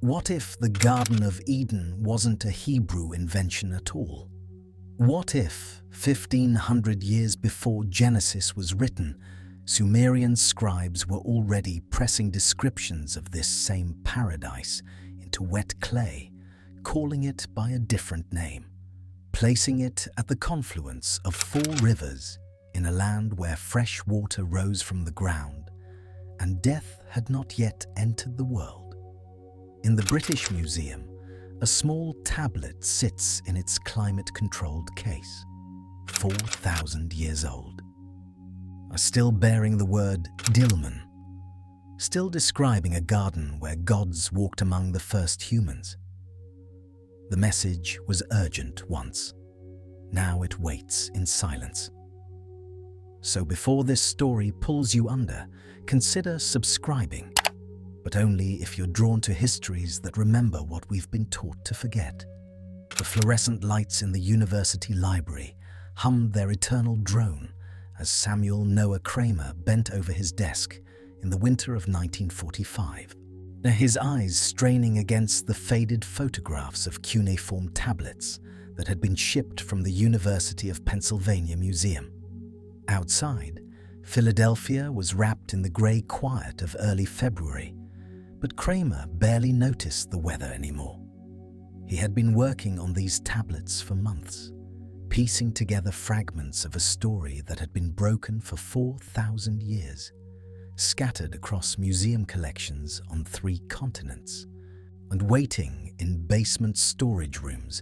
What if the Garden of Eden wasn't a Hebrew invention at all? What if, 1500 years before Genesis was written, Sumerian scribes were already pressing descriptions of this same paradise into wet clay, calling it by a different name, placing it at the confluence of 4 rivers in a land where fresh water rose from the ground, and death had not yet entered the world? In the British Museum, a small tablet sits in its climate-controlled case, 4,000 years old, still bearing the word Dilmun, still describing a garden where gods walked among the first humans. The message was urgent once. Now it waits in silence. So before this story pulls you under, consider subscribing, but only if you're drawn to histories that remember what we've been taught to forget. The fluorescent lights in the university library hummed their eternal drone as Samuel Noah Kramer bent over his desk in the winter of 1945, his eyes straining against the faded photographs of cuneiform tablets that had been shipped from the University of Pennsylvania Museum. Outside, Philadelphia was wrapped in the grey quiet of early February, but Kramer barely noticed the weather anymore. He had been working on these tablets for months, piecing together fragments of a story that had been broken for 4,000 years, scattered across museum collections on 3 continents, and waiting in basement storage rooms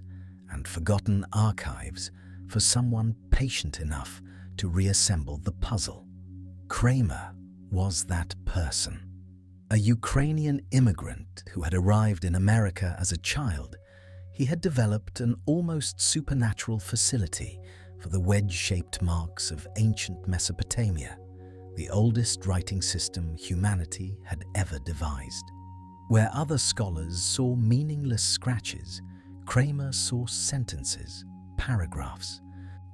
and forgotten archives for someone patient enough to reassemble the puzzle. Kramer was that person. A Ukrainian immigrant who had arrived in America as a child, he had developed an almost supernatural facility for the wedge-shaped marks of ancient Mesopotamia, the oldest writing system humanity had ever devised. Where other scholars saw meaningless scratches, Kramer saw sentences, paragraphs,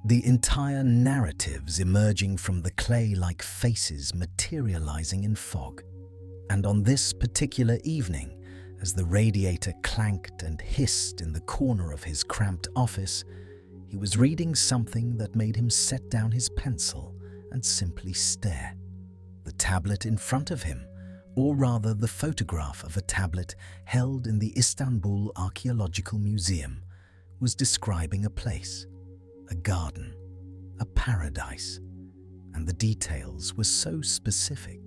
the entire narratives emerging from the clay like faces materializing in fog. And on this particular evening, as the radiator clanked and hissed in the corner of his cramped office, he was reading something that made him set down his pencil and simply stare. The tablet in front of him, or rather the photograph of a tablet held in the Istanbul Archaeological Museum, was describing a place, a garden, a paradise, and the details were so specific,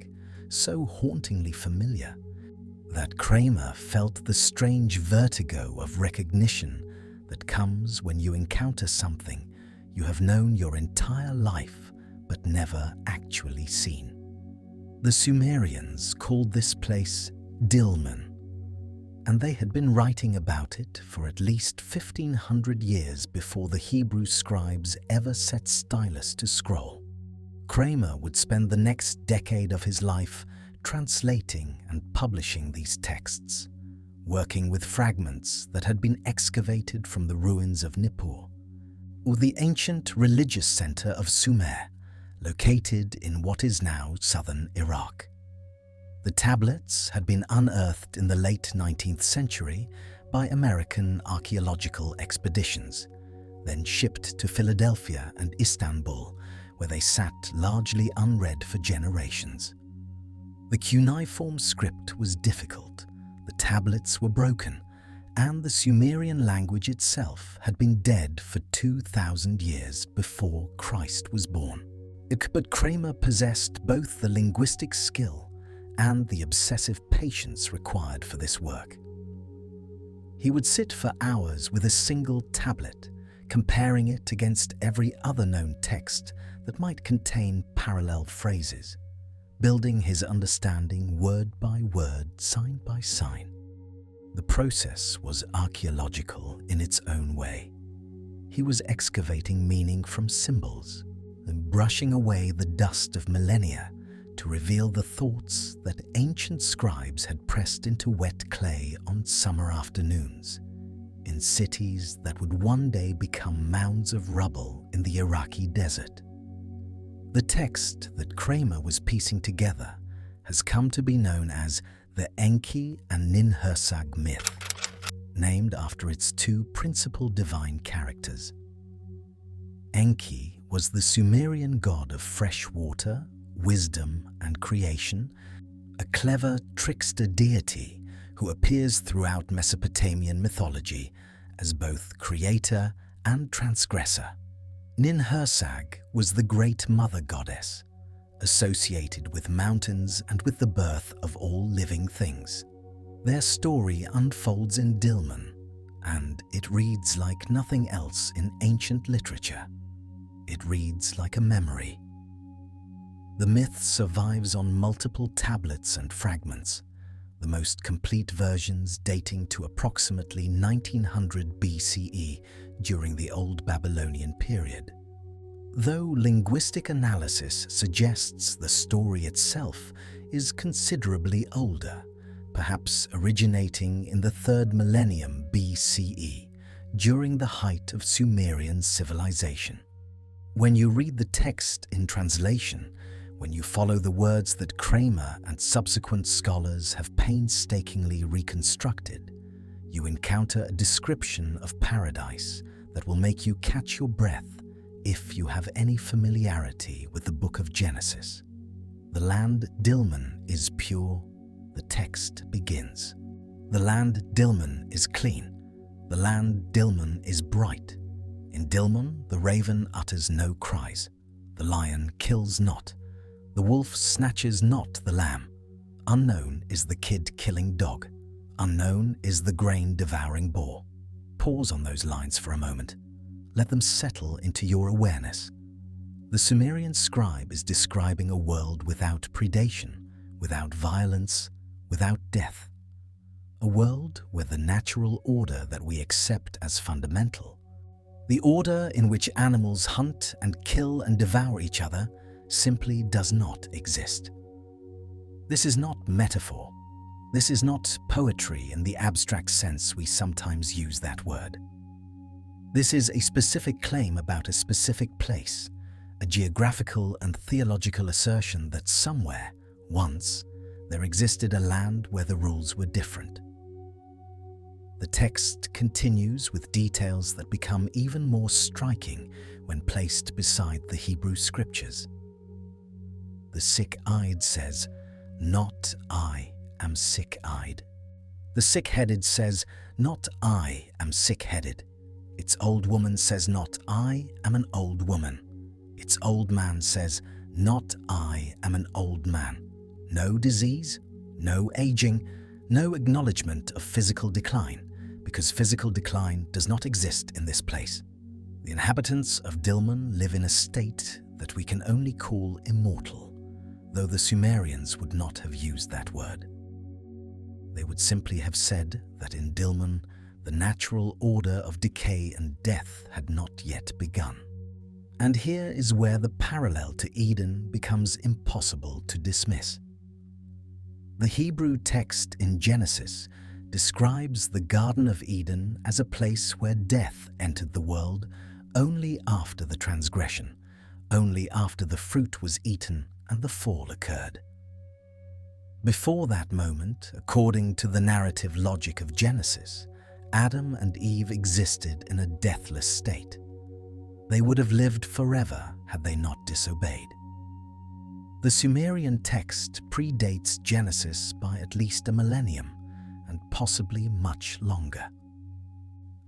so hauntingly familiar, that Kramer felt the strange vertigo of recognition that comes when you encounter something you have known your entire life but never actually seen. The Sumerians called this place Dilmun, and they had been writing about it for at least 1,500 years before the Hebrew scribes ever set stylus to scroll. Kramer would spend the next decade of his life translating and publishing these texts, working with fragments that had been excavated from the ruins of Nippur, or the ancient religious center of Sumer, located in what is now southern Iraq. The tablets had been unearthed in the late 19th century by American archaeological expeditions, then shipped to Philadelphia and Istanbul, where they sat largely unread for generations. The cuneiform script was difficult, the tablets were broken, and the Sumerian language itself had been dead for 2,000 years before Christ was born. But Kramer possessed both the linguistic skill and the obsessive patience required for this work. He would sit for hours with a single tablet, comparing it against every other known text that might contain parallel phrases, building his understanding word by word, sign by sign. The process was archaeological in its own way. He was excavating meaning from symbols and brushing away the dust of millennia to reveal the thoughts that ancient scribes had pressed into wet clay on summer afternoons in cities that would one day become mounds of rubble in the Iraqi desert. The text that Kramer was piecing together has come to be known as the Enki and Ninhursag myth, named after its two principal divine characters. Enki was the Sumerian god of fresh water, wisdom, and creation, a clever trickster deity who appears throughout Mesopotamian mythology as both creator and transgressor. Ninhursag was the great mother goddess, associated with mountains and with the birth of all living things. Their story unfolds in Dilmun, and it reads like nothing else in ancient literature. It reads like a memory. The myth survives on multiple tablets and fragments, the most complete versions dating to approximately 1900 BCE during the Old Babylonian period. Though linguistic analysis suggests the story itself is considerably older, perhaps originating in the 3rd millennium BCE, during the height of Sumerian civilization. When you read the text in translation, when you follow the words that Kramer and subsequent scholars have painstakingly reconstructed, you encounter a description of paradise that will make you catch your breath if you have any familiarity with the book of Genesis. The land Dilmun is pure, the text begins. The land Dilmun is clean, the land Dilmun is bright. In Dilmun, the raven utters no cries, the lion kills not, the wolf snatches not the lamb. Unknown is the kid-killing dog. Unknown is the grain-devouring boar. Pause on those lines for a moment. Let them settle into your awareness. The Sumerian scribe is describing a world without predation, without violence, without death. A world where the natural order that we accept as fundamental, the order in which animals hunt and kill and devour each other, simply does not exist. This is not metaphor. This is not poetry in the abstract sense we sometimes use that word. This is a specific claim about a specific place, a geographical and theological assertion that somewhere, once, there existed a land where the rules were different. The text continues with details that become even more striking when placed beside the Hebrew scriptures. The sick-eyed says, "Not I am sick-eyed." The sick-headed says, "Not I am sick-headed." Its old woman says, "Not I am an old woman." Its old man says, "Not I am an old man." No disease, no aging, no acknowledgement of physical decline, because physical decline does not exist in this place. The inhabitants of Dilmun live in a state that we can only call immortal, though the Sumerians would not have used that word. They would simply have said that in Dilmun, the natural order of decay and death had not yet begun. And here is where the parallel to Eden becomes impossible to dismiss. The Hebrew text in Genesis describes the Garden of Eden as a place where death entered the world only after the transgression, only after the fruit was eaten and the fall occurred. Before that moment, according to the narrative logic of Genesis, Adam and Eve existed in a deathless state. They would have lived forever had they not disobeyed. The Sumerian text predates Genesis by at least a millennium, and possibly much longer.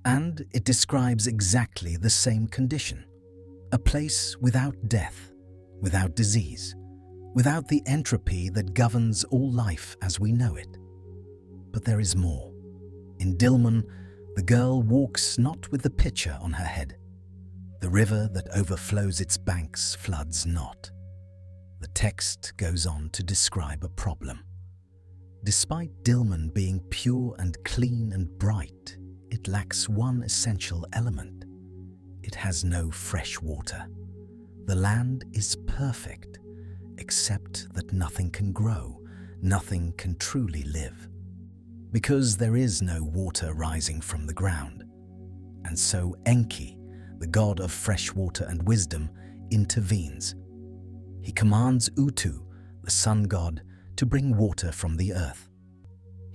And it describes exactly the same condition, a place without death, without disease, without the entropy that governs all life as we know it. But there is more. In Dilmun, the girl walks not with the pitcher on her head. The river that overflows its banks floods not. The text goes on to describe a problem. Despite Dilmun being pure and clean and bright, it lacks one essential element. It has no fresh water. The land is perfect, except that nothing can grow, nothing can truly live. Because there is no water rising from the ground. And so Enki, the god of fresh water and wisdom, intervenes. He commands Utu, the sun god, to bring water from the earth.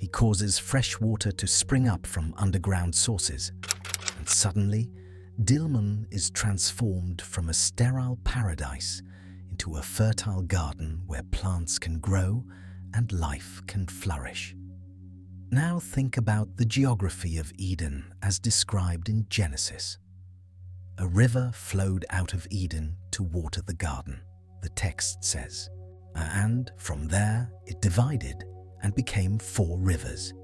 He causes fresh water to spring up from underground sources, and suddenly, Dilmun is transformed from a sterile paradise into a fertile garden where plants can grow and life can flourish. Now think about the geography of Eden as described in Genesis. A river flowed out of Eden to water the garden, the text says, and from there it divided and became 4 rivers.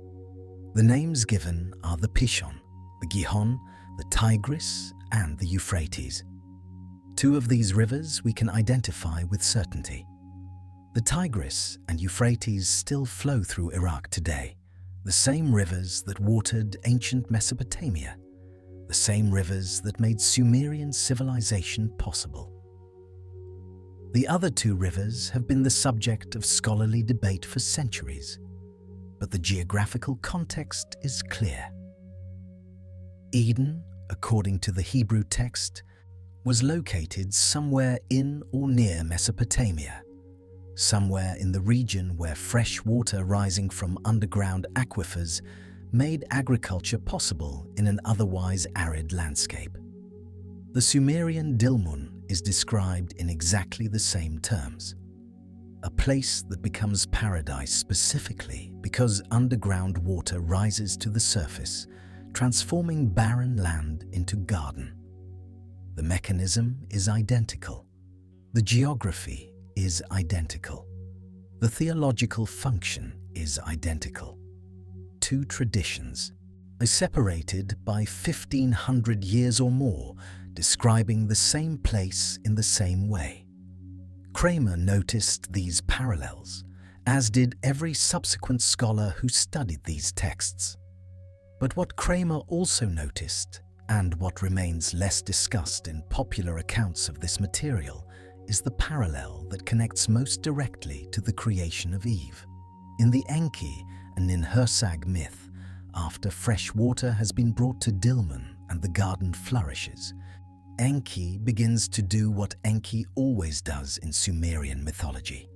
The names given are the Pishon, the Gihon, the Tigris, and the Euphrates. 2 of these rivers we can identify with certainty. The Tigris and Euphrates still flow through Iraq today, the same rivers that watered ancient Mesopotamia, the same rivers that made Sumerian civilization possible. The other 2 rivers have been the subject of scholarly debate for centuries, but the geographical context is clear. Eden, according to the Hebrew text, was located somewhere in or near Mesopotamia, somewhere in the region where fresh water rising from underground aquifers made agriculture possible in an otherwise arid landscape. The Sumerian Dilmun is described in exactly the same terms. A place that becomes paradise specifically because underground water rises to the surface, transforming barren land into garden. The mechanism is identical. The geography is identical. The theological function is identical. 2 traditions are separated by 1,500 years or more, describing the same place in the same way. Kramer noticed these parallels, as did every subsequent scholar who studied these texts. But what Kramer also noticed, and what remains less discussed in popular accounts of this material, is the parallel that connects most directly to the creation of Eve. In the Enki and Ninhursag myth, after fresh water has been brought to Dilmun and the garden flourishes, Enki begins to do what Enki always does in Sumerian mythology.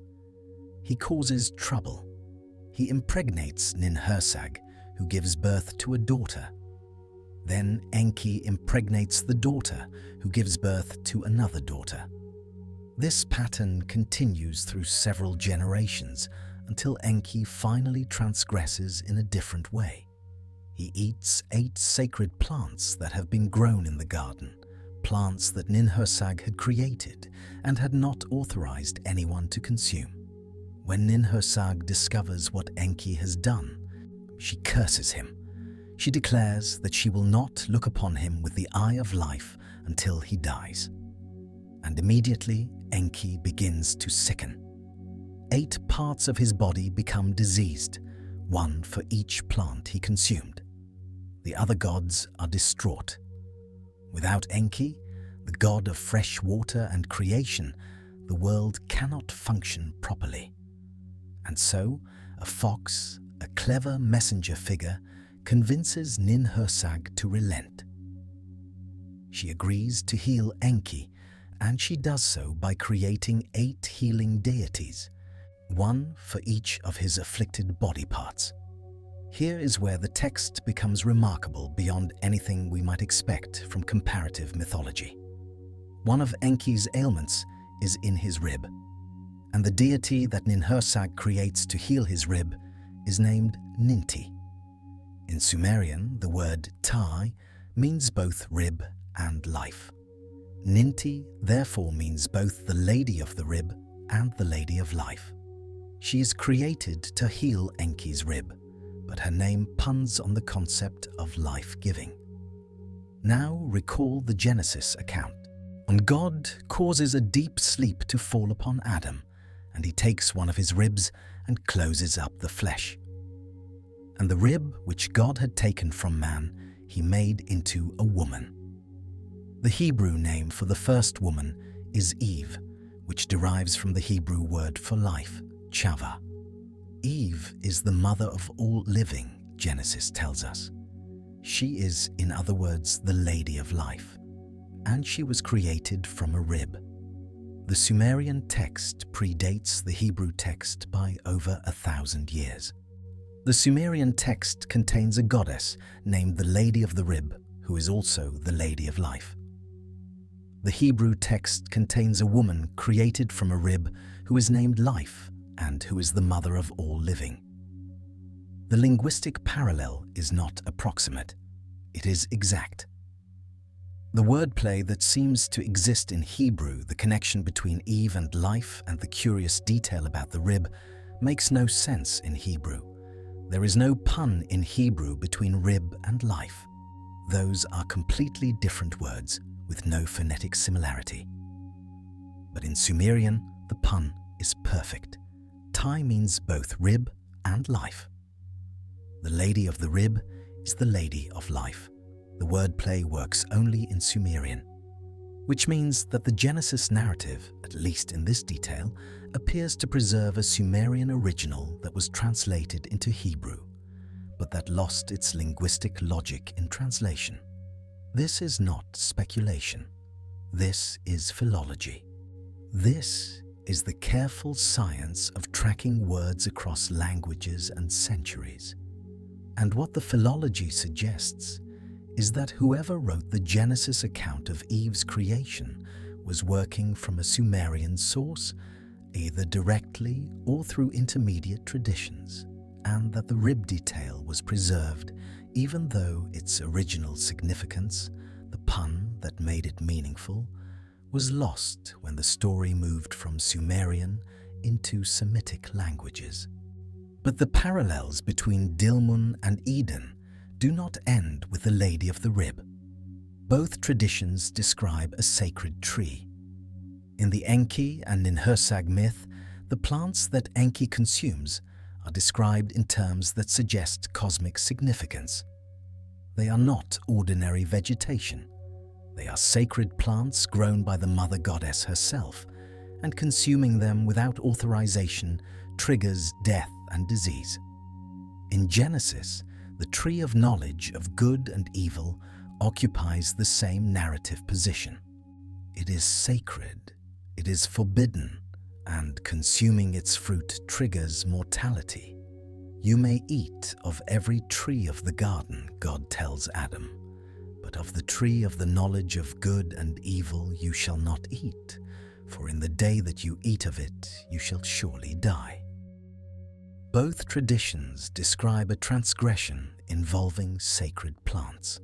He causes trouble. He impregnates Ninhursag, who gives birth to a daughter. Then Enki impregnates the daughter, who gives birth to another daughter. This pattern continues through several generations until Enki finally transgresses in a different way. He eats 8 sacred plants that have been grown in the garden, plants that Ninhursag had created and had not authorized anyone to consume. When Ninhursag discovers what Enki has done, she curses him. She declares that she will not look upon him with the eye of life until he dies. And immediately Enki begins to sicken. 8 parts of his body become diseased, 1 for each plant he consumed. The other gods are distraught. Without Enki, the god of fresh water and creation, the world cannot function properly. And so, a fox, a clever messenger figure, convinces Ninhursag to relent. She agrees to heal Enki, and she does so by creating 8 healing deities, 1 for each of his afflicted body parts. Here is where the text becomes remarkable beyond anything we might expect from comparative mythology. One of Enki's ailments is in his rib, and the deity that Ninhursag creates to heal his rib is named Ninti. In Sumerian, the word Tai means both rib and life. Ninti therefore means both the lady of the rib and the lady of life. She is created to heal Enki's rib, but her name puns on the concept of life-giving. Now recall the Genesis account. When God causes a deep sleep to fall upon Adam, and he takes one of his ribs and closes up the flesh. And the rib which God had taken from man, he made into a woman. The Hebrew name for the first woman is Eve, which derives from the Hebrew word for life, chava. Eve is the mother of all living, Genesis tells us. She is, in other words, the lady of life, and she was created from a rib. The Sumerian text predates the Hebrew text by over 1,000 years. The Sumerian text contains a goddess named the Lady of the Rib, who is also the Lady of Life. The Hebrew text contains a woman created from a rib who is named Life and who is the mother of all living. The linguistic parallel is not approximate, it is exact. The wordplay that seems to exist in Hebrew, the connection between Eve and life and the curious detail about the rib, makes no sense in Hebrew. There is no pun in Hebrew between rib and life. Those are completely different words with no phonetic similarity. But in Sumerian, the pun is perfect. Tai means both rib and life. The Lady of the Rib is the Lady of Life. The wordplay works only in Sumerian, which means that the Genesis narrative, at least in this detail, appears to preserve a Sumerian original that was translated into Hebrew, but that lost its linguistic logic in translation. This is not speculation. This is philology. This is the careful science of tracking words across languages and centuries. And what the philology suggests is that whoever wrote the Genesis account of Eve's creation was working from a Sumerian source, either directly or through intermediate traditions, and that the rib detail was preserved even though its original significance, the pun that made it meaningful, was lost when the story moved from Sumerian into Semitic languages. But the parallels between Dilmun and Eden do not end with the Lady of the Rib. Both traditions describe a sacred tree. In the Enki and Ninhursag myth, the plants that Enki consumes are described in terms that suggest cosmic significance. They are not ordinary vegetation. They are sacred plants grown by the mother goddess herself, and consuming them without authorization triggers death and disease. In Genesis, the tree of knowledge of good and evil occupies the same narrative position. It is sacred, it is forbidden, and consuming its fruit triggers mortality. You may eat of every tree of the garden, God tells Adam, but of the tree of the knowledge of good and evil you shall not eat, for in the day that you eat of it you shall surely die. Both traditions describe a transgression involving sacred plants.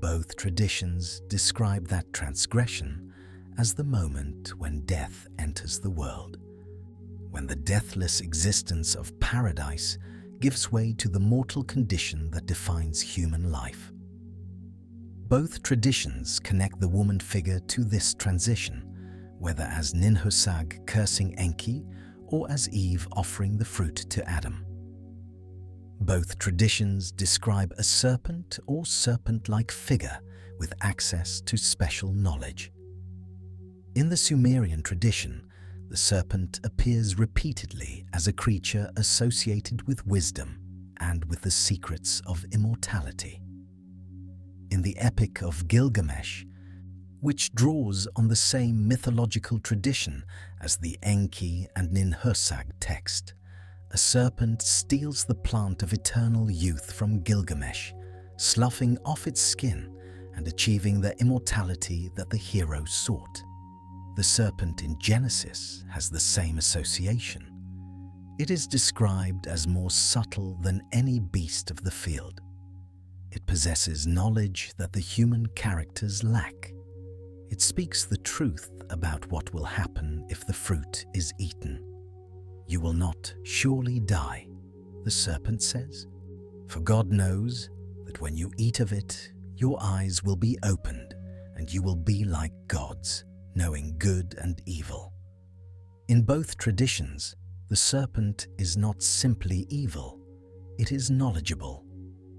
Both traditions describe that transgression as the moment when death enters the world, when the deathless existence of paradise gives way to the mortal condition that defines human life. Both traditions connect the woman figure to this transition, whether as Ninhursag cursing Enki or as Eve offering the fruit to Adam. Both traditions describe a serpent or serpent-like figure with access to special knowledge. In the Sumerian tradition, the serpent appears repeatedly as a creature associated with wisdom and with the secrets of immortality. In the Epic of Gilgamesh, which draws on the same mythological tradition as the Enki and Ninhursag text, a serpent steals the plant of eternal youth from Gilgamesh, sloughing off its skin and achieving the immortality that the hero sought. The serpent in Genesis has the same association. It is described as more subtle than any beast of the field. It possesses knowledge that the human characters lack. It speaks the truth about what will happen if the fruit is eaten. You will not surely die, the serpent says, for God knows that when you eat of it, your eyes will be opened and you will be like gods, knowing good and evil. In both traditions, the serpent is not simply evil, it is knowledgeable.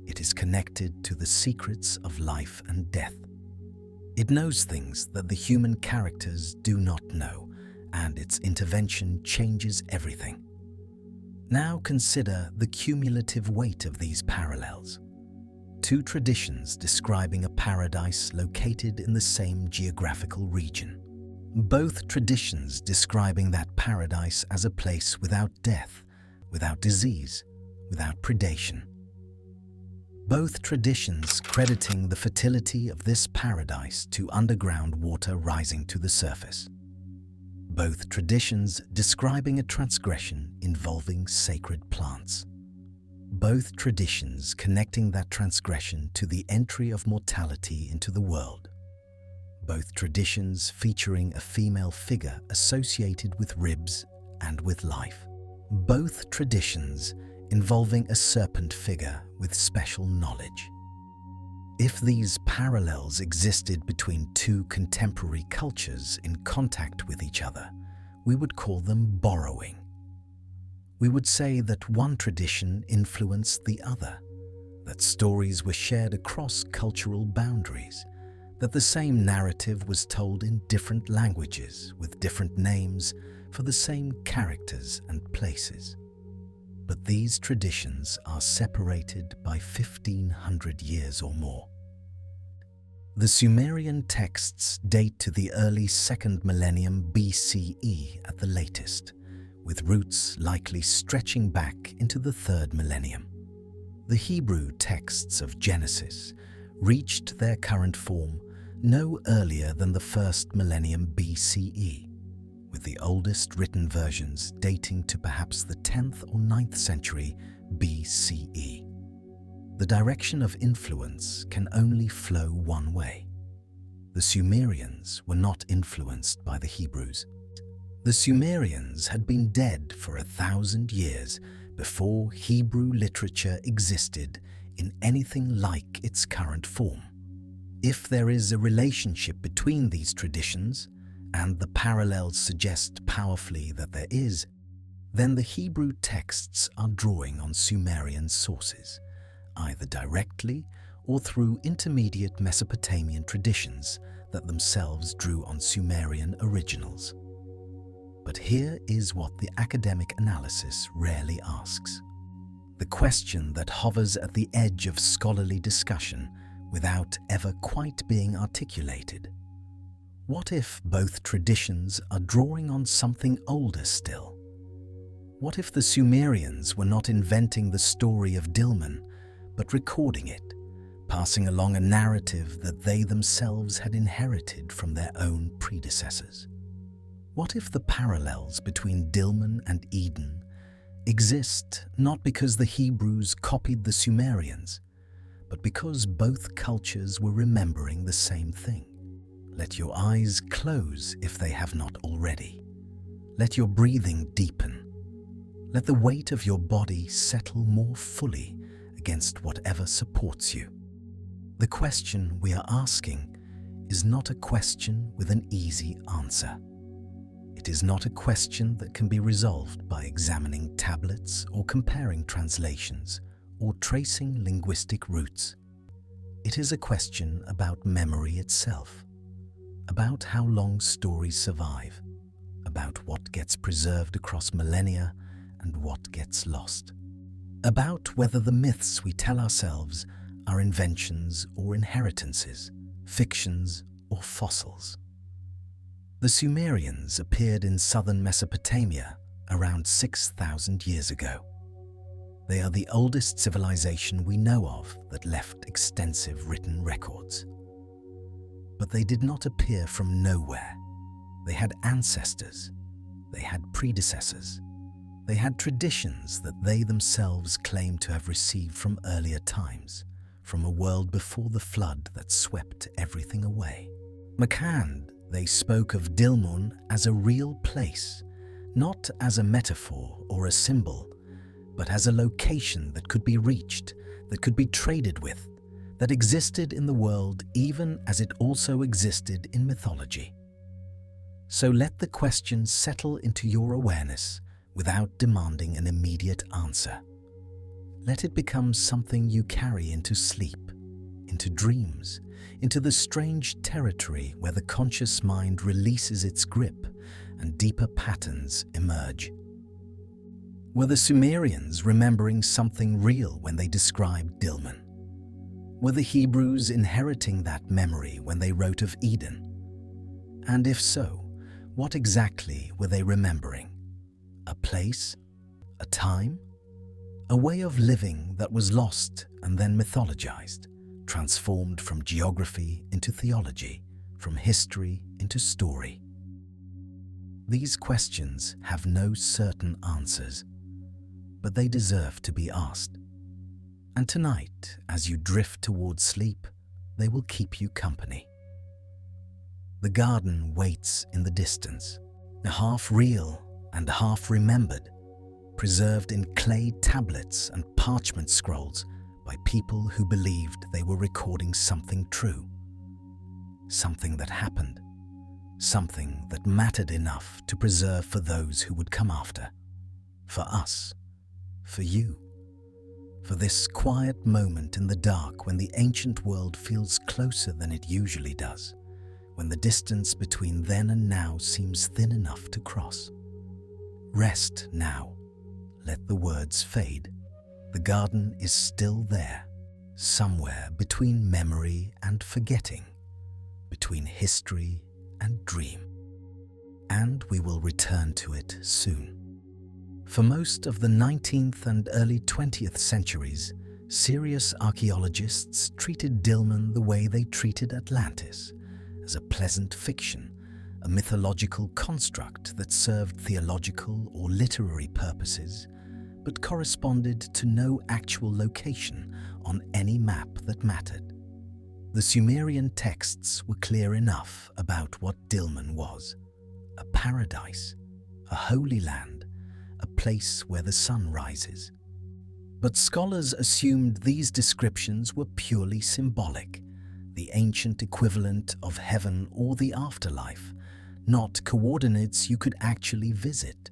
It is connected to the secrets of life and death. It knows things that the human characters do not know, and its intervention changes everything. Now consider the cumulative weight of these parallels. Two traditions describing a paradise located in the same geographical region. Both traditions describing that paradise as a place without death, without disease, without predation. Both traditions crediting the fertility of this paradise to underground water rising to the surface. Both traditions describing a transgression involving sacred plants. Both traditions connecting that transgression to the entry of mortality into the world. Both traditions featuring a female figure associated with ribs and with life. Both traditions involving a serpent figure with special knowledge. If these parallels existed between two contemporary cultures in contact with each other, we would call them borrowing. We would say that one tradition influenced the other, that stories were shared across cultural boundaries, that the same narrative was told in different languages with different names for the same characters and places. But these traditions are separated by 1,500 years or more. The Sumerian texts date to the early 2nd millennium BCE at the latest, with roots likely stretching back into the 3rd millennium. The Hebrew texts of Genesis reached their current form no earlier than the 1st millennium BCE, with the oldest written versions dating to perhaps the 10th or 9th century BCE. The direction of influence can only flow one way. The Sumerians were not influenced by the Hebrews. The Sumerians had been dead for 1,000 years before Hebrew literature existed in anything like its current form. If there is a relationship between these traditions, and the parallels suggest powerfully that there is, then the Hebrew texts are drawing on Sumerian sources, either directly or through intermediate Mesopotamian traditions that themselves drew on Sumerian originals. But here is what the academic analysis rarely asks. The question that hovers at the edge of scholarly discussion without ever quite being articulated. What if both traditions are drawing on something older still? What if the Sumerians were not inventing the story of Dilmun, but recording it, passing along a narrative that they themselves had inherited from their own predecessors? What if the parallels between Dilmun and Eden exist not because the Hebrews copied the Sumerians, but because both cultures were remembering the same thing? Let your eyes close if they have not already. Let your breathing deepen. Let the weight of your body settle more fully against whatever supports you. The question we are asking is not a question with an easy answer. It is not a question that can be resolved by examining tablets or comparing translations or tracing linguistic roots. It is a question about memory itself, about how long stories survive, about what gets preserved across millennia and what gets lost, about whether the myths we tell ourselves are inventions or inheritances, fictions or fossils. The Sumerians appeared in southern Mesopotamia around 6,000 years ago. They are the oldest civilization we know of that left extensive written records. But they did not appear from nowhere. They had ancestors, they had predecessors, they had traditions that they themselves claimed to have received from earlier times, from a world before the flood that swept everything away. McCand, they spoke of Dilmun as a real place, not as a metaphor or a symbol, but as a location that could be reached, that could be traded with, that existed in the world even as it also existed in mythology. So let the question settle into your awareness without demanding an immediate answer. Let it become something you carry into sleep, into dreams, into the strange territory where the conscious mind releases its grip and deeper patterns emerge. Were the Sumerians remembering something real when they described Dilmun? Were the Hebrews inheriting that memory when they wrote of Eden? And if so, what exactly were they remembering? A place? A time? a way of living that was lost and then mythologized, transformed from geography into theology, from history into story. These questions have no certain answers, but they deserve to be asked. And tonight, as you drift towards sleep, they will keep you company. The garden waits in the distance, half real and half remembered, preserved in clay tablets and parchment scrolls by people who believed they were recording something true, something that happened, something that mattered enough to preserve for those who would come after, for us, for you, for this quiet moment in the dark when the ancient world feels closer than it usually does, when the distance between then and now seems thin enough to cross. Rest now. Let the words fade. The garden is still there, somewhere between memory and forgetting, between history and dream. And we will return to it soon. For most of the 19th and early 20th centuries, serious archaeologists treated Dilmun the way they treated Atlantis, as a pleasant fiction, a mythological construct that served theological or literary purposes, but corresponded to no actual location on any map that mattered. The Sumerian texts were clear enough about what Dilmun was: a paradise, a holy land, a place where the sun rises. But scholars assumed these descriptions were purely symbolic, the ancient equivalent of heaven or the afterlife, not coordinates you could actually visit.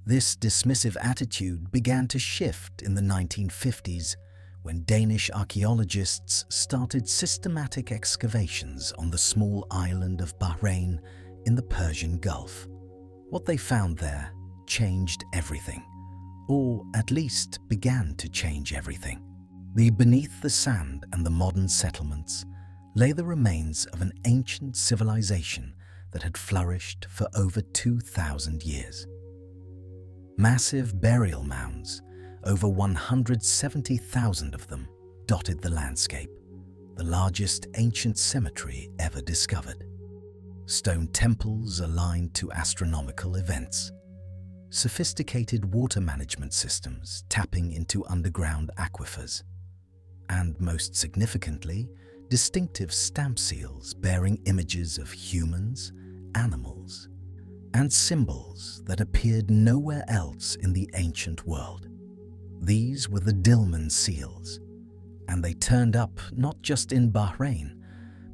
This dismissive attitude began to shift in the 1950s when Danish archaeologists started systematic excavations on the small island of Bahrain in the Persian Gulf. What they found there changed everything, or at least began to change everything. Beneath the sand and the modern settlements lay the remains of an ancient civilization that had flourished for over 2,000 years. Massive burial mounds, over 170,000 of them, dotted the landscape, the largest ancient cemetery ever discovered. Stone temples aligned to astronomical events, sophisticated water management systems tapping into underground aquifers, and most significantly, distinctive stamp seals bearing images of humans, animals, and symbols that appeared nowhere else in the ancient world. These were the Dilmun seals, and they turned up not just in Bahrain,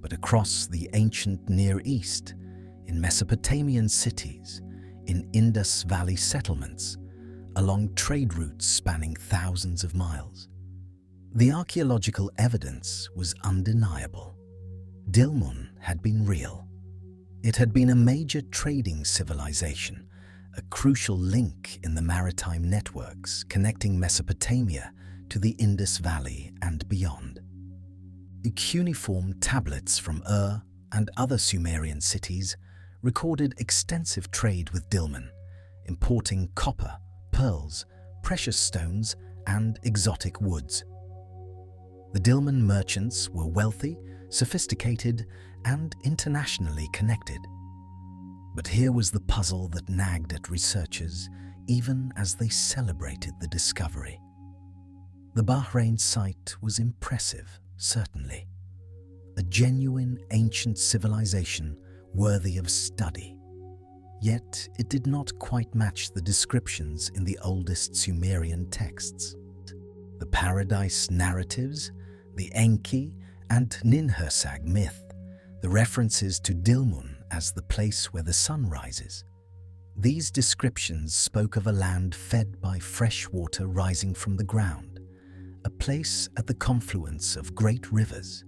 but across the ancient Near East, in Mesopotamian cities, in Indus Valley settlements, along trade routes spanning thousands of miles. The archaeological evidence was undeniable. Dilmun had been real. It had been a major trading civilization, a crucial link in the maritime networks connecting Mesopotamia to the Indus Valley and beyond. Cuneiform tablets from Ur and other Sumerian cities recorded extensive trade with Dilmun, importing copper, pearls, precious stones, and exotic woods. The Dilmun merchants were wealthy, sophisticated, and internationally connected. But here was the puzzle that nagged at researchers even as they celebrated the discovery. The Bahrain site was impressive, certainly. A genuine ancient civilization worthy of study. Yet it did not quite match the descriptions in the oldest Sumerian texts. The paradise narratives, the Enki and Ninhursag myth, the references to Dilmun as the place where the sun rises. These descriptions spoke of a land fed by fresh water rising from the ground, a place at the confluence of great rivers,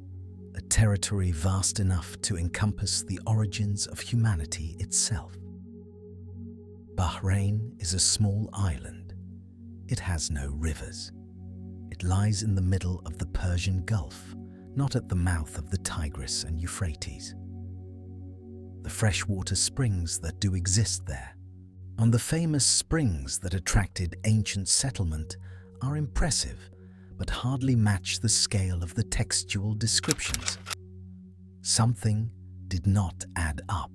a territory vast enough to encompass the origins of humanity itself. Bahrain is a small island. It has no rivers. It lies in the middle of the Persian Gulf, not at the mouth of the Tigris and Euphrates. The freshwater springs that do exist there, on the famous springs that attracted ancient settlement, are impressive, but hardly match the scale of the textual descriptions. Something did not add up.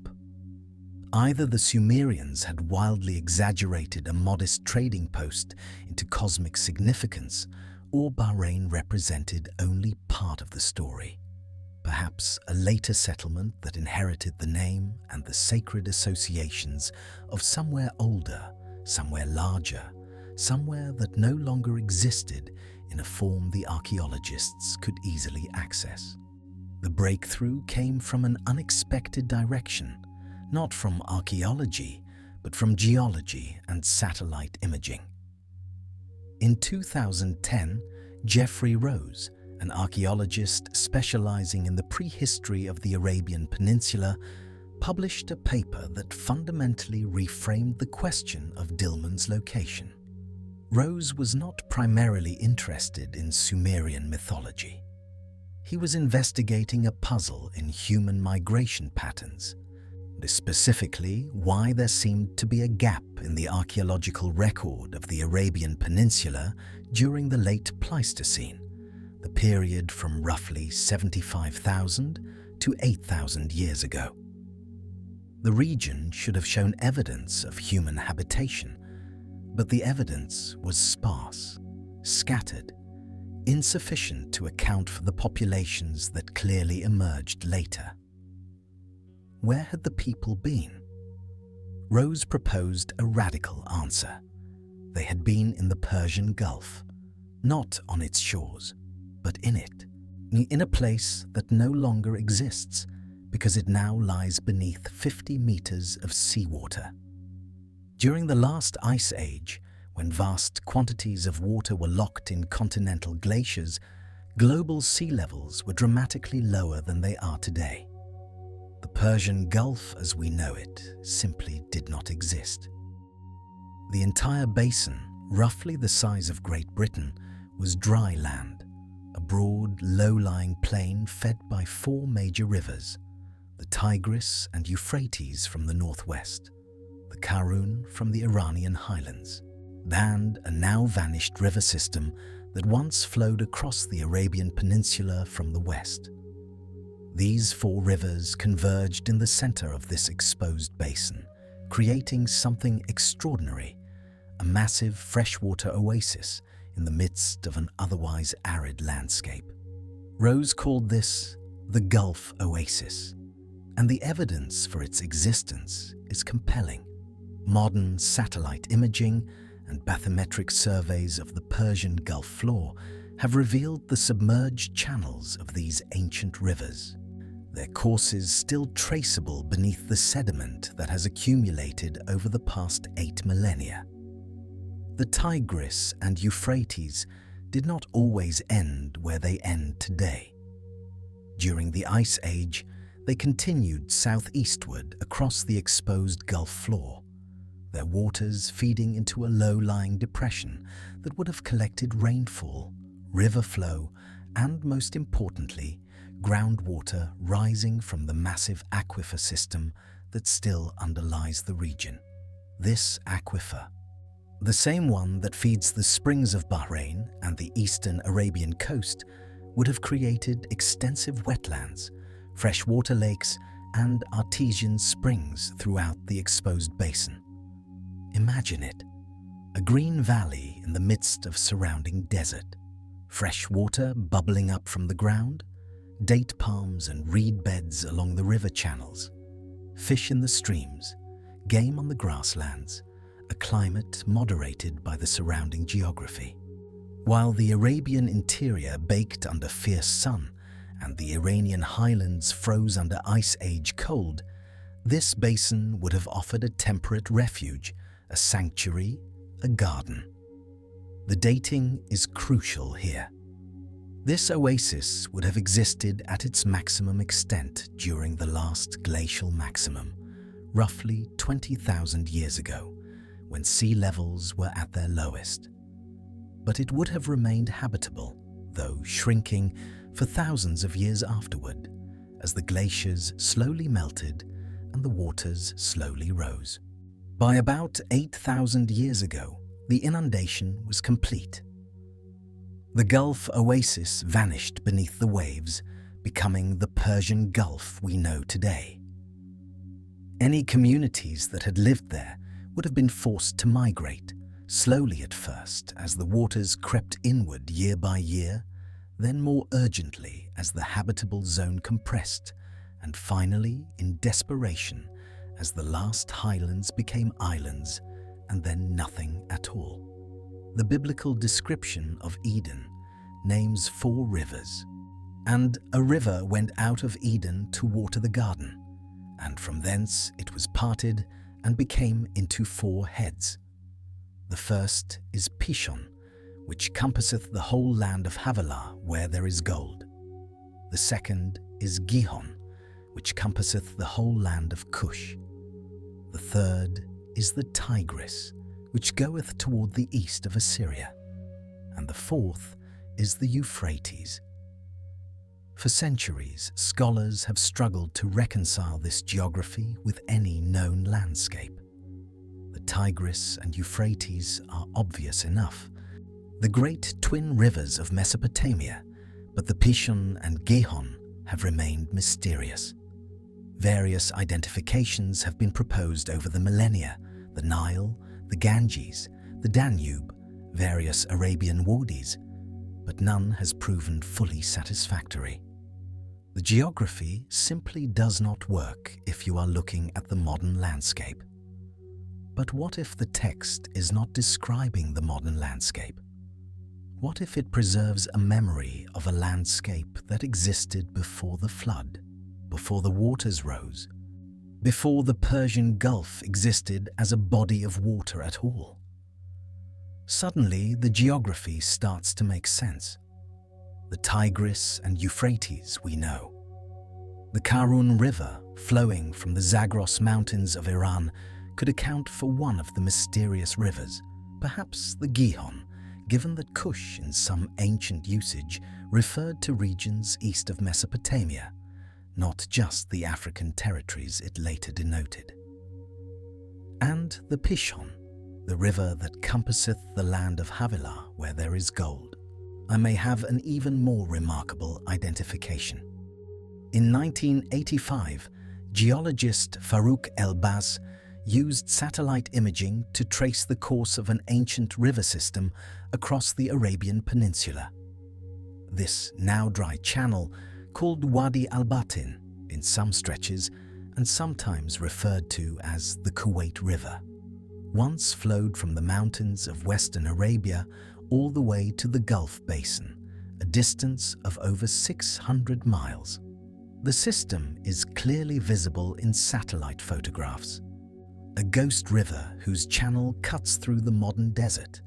Either the Sumerians had wildly exaggerated a modest trading post into cosmic significance, or Bahrain represented only part of the story. Perhaps a later settlement that inherited the name and the sacred associations of somewhere older, somewhere larger, somewhere that no longer existed in a form the archaeologists could easily access. The breakthrough came from an unexpected direction, not from archaeology, but from geology and satellite imaging. In 2010, Geoffrey Rose, an archaeologist specializing in the prehistory of the Arabian Peninsula, published a paper that fundamentally reframed the question of Dilmun's location. Rose was not primarily interested in Sumerian mythology. He was investigating a puzzle in human migration patterns, specifically why there seemed to be a gap in the archaeological record of the Arabian Peninsula during the late Pleistocene, the period from roughly 75,000 to 8,000 years ago. The region should have shown evidence of human habitation, but the evidence was sparse, scattered, insufficient to account for the populations that clearly emerged later. Where had the people been? Rose proposed a radical answer. They had been in the Persian Gulf, not on its shores, but in it, in a place that no longer exists because it now lies beneath 50 meters of seawater. During the last ice age, when vast quantities of water were locked in continental glaciers, global sea levels were dramatically lower than they are today. The Persian Gulf, as we know it, simply did not exist. The entire basin, roughly the size of Great Britain, was dry land, a broad, low-lying plain fed by 4 major rivers, the Tigris and Euphrates from the northwest, the Karun from the Iranian highlands, and a now-vanished river system that once flowed across the Arabian Peninsula from the west. These 4 rivers converged in the center of this exposed basin, creating something extraordinary, a massive freshwater oasis in the midst of an otherwise arid landscape. Rose called this the Gulf Oasis, and the evidence for its existence is compelling. Modern satellite imaging and bathymetric surveys of the Persian Gulf floor have revealed the submerged channels of these ancient rivers, their courses still traceable beneath the sediment that has accumulated over the past 8 millennia. The Tigris and Euphrates did not always end where they end today. During the Ice Age, they continued southeastward across the exposed Gulf floor, their waters feeding into a low-lying depression that would have collected rainfall, river flow, and, most importantly, groundwater rising from the massive aquifer system that still underlies the region. This aquifer, the same one that feeds the springs of Bahrain and the eastern Arabian coast, would have created extensive wetlands, freshwater lakes, and artesian springs throughout the exposed basin. Imagine it, a green valley in the midst of surrounding desert, fresh water bubbling up from the ground, date palms and reed beds along the river channels, fish in the streams, game on the grasslands, a climate moderated by the surrounding geography. While the Arabian interior baked under fierce sun and the Iranian highlands froze under Ice Age cold, this basin would have offered a temperate refuge, a sanctuary, a garden. The dating is crucial here. This oasis would have existed at its maximum extent during the last glacial maximum, roughly 20,000 years ago, when sea levels were at their lowest. But it would have remained habitable, though shrinking, for thousands of years afterward, as the glaciers slowly melted and the waters slowly rose. By about 8,000 years ago, the inundation was complete. The Gulf Oasis vanished beneath the waves, becoming the Persian Gulf we know today. Any communities that had lived there would have been forced to migrate, slowly at first as the waters crept inward year by year, then more urgently as the habitable zone compressed, and finally, in desperation, as the last highlands became islands, and then nothing at all. The biblical description of Eden names 4 rivers, and a river went out of Eden to water the garden, and from thence it was parted and became into 4 heads. The first is Pishon, which compasseth the whole land of Havilah, where there is gold. The second is Gihon, which compasseth the whole land of Cush. The third is the Tigris, which goeth toward the east of Assyria. And the fourth is the Euphrates. For centuries, scholars have struggled to reconcile this geography with any known landscape. The Tigris and Euphrates are obvious enough, the great twin rivers of Mesopotamia, but the Pishon and Gihon have remained mysterious. Various identifications have been proposed over the millennia: the Nile, the Ganges, the Danube, various Arabian wadis, but none has proven fully satisfactory. The geography simply does not work if you are looking at the modern landscape. But what if the text is not describing the modern landscape? What if it preserves a memory of a landscape that existed before the flood, before the waters rose, before the Persian Gulf existed as a body of water at all? Suddenly, the geography starts to make sense. The Tigris and Euphrates we know. The Karun River, flowing from the Zagros Mountains of Iran, could account for one of the mysterious rivers, perhaps the Gihon, given that Cush in some ancient usage referred to regions east of Mesopotamia, not just the African territories it later denoted. And the Pishon, the river that compasseth the land of Havilah, where there is gold. I may have an even more remarkable identification. In 1985, geologist Farouk El-Baz used satellite imaging to trace the course of an ancient river system across the Arabian Peninsula. This now dry channel, called Wadi al-Batin in some stretches and sometimes referred to as the Kuwait River, once flowed from the mountains of western Arabia all the way to the Gulf Basin, a distance of over 600 miles. The system is clearly visible in satellite photographs. A ghost river whose channel cuts through the modern desert,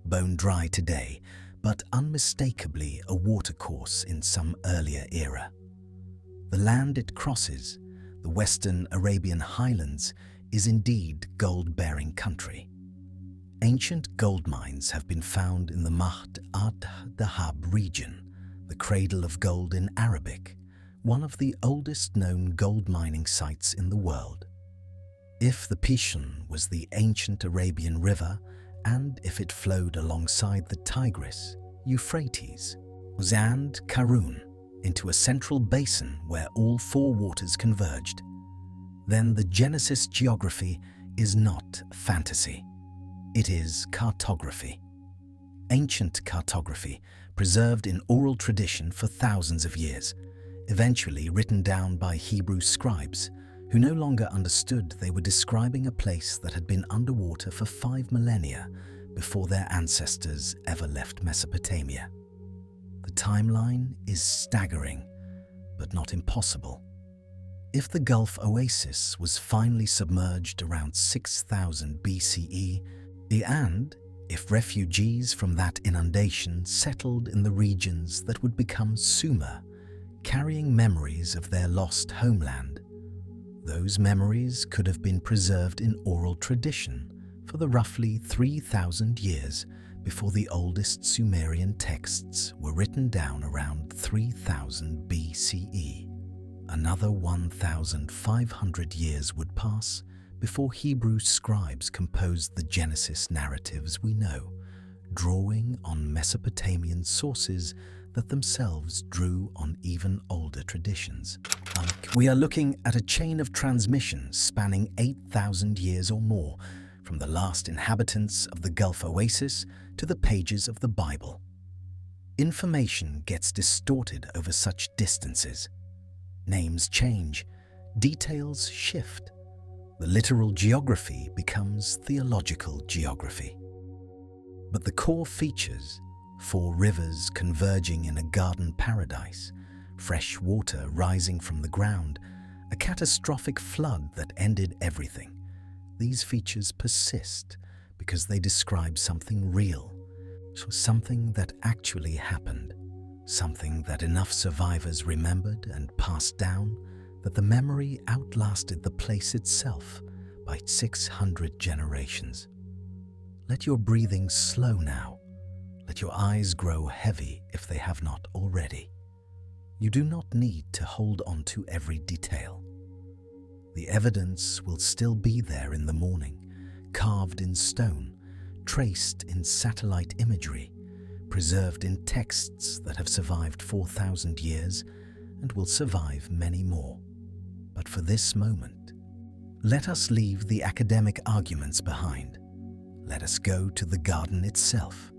bone dry today, but unmistakably a watercourse in some earlier era. The land it crosses, the western Arabian highlands, is indeed gold-bearing country. Ancient gold mines have been found in the Mahd ad-Dahab region, the cradle of gold in Arabic, one of the oldest known gold mining sites in the world. If the Pishon was the ancient Arabian river, and if it flowed alongside the Tigris, Euphrates, and Karun into a central basin where all 4 waters converged, then the Genesis geography is not fantasy. It is cartography. Ancient cartography, preserved in oral tradition for thousands of years, eventually written down by Hebrew scribes, who no longer understood they were describing a place that had been underwater for 5 millennia before their ancestors ever left Mesopotamia. The timeline is staggering, but not impossible. If the Gulf Oasis was finally submerged around 6000 BCE, and if refugees from that inundation settled in the regions that would become Sumer, carrying memories of their lost homeland, those memories could have been preserved in oral tradition for the roughly 3,000 years before the oldest Sumerian texts were written down around 3000 BCE. Another 1,500 years would pass before Hebrew scribes composed the Genesis narratives we know, drawing on Mesopotamian sources that themselves drew on even older traditions. We are looking at a chain of transmission spanning 8,000 years or more, from the last inhabitants of the Gulf Oasis to the pages of the Bible. Information gets distorted over such distances. Names change, details shift. The literal geography becomes theological geography. But the core features, 4 rivers converging in a garden paradise, fresh water rising from the ground, a catastrophic flood that ended everything. These features persist because they describe something real, so something that actually happened, something that enough survivors remembered and passed down that the memory outlasted the place itself by 600 generations. Let your breathing slow now. Let your eyes grow heavy if they have not already. You do not need to hold on to every detail. The evidence will still be there in the morning, carved in stone, traced in satellite imagery, preserved in texts that have survived 4,000 years and will survive many more. But for this moment, let us leave the academic arguments behind. Let us go to the garden itself,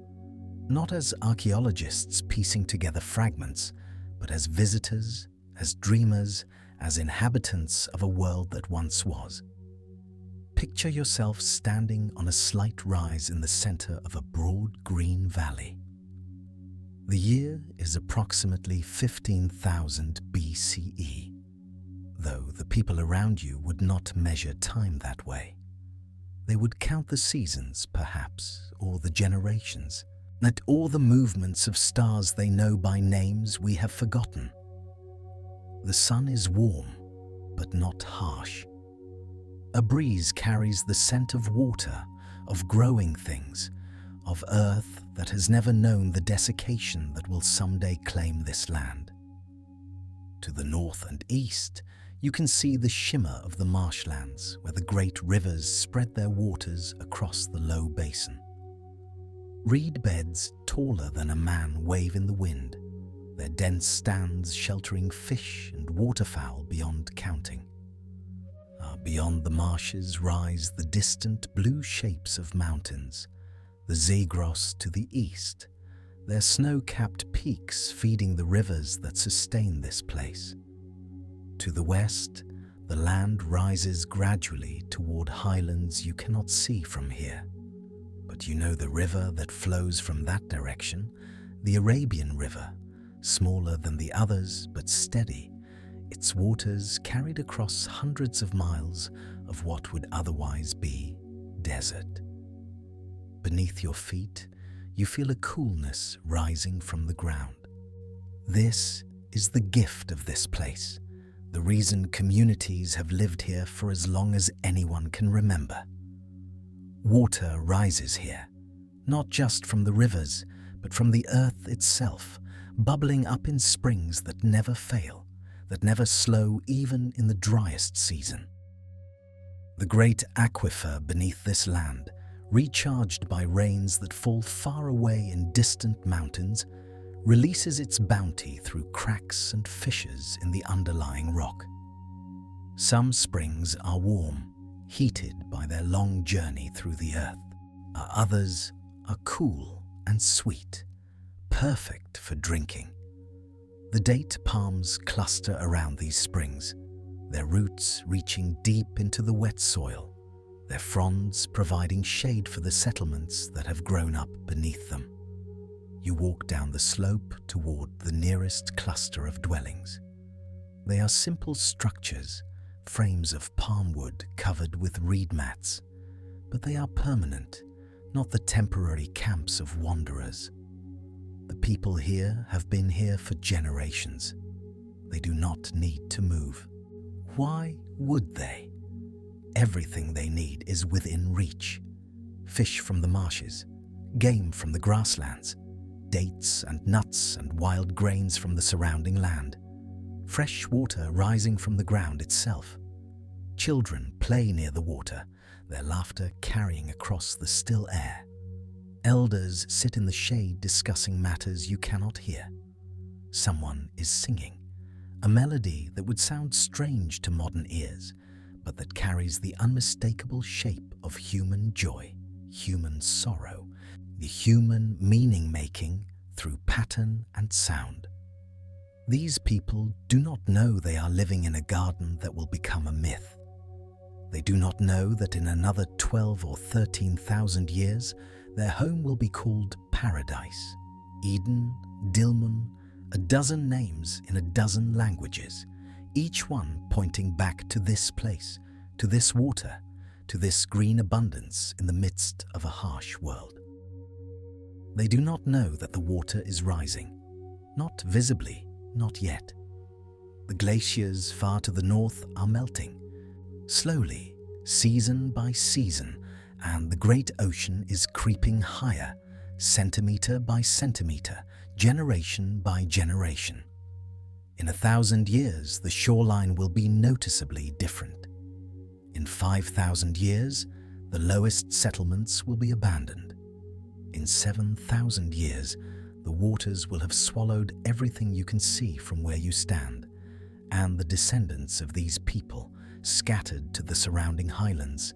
not as archaeologists piecing together fragments, but as visitors, as dreamers, as inhabitants of a world that once was. Picture yourself standing on a slight rise in the center of a broad green valley. The year is approximately 15,000 BCE, though the people around you would not measure time that way. They would count the seasons, perhaps, or the generations, and all the movements of stars they know by names we have forgotten. The sun is warm, but not harsh. A breeze carries the scent of water, of growing things, of earth that has never known the desiccation that will someday claim this land. To the north and east, you can see the shimmer of the marshlands where the great rivers spread their waters across the low basin. Reed beds taller than a man wave in the wind, their dense stands sheltering fish and waterfowl beyond counting. Beyond the marshes rise the distant blue shapes of mountains, the Zagros to the east, their snow-capped peaks feeding the rivers that sustain this place. To the west, the land rises gradually toward highlands you cannot see from here. But you know the river that flows from that direction, the Arabian River, smaller than the others but steady, its waters carried across hundreds of miles of what would otherwise be desert. Beneath your feet, you feel a coolness rising from the ground. This is the gift of this place, the reason communities have lived here for as long as anyone can remember. Water rises here, not just from the rivers, but from the earth itself, bubbling up in springs that never fail, that never slow even in the driest season. The great aquifer beneath this land, recharged by rains that fall far away in distant mountains, releases its bounty through cracks and fissures in the underlying rock. Some springs are warm, heated by their long journey through the earth. Others are cool and sweet, perfect for drinking. The date palms cluster around these springs, their roots reaching deep into the wet soil, their fronds providing shade for the settlements that have grown up beneath them. You walk down the slope toward the nearest cluster of dwellings. They are simple structures, frames of palm wood covered with reed mats, but they are permanent, not the temporary camps of wanderers. The people here have been here for generations. They do not need to move. Why would they? Everything they need is within reach. Fish from the marshes, game from the grasslands, dates and nuts and wild grains from the surrounding land, fresh water rising from the ground itself. Children play near the water, their laughter carrying across the still air. Elders sit in the shade discussing matters you cannot hear. Someone is singing, a melody that would sound strange to modern ears, but that carries the unmistakable shape of human joy, human sorrow, the human meaning-making through pattern and sound. These people do not know they are living in a garden that will become a myth. They do not know that in another 12 or 13,000 years, their home will be called Paradise, Eden, Dilmun, a dozen names in a dozen languages, each one pointing back to this place, to this water, to this green abundance in the midst of a harsh world. They do not know that the water is rising, not visibly, not yet. The glaciers far to the north are melting, slowly, season by season, and the great ocean is creeping higher, centimeter by centimeter, generation by generation. In 1,000 years, the shoreline will be noticeably different. In 5,000 years, the lowest settlements will be abandoned. In 7,000 years, the waters will have swallowed everything you can see from where you stand, and the descendants of these people, scattered to the surrounding highlands,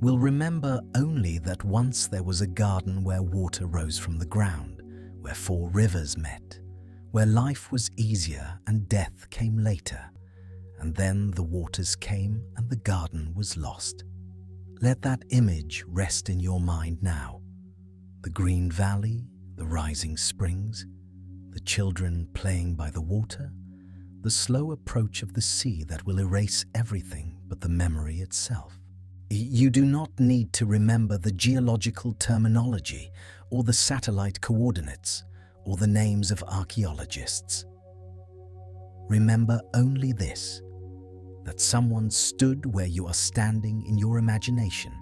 will remember only that once there was a garden where water rose from the ground, where 4 rivers met, where life was easier and death came later, and then the waters came and the garden was lost. Let that image rest in your mind now. The green valley, the rising springs, the children playing by the water, the slow approach of the sea that will erase everything but the memory itself. You do not need to remember the geological terminology or the satellite coordinates or the names of archaeologists. Remember only this, that someone stood where you are standing in your imagination,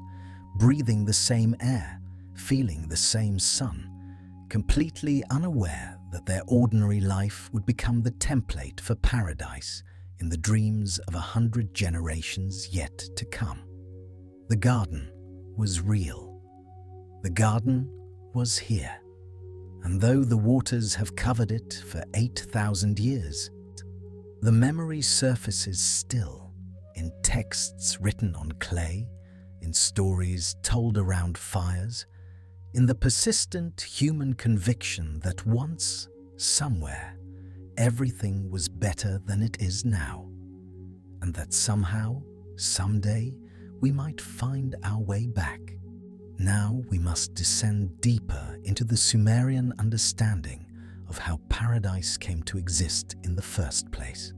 breathing the same air, feeling the same sun, completely unaware that their ordinary life would become the template for paradise in the dreams of 100 generations yet to come. The garden was real. The garden was here. And though the waters have covered it for 8,000 years, the memory surfaces still in texts written on clay, in stories told around fires, in the persistent human conviction that once, somewhere, everything was better than it is now, and that somehow, someday, we might find our way back. Now we must descend deeper into the Sumerian understanding of how paradise came to exist in the first place.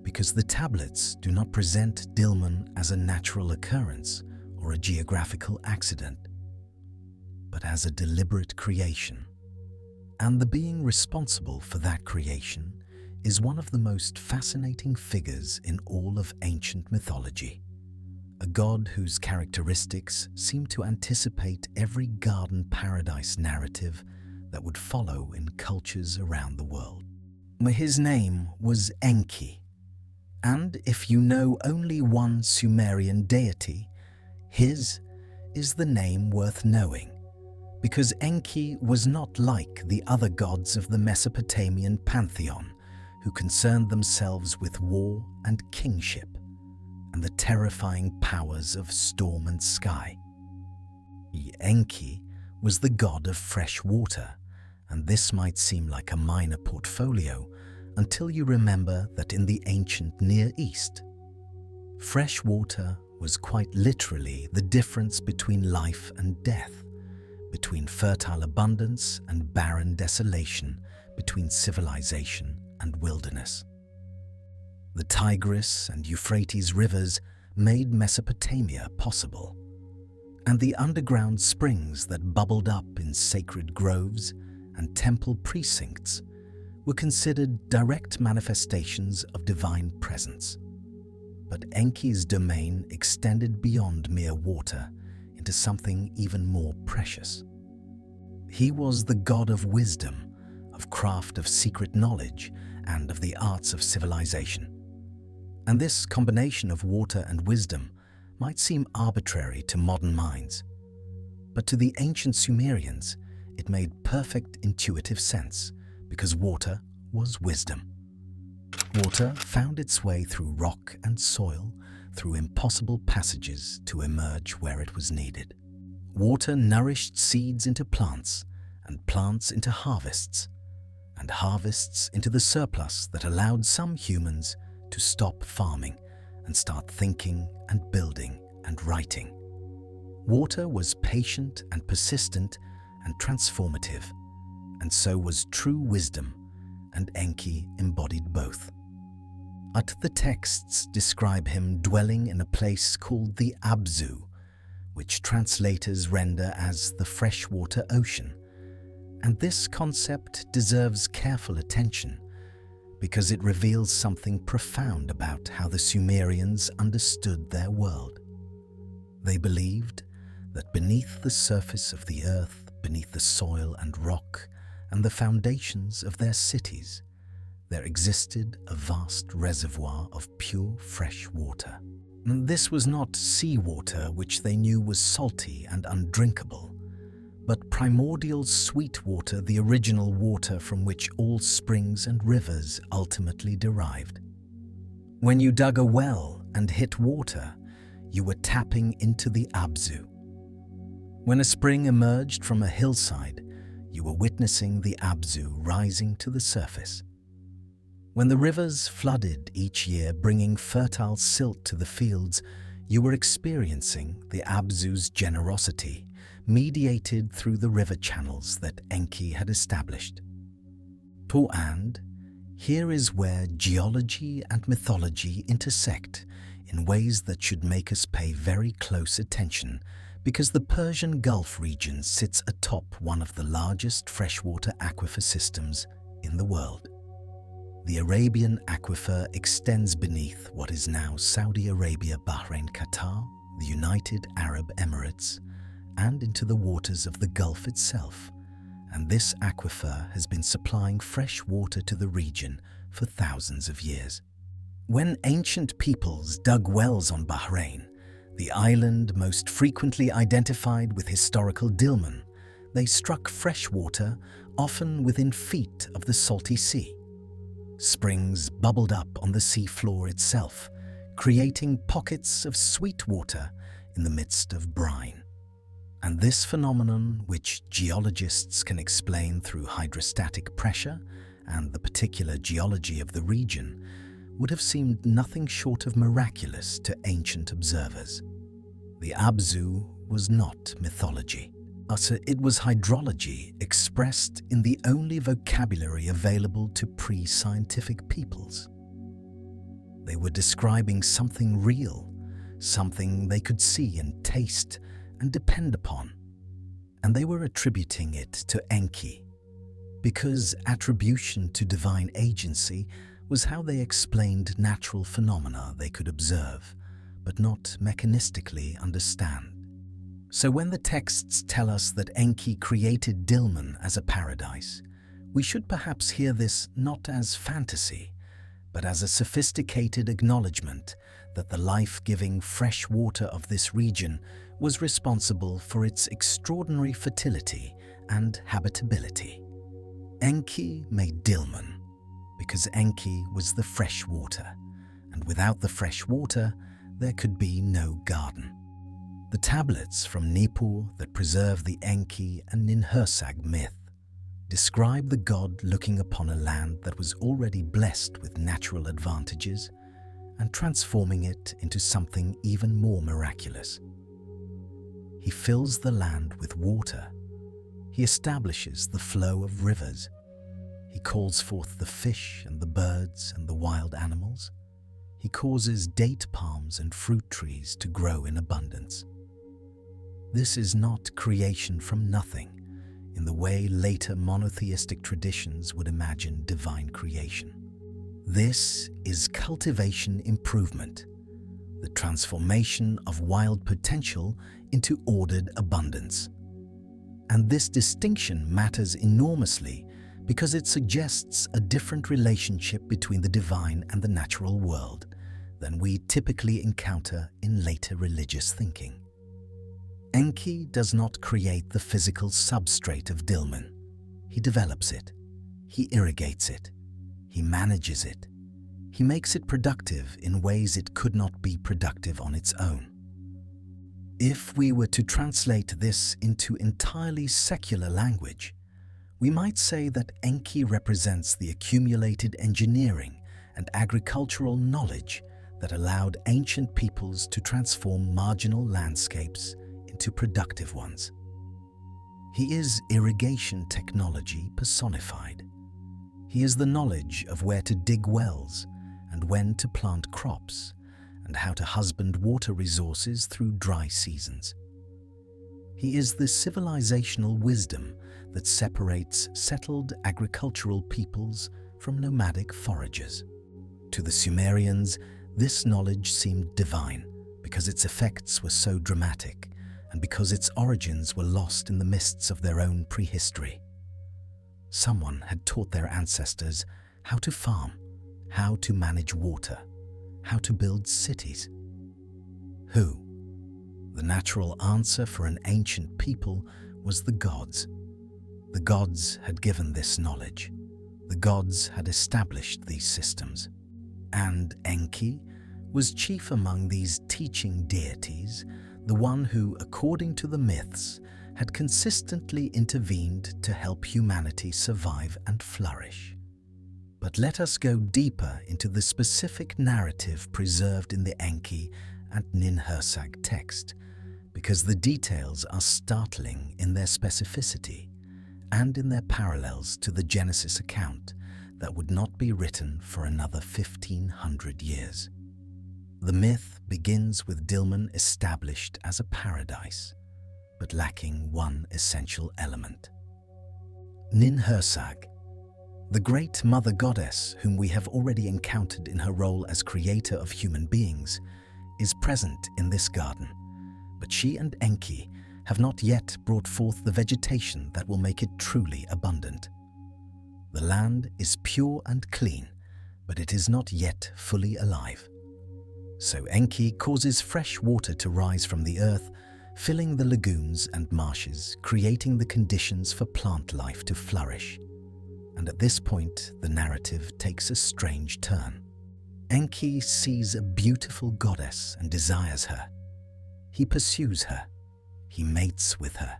Because the tablets do not present Dilmun as a natural occurrence or a geographical accident, but as a deliberate creation. And the being responsible for that creation is one of the most fascinating figures in all of ancient mythology. A god whose characteristics seem to anticipate every garden paradise narrative that would follow in cultures around the world. His name was Enki, and if you know only one Sumerian deity, his is the name worth knowing, because Enki was not like the other gods of the Mesopotamian pantheon who concerned themselves with war and kingship and the terrifying powers of storm and sky. Enki was the god of fresh water, and this might seem like a minor portfolio until you remember that in the ancient Near East, fresh water was quite literally the difference between life and death, between fertile abundance and barren desolation, between civilization and wilderness. The Tigris and Euphrates rivers made Mesopotamia possible, and the underground springs that bubbled up in sacred groves and temple precincts were considered direct manifestations of divine presence. But Enki's domain extended beyond mere water into something even more precious. He was the god of wisdom, of craft of secret knowledge, and of the arts of civilization. And this combination of water and wisdom might seem arbitrary to modern minds. But to the ancient Sumerians, it made perfect intuitive sense because water was wisdom. Water found its way through rock and soil, through impossible passages to emerge where it was needed. Water nourished seeds into plants, and plants into harvests, and harvests into the surplus that allowed some humans to stop farming and start thinking and building and writing. Water was patient and persistent and transformative, and so was true wisdom, and Enki embodied both. The texts describe him dwelling in a place called the Abzu, which translators render as the freshwater ocean. And this concept deserves careful attention because it reveals something profound about how the Sumerians understood their world. They believed that beneath the surface of the earth, beneath the soil and rock, and the foundations of their cities, there existed a vast reservoir of pure fresh water. This was not seawater, which they knew was salty and undrinkable, but primordial sweet water, the original water from which all springs and rivers ultimately derived. When you dug a well and hit water, you were tapping into the Abzu. When a spring emerged from a hillside, you were witnessing the Abzu rising to the surface. When the rivers flooded each year, bringing fertile silt to the fields, you were experiencing the Abzu's generosity, mediated through the river channels that Enki had established. And here is where geology and mythology intersect in ways that should make us pay very close attention, because the Persian Gulf region sits atop one of the largest freshwater aquifer systems in the world. The Arabian aquifer extends beneath what is now Saudi Arabia, Bahrain, Qatar, the United Arab Emirates, and into the waters of the Gulf itself, and this aquifer has been supplying fresh water to the region for thousands of years. When ancient peoples dug wells on Bahrain, the island most frequently identified with historical Dilmun, they struck fresh water, often within feet of the salty sea. Springs bubbled up on the sea floor itself, creating pockets of sweet water in the midst of brine. And this phenomenon, which geologists can explain through hydrostatic pressure and the particular geology of the region, would have seemed nothing short of miraculous to ancient observers. The Abzu was not mythology. It was hydrology expressed in the only vocabulary available to pre-scientific peoples. They were describing something real, something they could see and taste and depend upon, and they were attributing it to Enki, because attribution to divine agency was how they explained natural phenomena they could observe, but not mechanistically understand. So when the texts tell us that Enki created Dilmun as a paradise, we should perhaps hear this not as fantasy, but as a sophisticated acknowledgement that the life-giving fresh water of this region was responsible for its extraordinary fertility and habitability. Enki made Dilmun because Enki was the fresh water, and without the fresh water, there could be no garden. The tablets from Nippur that preserve the Enki and Ninhursag myth describe the god looking upon a land that was already blessed with natural advantages and transforming it into something even more miraculous. He fills the land with water. He establishes the flow of rivers. He calls forth the fish and the birds and the wild animals. He causes date palms and fruit trees to grow in abundance. This is not creation from nothing, in the way later monotheistic traditions would imagine divine creation. This is cultivation improvement, the transformation of wild potential into ordered abundance. And this distinction matters enormously because it suggests a different relationship between the divine and the natural world than we typically encounter in later religious thinking. Enki does not create the physical substrate of Dilmun. He develops it. He irrigates it. He manages it. He makes it productive in ways it could not be productive on its own. If we were to translate this into entirely secular language, we might say that Enki represents the accumulated engineering and agricultural knowledge that allowed ancient peoples to transform marginal landscapes into productive ones. He is irrigation technology personified. He is the knowledge of where to dig wells and when to plant crops and how to husband water resources through dry seasons. He is the civilizational wisdom that separates settled agricultural peoples from nomadic foragers. To the Sumerians, this knowledge seemed divine because its effects were so dramatic and because its origins were lost in the mists of their own prehistory. Someone had taught their ancestors how to farm, how to manage water, how to build cities. Who? The natural answer for an ancient people was the gods. The gods had given this knowledge. The gods had established these systems. And Enki was chief among these teaching deities, the one who, according to the myths, had consistently intervened to help humanity survive and flourish. But let us go deeper into the specific narrative preserved in the Enki and Ninhursag text, because the details are startling in their specificity and in their parallels to the Genesis account that would not be written for another 1500 years. The myth begins with Dilmun established as a paradise, but lacking one essential element. Ninhursag, the great mother goddess whom we have already encountered in her role as creator of human beings, is present in this garden, but she and Enki have not yet brought forth the vegetation that will make it truly abundant. The land is pure and clean, but it is not yet fully alive. So Enki causes fresh water to rise from the earth, filling the lagoons and marshes, creating the conditions for plant life to flourish. And at this point, the narrative takes a strange turn. Enki sees a beautiful goddess and desires her. He pursues her. He mates with her.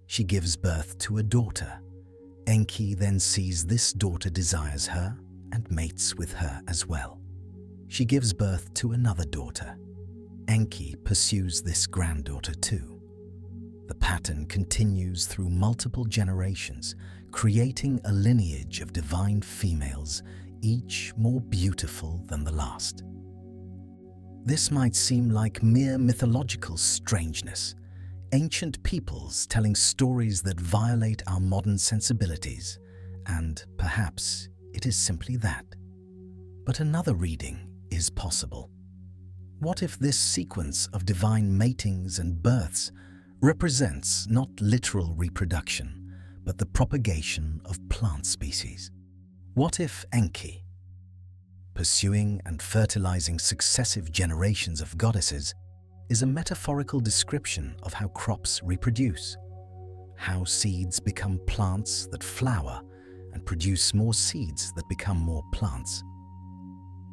She gives birth to a daughter. Enki then sees this daughter desires her and mates with her as well. She gives birth to another daughter. Enki pursues this granddaughter too. The pattern continues through multiple generations, creating a lineage of divine females, each more beautiful than the last. This might seem like mere mythological strangeness, ancient peoples telling stories that violate our modern sensibilities, and perhaps it is simply that. But another reading is possible. What if this sequence of divine matings and births represents not literal reproduction, but the propagation of plant species? What if Enki, pursuing and fertilizing successive generations of goddesses, is a metaphorical description of how crops reproduce, how seeds become plants that flower and produce more seeds that become more plants?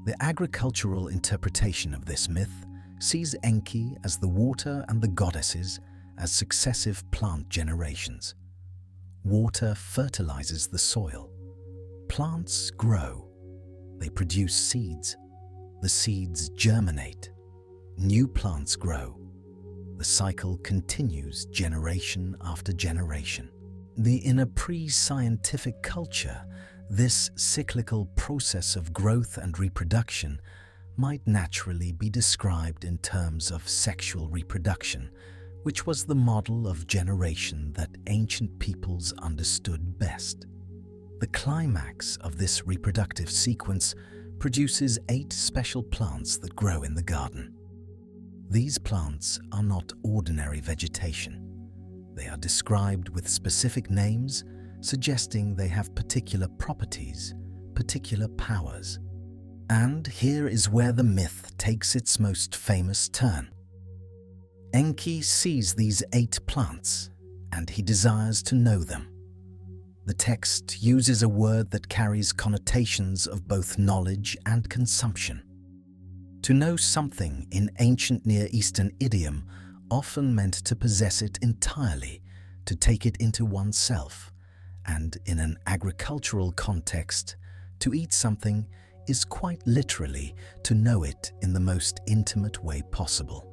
The agricultural interpretation of this myth sees Enki as the water and the goddesses as successive plant generations. Water fertilizes the soil. Plants grow. They produce seeds. The seeds germinate. New plants grow. The cycle continues generation after generation. In a pre-scientific culture, this cyclical process of growth and reproduction might naturally be described in terms of sexual reproduction, which was the model of generation that ancient peoples understood best. The climax of this reproductive sequence produces 8 special plants that grow in the garden. These plants are not ordinary vegetation. They are described with specific names, suggesting they have particular properties, particular powers. And here is where the myth takes its most famous turn. Enki sees these 8 plants, and he desires to know them. The text uses a word that carries connotations of both knowledge and consumption. To know something in ancient Near Eastern idiom often meant to possess it entirely, to take it into oneself, and in an agricultural context, to eat something is quite literally to know it in the most intimate way possible.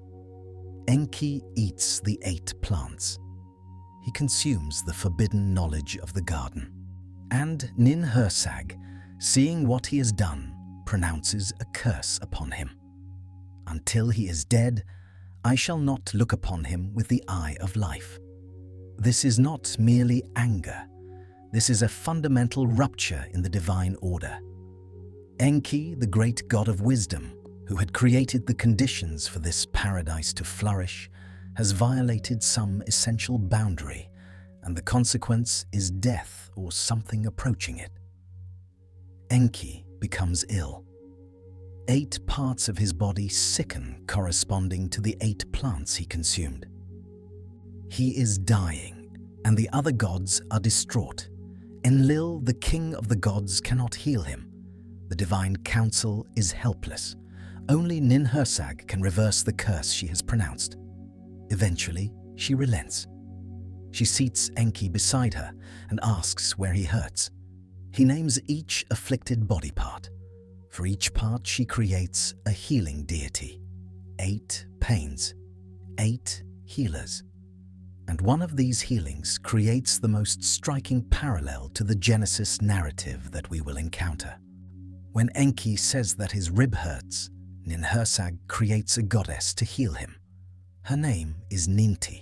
Enki eats the 8 plants. He consumes the forbidden knowledge of the garden. And Ninhursag, seeing what he has done, pronounces a curse upon him. Until he is dead, I shall not look upon him with the eye of life. This is not merely anger. This is a fundamental rupture in the divine order. Enki, the great god of wisdom, who had created the conditions for this paradise to flourish, has violated some essential boundary, and the consequence is death or something approaching it. Enki becomes ill. 8 parts of his body sicken corresponding to the 8 plants he consumed. He is dying, and the other gods are distraught. Enlil, the king of the gods, cannot heal him. The divine council is helpless. Only Ninhursag can reverse the curse she has pronounced. Eventually, she relents. She seats Enki beside her and asks where he hurts. He names each afflicted body part. For each part, she creates a healing deity. 8 pains, 8 healers. And one of these healings creates the most striking parallel to the Genesis narrative that we will encounter. When Enki says that his rib hurts, Ninhursag creates a goddess to heal him. Her name is Ninti.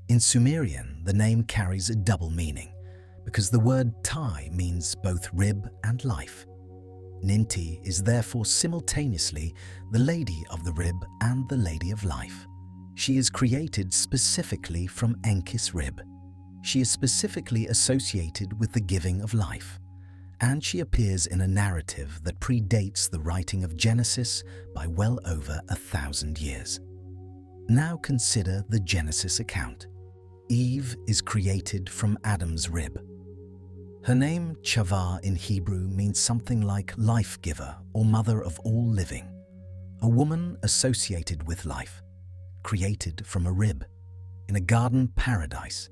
In Sumerian, the name carries a double meaning, because the word Tai means both rib and life. Ninti is therefore simultaneously the lady of the rib and the lady of life. She is created specifically from Enki's rib. She is specifically associated with the giving of life, and she appears in a narrative that predates the writing of Genesis by well over 1,000 years. Now consider the Genesis account. Eve is created from Adam's rib. Her name, Chava in Hebrew, means something like life-giver or mother of all living, a woman associated with life, created from a rib, in a garden paradise,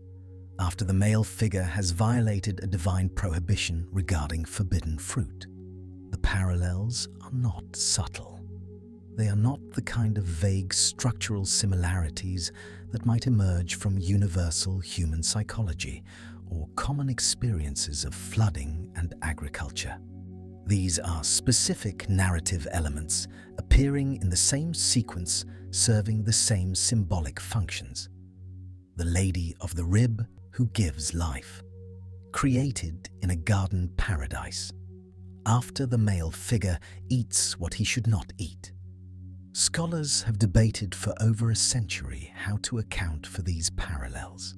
after the male figure has violated a divine prohibition regarding forbidden fruit. The parallels are not subtle. They are not the kind of vague structural similarities that might emerge from universal human psychology or common experiences of flooding and agriculture. These are specific narrative elements appearing in the same sequence, serving the same symbolic functions. The lady of the rib who gives life, created in a garden paradise, after the male figure eats what he should not eat. Scholars have debated for over a century how to account for these parallels.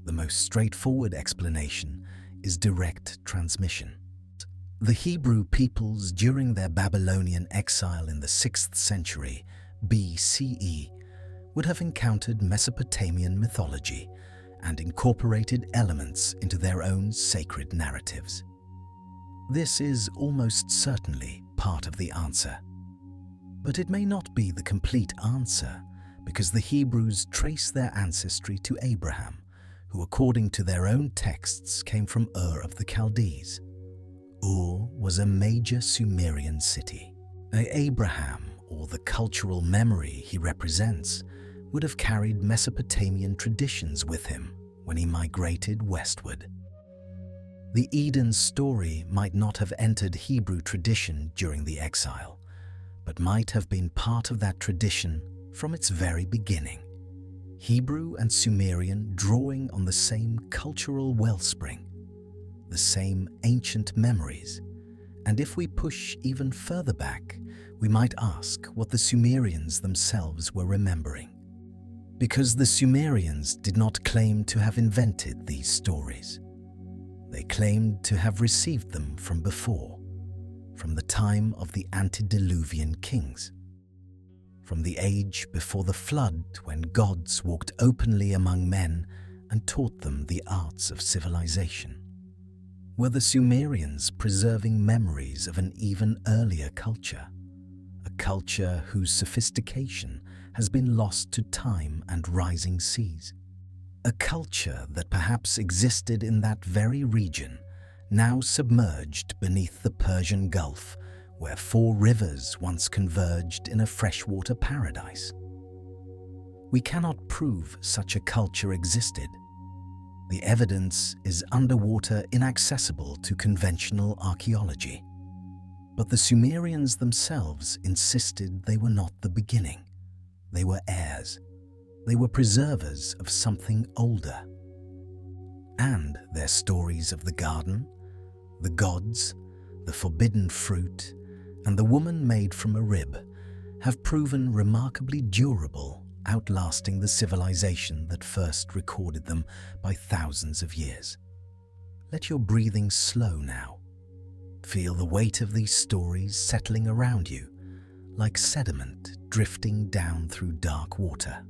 The most straightforward explanation is direct transmission. The Hebrew peoples during their Babylonian exile in the 6th century BCE would have encountered Mesopotamian mythology and incorporated elements into their own sacred narratives. This is almost certainly part of the answer. But it may not be the complete answer, because the Hebrews trace their ancestry to Abraham, who according to their own texts came from Ur of the Chaldees. Ur was a major Sumerian city. Abraham, or the cultural memory he represents, would have carried Mesopotamian traditions with him when he migrated westward. The Eden story might not have entered Hebrew tradition during the exile, but might have been part of that tradition from its very beginning. Hebrew and Sumerian drawing on the same cultural wellspring, the same ancient memories, and if we push even further back, we might ask what the Sumerians themselves were remembering. Because the Sumerians did not claim to have invented these stories. They claimed to have received them from before, from the time of the antediluvian kings. from the age before the flood, when gods walked openly among men and taught them the arts of civilization. Were the Sumerians preserving memories of an even earlier culture, a culture whose sophistication has been lost to time and rising seas? A culture that perhaps existed in that very region, now submerged beneath the Persian Gulf, where 4 rivers once converged in a freshwater paradise. We cannot prove such a culture existed. The evidence is underwater, inaccessible to conventional archaeology. But the Sumerians themselves insisted they were not the beginning. They were heirs. They were preservers of something older. And their stories of the garden, the gods, the forbidden fruit, and the woman made from a rib have proven remarkably durable, outlasting the civilization that first recorded them by thousands of years. Let your breathing slow now. Feel the weight of these stories settling around you, like sediment drifting down through dark water.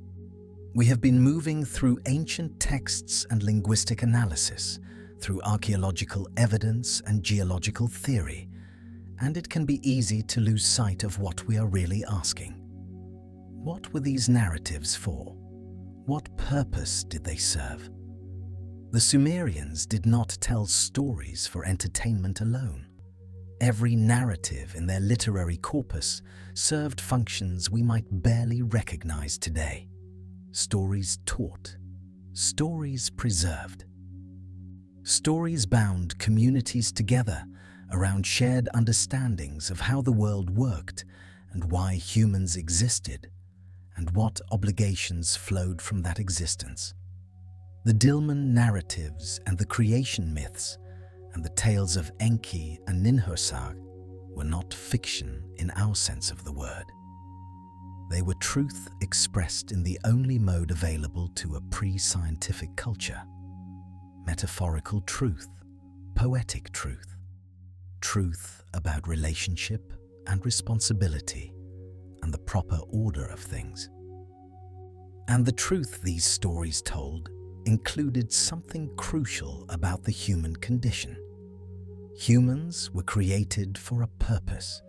We have been moving through ancient texts and linguistic analysis, through archaeological evidence and geological theory, and it can be easy to lose sight of what we are really asking. What were these narratives for? What purpose did they serve? The Sumerians did not tell stories for entertainment alone. Every narrative in their literary corpus served functions we might barely recognize today. Stories taught, stories preserved. Stories bound communities together around shared understandings of how the world worked and why humans existed, and what obligations flowed from that existence. The Dilmun narratives and the creation myths and the tales of Enki and Ninhursag were not fiction in our sense of the word. They were truth expressed in the only mode available to a pre-scientific culture: metaphorical truth, poetic truth, truth about relationship and responsibility and the proper order of things. And the truth these stories told included something crucial about the human condition. Humans were created for a purpose.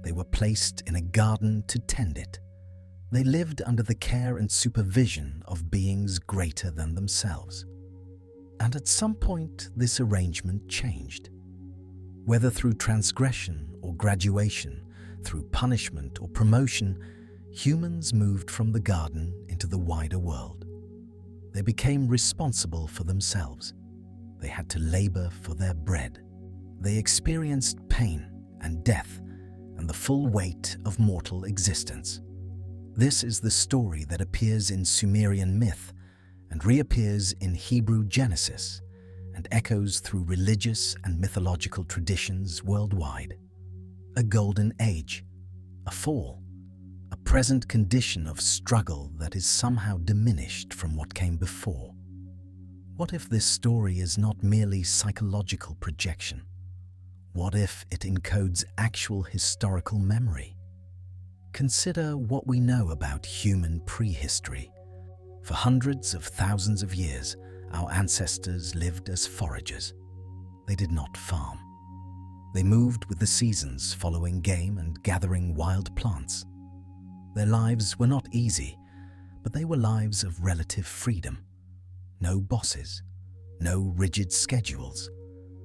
They were placed in a garden to tend it. They lived under the care and supervision of beings greater than themselves. And at some point, this arrangement changed. Whether through transgression or graduation, through punishment or promotion, humans moved from the garden into the wider world. They became responsible for themselves. They had to labor for their bread. They experienced pain and death and the full weight of mortal existence. This is the story that appears in Sumerian myth and reappears in Hebrew Genesis and echoes through religious and mythological traditions worldwide. A golden age, a fall, a present condition of struggle that is somehow diminished from what came before. What if this story is not merely psychological projection? What if it encodes actual historical memory? Consider what we know about human prehistory. For hundreds of thousands of years, our ancestors lived as foragers. They did not farm. They moved with the seasons, following game and gathering wild plants. Their lives were not easy, but they were lives of relative freedom. No bosses, no rigid schedules,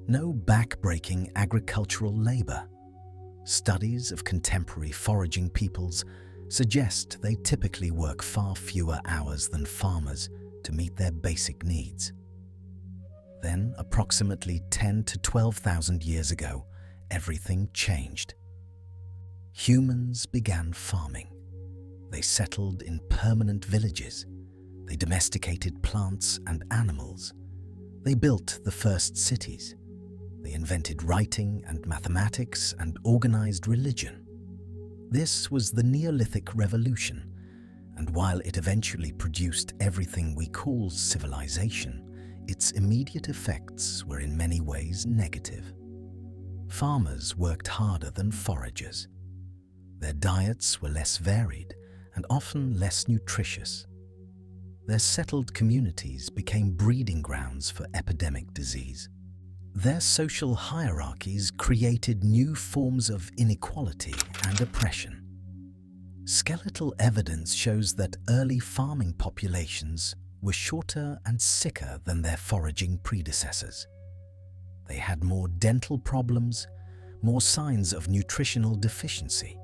no back-breaking agricultural labor. Studies of contemporary foraging peoples suggest they typically work far fewer hours than farmers to meet their basic needs. Then, approximately 10 to 12,000 years ago, everything changed. Humans began farming. They settled in permanent villages. They domesticated plants and animals. They built the first cities. They invented writing and mathematics and organized religion. This was the Neolithic revolution, and while it eventually produced everything we call civilization, its immediate effects were in many ways negative. Farmers worked harder than foragers. Their diets were less varied and often less nutritious. Their settled communities became breeding grounds for epidemic disease. Their social hierarchies created new forms of inequality and oppression. Skeletal evidence shows that early farming populations were shorter and sicker than their foraging predecessors. They had more dental problems, more signs of nutritional deficiency,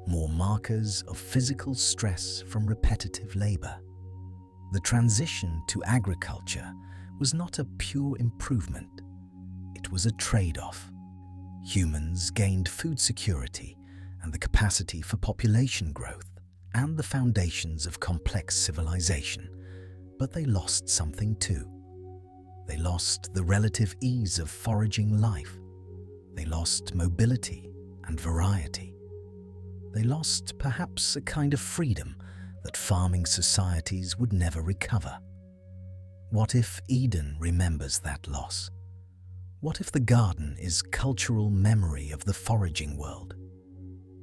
more markers of physical stress from repetitive labor. The transition to agriculture was not a pure improvement. It was a trade-off. Humans gained food security and the capacity for population growth and the foundations of complex civilization, but they lost something too. They lost the relative ease of foraging life. They lost mobility and variety. They lost perhaps a kind of freedom that farming societies would never recover. What if Eden remembers that loss? What if the garden is cultural memory of the foraging world?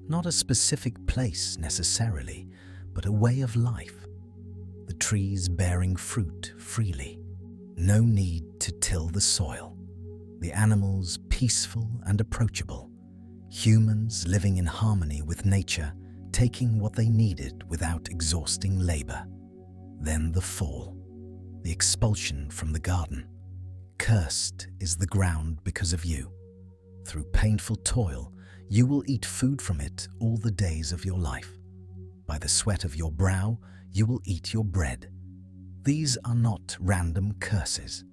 Not a specific place necessarily, but a way of life. The trees bearing fruit freely. No need to till the soil. The animals peaceful and approachable. Humans living in harmony with nature, taking what they needed without exhausting labor. Then the fall, the expulsion from the garden. Cursed is the ground because of you. Through painful toil, you will eat food from it all the days of your life. By the sweat of your brow, you will eat your bread. These are not random curses.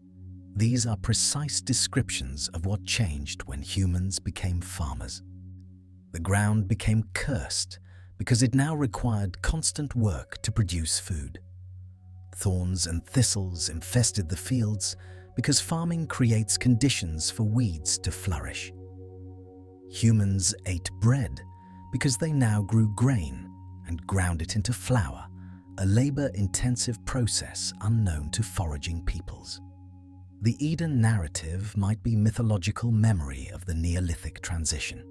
These are precise descriptions of what changed when humans became farmers. The ground became cursed because it now required constant work to produce food. Thorns and thistles infested the fields because farming creates conditions for weeds to flourish. Humans ate bread because they now grew grain and ground it into flour, a labor-intensive process unknown to foraging peoples. The Eden narrative might be mythological memory of the Neolithic transition.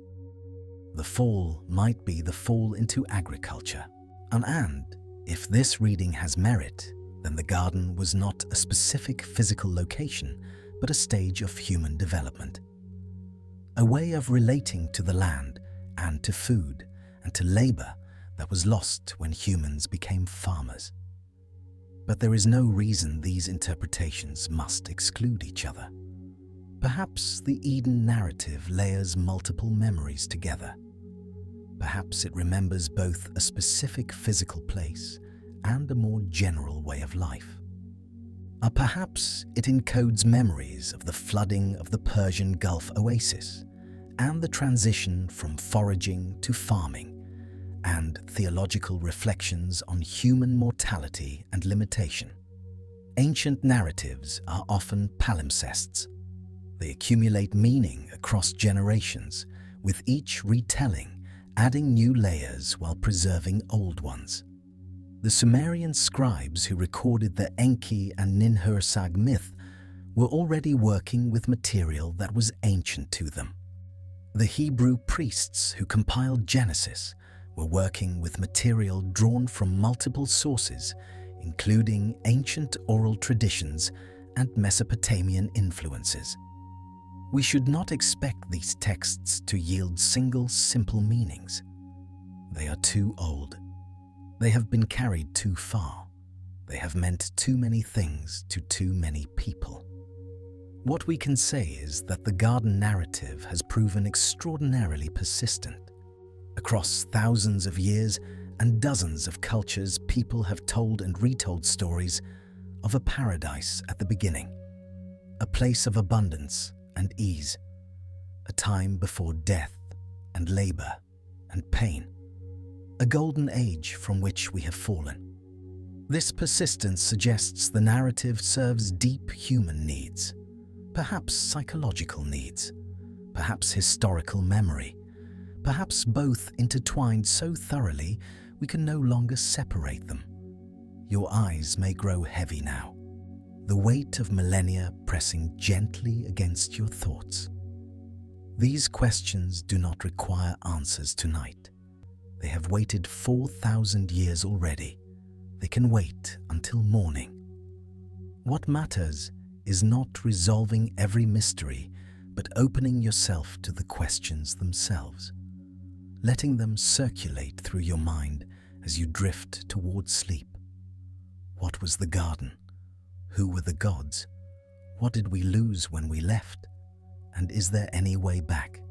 The fall might be the fall into agriculture. And if this reading has merit, then the garden was not a specific physical location, but a stage of human development. A way of relating to the land and to food and to labor that was lost when humans became farmers. But there is no reason these interpretations must exclude each other. Perhaps the Eden narrative layers multiple memories together. Perhaps it remembers both a specific physical place and a more general way of life. Or perhaps it encodes memories of the flooding of the Persian Gulf Oasis and the transition from foraging to farming, and theological reflections on human mortality and limitation. Ancient narratives are often palimpsests. They accumulate meaning across generations, with each retelling adding new layers while preserving old ones. The Sumerian scribes who recorded the Enki and Ninhursag myth were already working with material that was ancient to them. The Hebrew priests who compiled Genesis were working with material drawn from multiple sources, including ancient oral traditions and Mesopotamian influences. We should not expect these texts to yield single, simple meanings. They are too old. They have been carried too far. They have meant too many things to too many people. What we can say is that the garden narrative has proven extraordinarily persistent. Across thousands of years and dozens of cultures, people have told and retold stories of a paradise at the beginning, a place of abundance and ease, a time before death and labor and pain, a golden age from which we have fallen. This persistence suggests the narrative serves deep human needs, perhaps psychological needs, perhaps historical memory, perhaps both intertwined so thoroughly we can no longer separate them. Your eyes may grow heavy now, the weight of millennia pressing gently against your thoughts. These questions do not require answers tonight. They have waited 4,000 years already. They can wait until morning. What matters is not resolving every mystery, but opening yourself to the questions themselves, letting them circulate through your mind as you drift towards sleep. What was the garden? Who were the gods? What did we lose when we left? And is there any way back?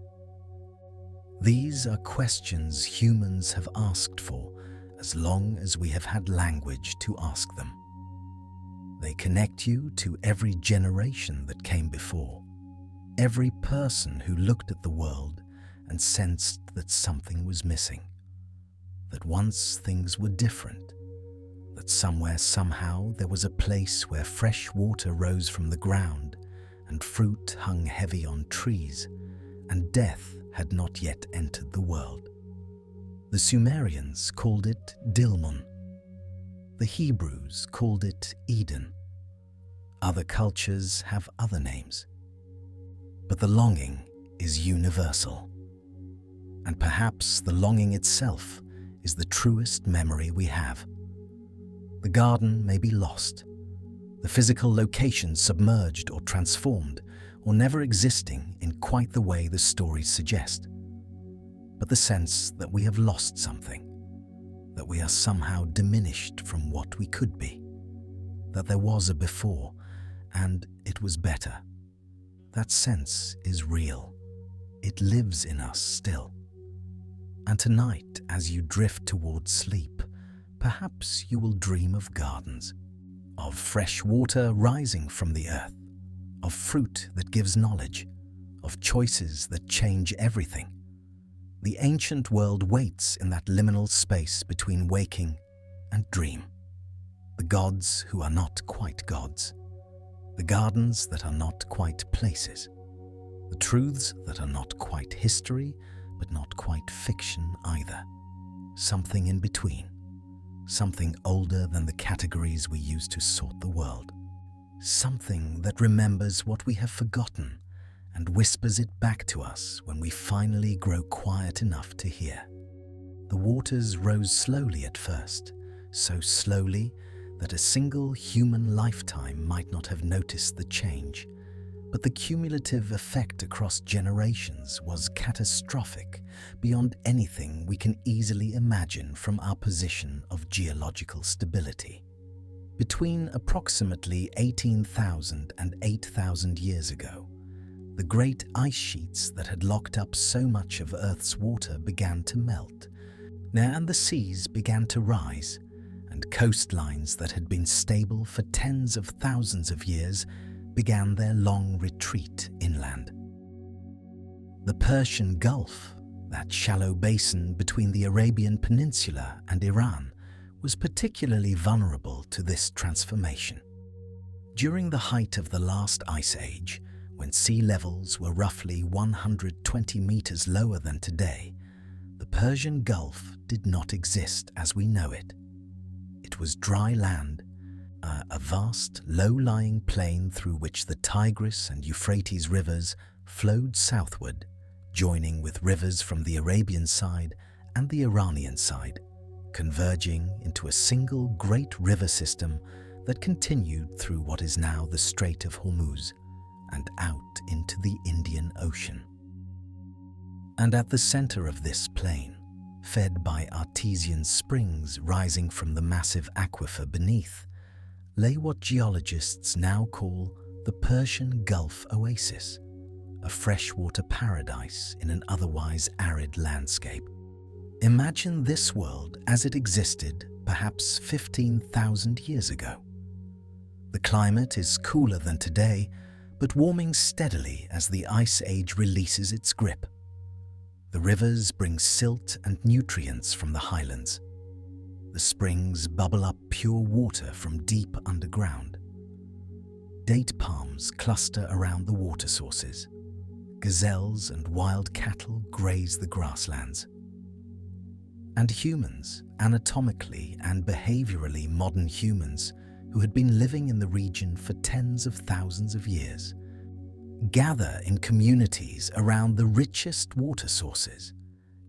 These are questions humans have asked for as long as we have had language to ask them. They connect you to every generation that came before, every person who looked at the world and sensed that something was missing, that once things were different, that somewhere, somehow, there was a place where fresh water rose from the ground and fruit hung heavy on trees, and death had not yet entered the world. The Sumerians called it Dilmun. The Hebrews called it Eden. Other cultures have other names. But the longing is universal. And perhaps the longing itself is the truest memory we have. The garden may be lost, the physical location submerged or transformed, or never existing in quite the way the stories suggest. But the sense that we have lost something, that we are somehow diminished from what we could be, that there was a before and it was better, that sense is real. It lives in us still. And tonight, as you drift towards sleep, perhaps you will dream of gardens, of fresh water rising from the earth, of fruit that gives knowledge, of choices that change everything. The ancient world waits in that liminal space between waking and dream. The gods who are not quite gods, the gardens that are not quite places, the truths that are not quite history, but not quite fiction either. Something in between, something older than the categories we use to sort the world. Something that remembers what we have forgotten and whispers it back to us when we finally grow quiet enough to hear. The waters rose slowly at first, so slowly that a single human lifetime might not have noticed the change, but the cumulative effect across generations was catastrophic beyond anything we can easily imagine from our position of geological stability. Between approximately 18,000 and 8,000 years ago, the great ice sheets that had locked up so much of Earth's water began to melt, and the seas began to rise, and coastlines that had been stable for tens of thousands of years began their long retreat inland. The Persian Gulf, that shallow basin between the Arabian Peninsula and Iran, was particularly vulnerable to this transformation. During the height of the last ice age, when sea levels were roughly 120 meters lower than today, the Persian Gulf did not exist as we know it. It was dry land, a vast, low-lying plain through which the Tigris and Euphrates rivers flowed southward, joining with rivers from the Arabian side and the Iranian side, converging into a single great river system that continued through what is now the Strait of Hormuz and out into the Indian Ocean. And at the center of this plain, fed by artesian springs rising from the massive aquifer beneath, lay what geologists now call the Persian Gulf Oasis, a freshwater paradise in an otherwise arid landscape. Imagine this world as it existed perhaps 15,000 years ago. The climate is cooler than today, but warming steadily as the ice age releases its grip. The rivers bring silt and nutrients from the highlands. The springs bubble up pure water from deep underground. Date palms cluster around the water sources. Gazelles and wild cattle graze the grasslands. And humans, anatomically and behaviorally modern humans, who had been living in the region for tens of thousands of years, gather in communities around the richest water sources,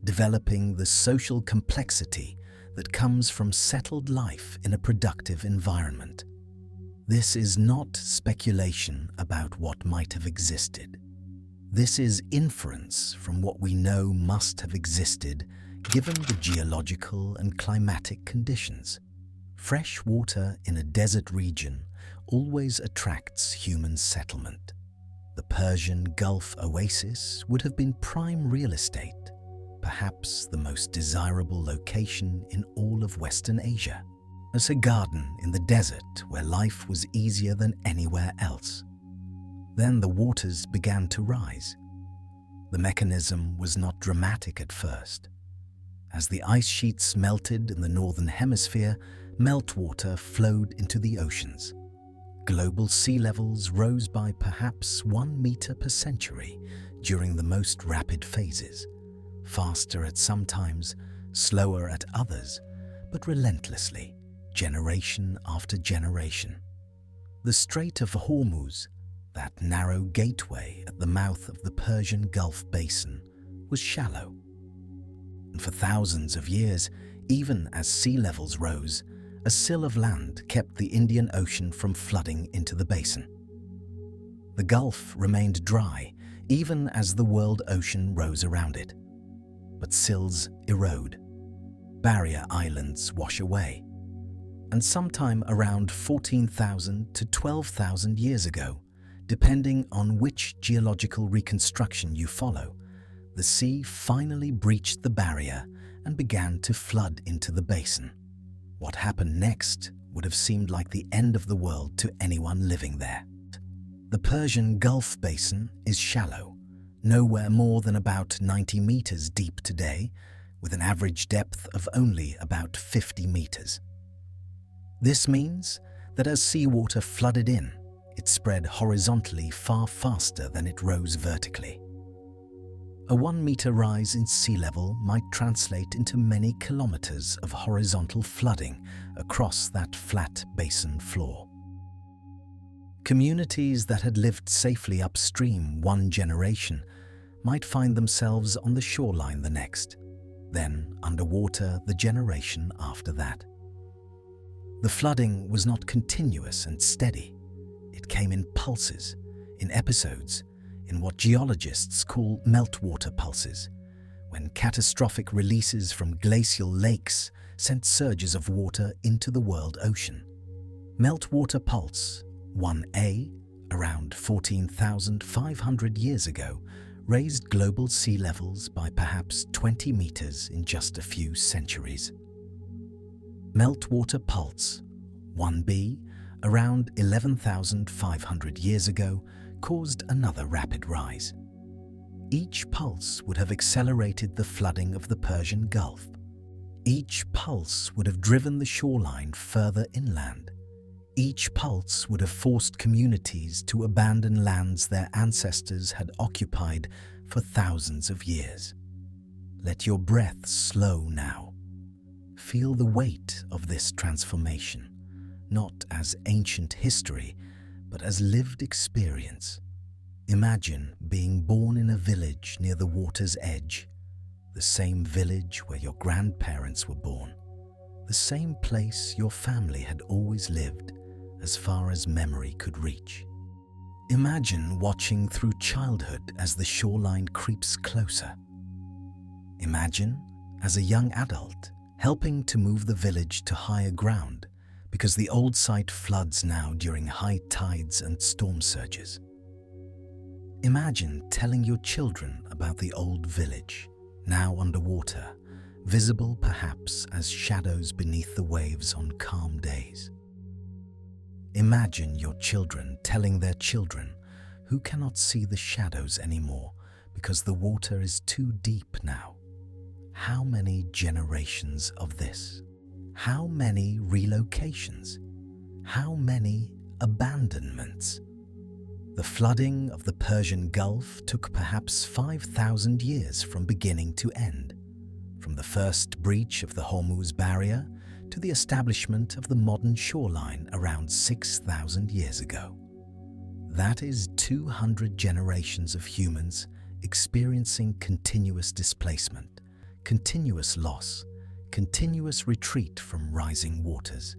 developing the social complexity that comes from settled life in a productive environment. This is not speculation about what might have existed. This is inference from what we know must have existed given the geological and climatic conditions. Fresh water in a desert region always attracts human settlement. The Persian Gulf Oasis would have been prime real estate, perhaps the most desirable location in all of Western Asia. As a garden in the desert where life was easier than anywhere else. Then the waters began to rise. The mechanism was not dramatic at first. As the ice sheets melted in the northern hemisphere, meltwater flowed into the oceans. Global sea levels rose by perhaps 1 meter per century during the most rapid phases, faster at some times, slower at others, but relentlessly, generation after generation. The Strait of Hormuz, that narrow gateway at the mouth of the Persian Gulf basin, was shallow. And for thousands of years, even as sea levels rose, a sill of land kept the Indian Ocean from flooding into the basin. The Gulf remained dry even as the world ocean rose around it. But sills erode, barrier islands wash away, and sometime around 14,000 to 12,000 years ago, depending on which geological reconstruction you follow, the sea finally breached the barrier and began to flood into the basin. What happened next would have seemed like the end of the world to anyone living there. The Persian Gulf basin is shallow, nowhere more than about 90 meters deep today, with an average depth of only about 50 meters. This means that as seawater flooded in, it spread horizontally far faster than it rose vertically. A 1 meter rise in sea level might translate into many kilometers of horizontal flooding across that flat basin floor. Communities that had lived safely upstream one generation might find themselves on the shoreline the next, then underwater the generation after that. The flooding was not continuous and steady. It came in pulses, in episodes, in what geologists call meltwater pulses, when catastrophic releases from glacial lakes sent surges of water into the world ocean. Meltwater pulse 1A, around 14,500 years ago, raised global sea levels by perhaps 20 meters in just a few centuries. Meltwater pulse 1B, around 11,500 years ago, caused another rapid rise. Each pulse would have accelerated the flooding of the Persian Gulf. Each pulse would have driven the shoreline further inland. Each pulse would have forced communities to abandon lands their ancestors had occupied for thousands of years. Let your breath slow now. Feel the weight of this transformation, not as ancient history, but as lived experience. Imagine being born in a village near the water's edge, the same village where your grandparents were born, the same place your family had always lived as far as memory could reach. Imagine watching through childhood as the shoreline creeps closer. Imagine, as a young adult, helping to move the village to higher ground because the old site floods now during high tides and storm surges. Imagine telling your children about the old village, now underwater, visible perhaps as shadows beneath the waves on calm days. Imagine your children telling their children who cannot see the shadows anymore because the water is too deep now. How many generations of this? How many relocations? How many abandonments? The flooding of the Persian Gulf took perhaps 5,000 years from beginning to end, from the first breach of the Hormuz barrier to the establishment of the modern shoreline around 6,000 years ago. That is 200 generations of humans experiencing continuous displacement, continuous loss, continuous retreat from rising waters.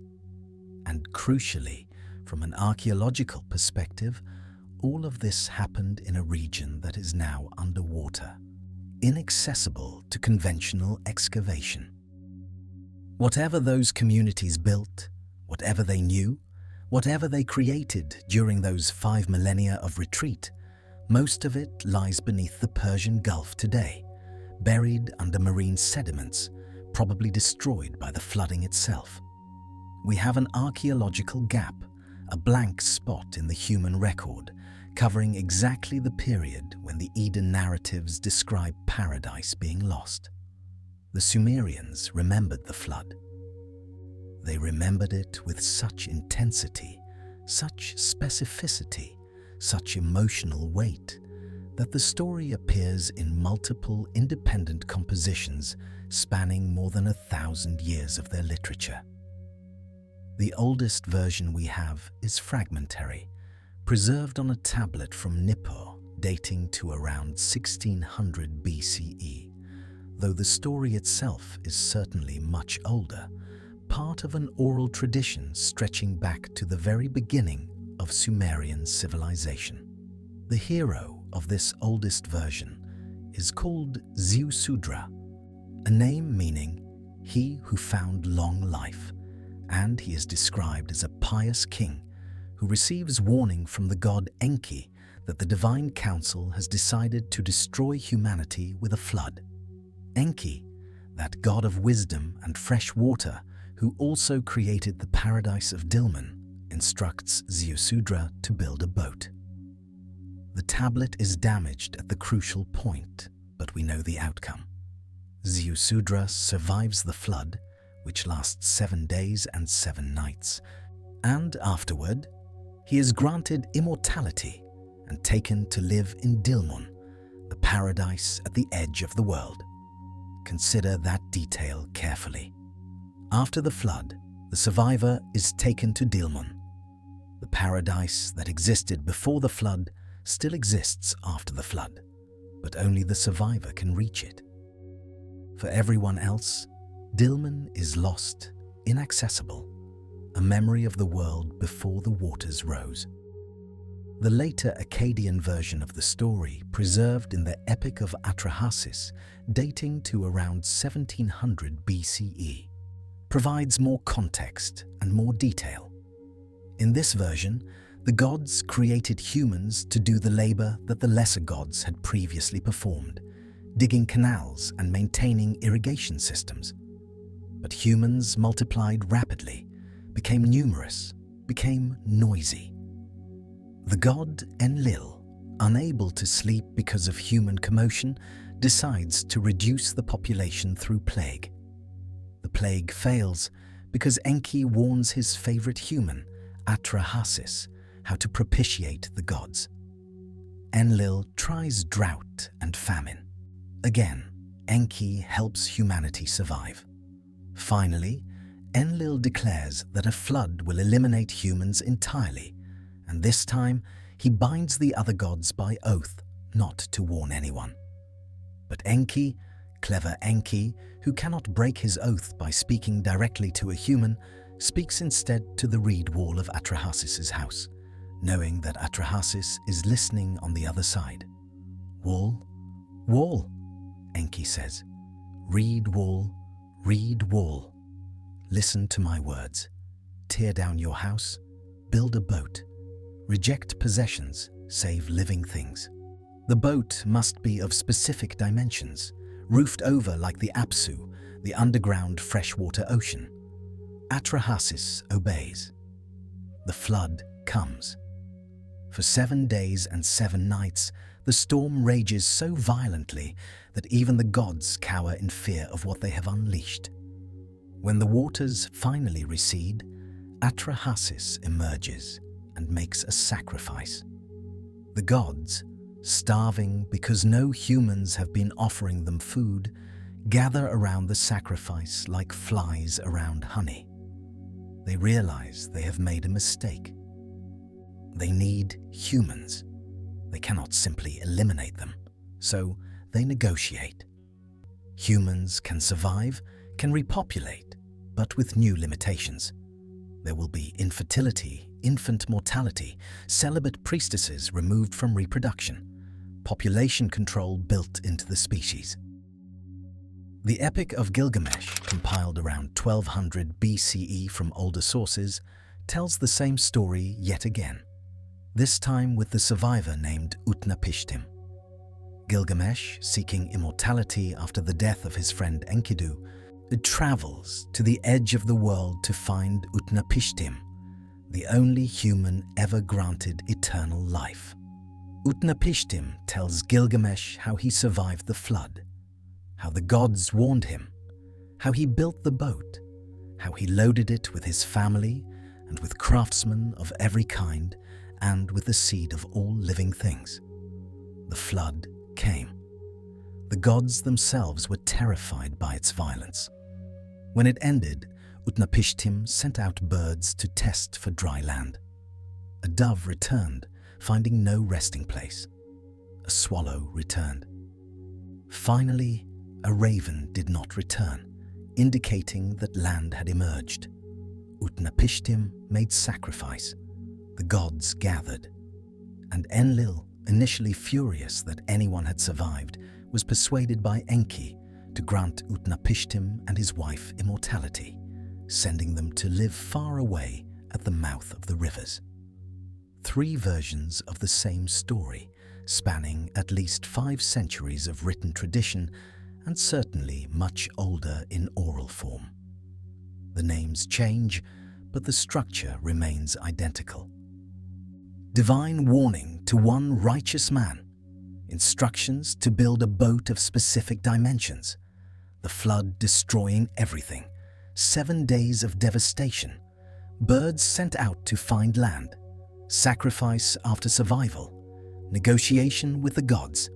And crucially, from an archaeological perspective, all of this happened in a region that is now underwater, inaccessible to conventional excavation. Whatever those communities built, whatever they knew, whatever they created during those 5 millennia of retreat, most of it lies beneath the Persian Gulf today, buried under marine sediments, probably destroyed by the flooding itself. We have an archaeological gap, a blank spot in the human record, covering exactly the period when the Eden narratives describe paradise being lost. The Sumerians remembered the flood. They remembered it with such intensity, such specificity, such emotional weight, that the story appears in multiple independent compositions spanning more than 1,000 years of their literature. The oldest version we have is fragmentary, preserved on a tablet from Nippur dating to around 1600 BCE, though the story itself is certainly much older, part of an oral tradition stretching back to the very beginning of Sumerian civilization. The hero of this oldest version is called Ziusudra, a name meaning "he who found long life," and he is described as a pious king who receives warning from the god Enki that the divine council has decided to destroy humanity with a flood. Enki, that god of wisdom and fresh water who also created the paradise of Dilmun, instructs Ziusudra to build a boat. The tablet is damaged at the crucial point, but we know the outcome. Ziusudra survives the flood, which lasts 7 days and 7 nights, and afterward, he is granted immortality and taken to live in Dilmun, the paradise at the edge of the world. Consider that detail carefully. After the flood, the survivor is taken to Dilmun. The paradise that existed before the flood still exists after the flood, but only the survivor can reach it. For everyone else, Dilmun is lost, inaccessible, a memory of the world before the waters rose. The later Akkadian version of the story, preserved in the Epic of Atrahasis, dating to around 1700 BCE, provides more context and more detail. In this version, the gods created humans to do the labor that the lesser gods had previously performed, digging canals and maintaining irrigation systems. But humans multiplied rapidly, became numerous, became noisy. The god Enlil, unable to sleep because of human commotion, decides to reduce the population through plague. The plague fails because Enki warns his favorite human, Atrahasis, how to propitiate the gods. Enlil tries drought and famine. Again, Enki helps humanity survive. Finally, Enlil declares that a flood will eliminate humans entirely, and this time he binds the other gods by oath not to warn anyone. But Enki, clever Enki, who cannot break his oath by speaking directly to a human, speaks instead to the reed wall of Atrahasis's house, knowing that Atrahasis is listening on the other side. "Wall, wall," Enki says. "Reed wall, reed wall. Listen to my words. Tear down your house, build a boat. Reject possessions, save living things. The boat must be of specific dimensions, roofed over like the Apsu, the underground freshwater ocean." Atrahasis obeys. The flood comes. For 7 days and 7 nights, the storm rages so violently that even the gods cower in fear of what they have unleashed. When the waters finally recede, Atrahasis emerges and makes a sacrifice. The gods, starving because no humans have been offering them food, gather around the sacrifice like flies around honey. They realize they have made a mistake. They need humans. They cannot simply eliminate them, so they negotiate. Humans can survive, can repopulate, but with new limitations. There will be infertility, infant mortality, celibate priestesses removed from reproduction, population control built into the species. The Epic of Gilgamesh, compiled around 1200 BCE from older sources, tells the same story yet again, this time with the survivor named Utnapishtim. Gilgamesh, seeking immortality after the death of his friend Enkidu, travels to the edge of the world to find Utnapishtim, the only human ever granted eternal life. Utnapishtim tells Gilgamesh how he survived the flood, how the gods warned him, how he built the boat, how he loaded it with his family and with craftsmen of every kind and with the seed of all living things. The flood came. The gods themselves were terrified by its violence. When it ended, Utnapishtim sent out birds to test for dry land. A dove returned, finding no resting place. A swallow returned. Finally, a raven did not return, indicating that land had emerged. Utnapishtim made sacrifice. The gods gathered. And Enlil, initially furious that anyone had survived, was persuaded by Enki to grant Utnapishtim and his wife immortality, sending them to live far away at the mouth of the rivers. 3 versions of the same story, spanning at least 5 centuries of written tradition and certainly much older in oral form. The names change, but the structure remains identical. Divine warning to one righteous man, instructions to build a boat of specific dimensions, the flood destroying everything, 7 days of devastation, birds sent out to find land, sacrifice after survival, negotiation with the gods,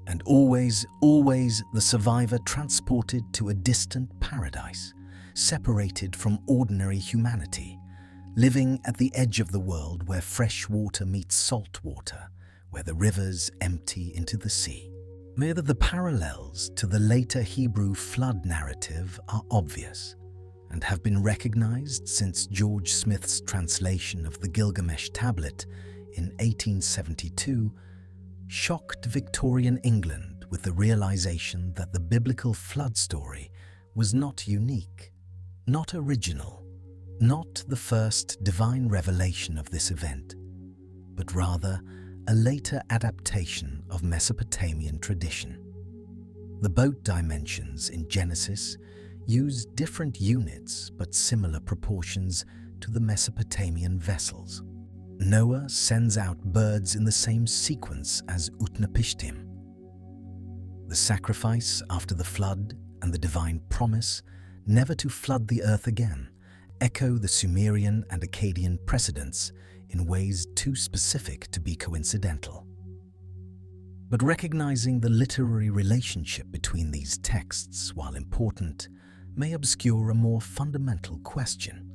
and always, always the survivor transported to a distant paradise, separated from ordinary humanity, living at the edge of the world where fresh water meets salt water, where the rivers empty into the sea. The parallels to the later Hebrew flood narrative are obvious and have been recognized since George Smith's translation of the Gilgamesh tablet in 1872 shocked Victorian England with the realization that the biblical flood story was not unique, not original, not the first divine revelation of this event, but rather a later adaptation of Mesopotamian tradition. The boat dimensions in Genesis use different units but similar proportions to the Mesopotamian vessels. Noah sends out birds in the same sequence as Utnapishtim. The sacrifice after the flood and the divine promise never to flood the earth again echo the Sumerian and Akkadian precedents in ways too specific to be coincidental. But recognizing the literary relationship between these texts, while important, may obscure a more fundamental question.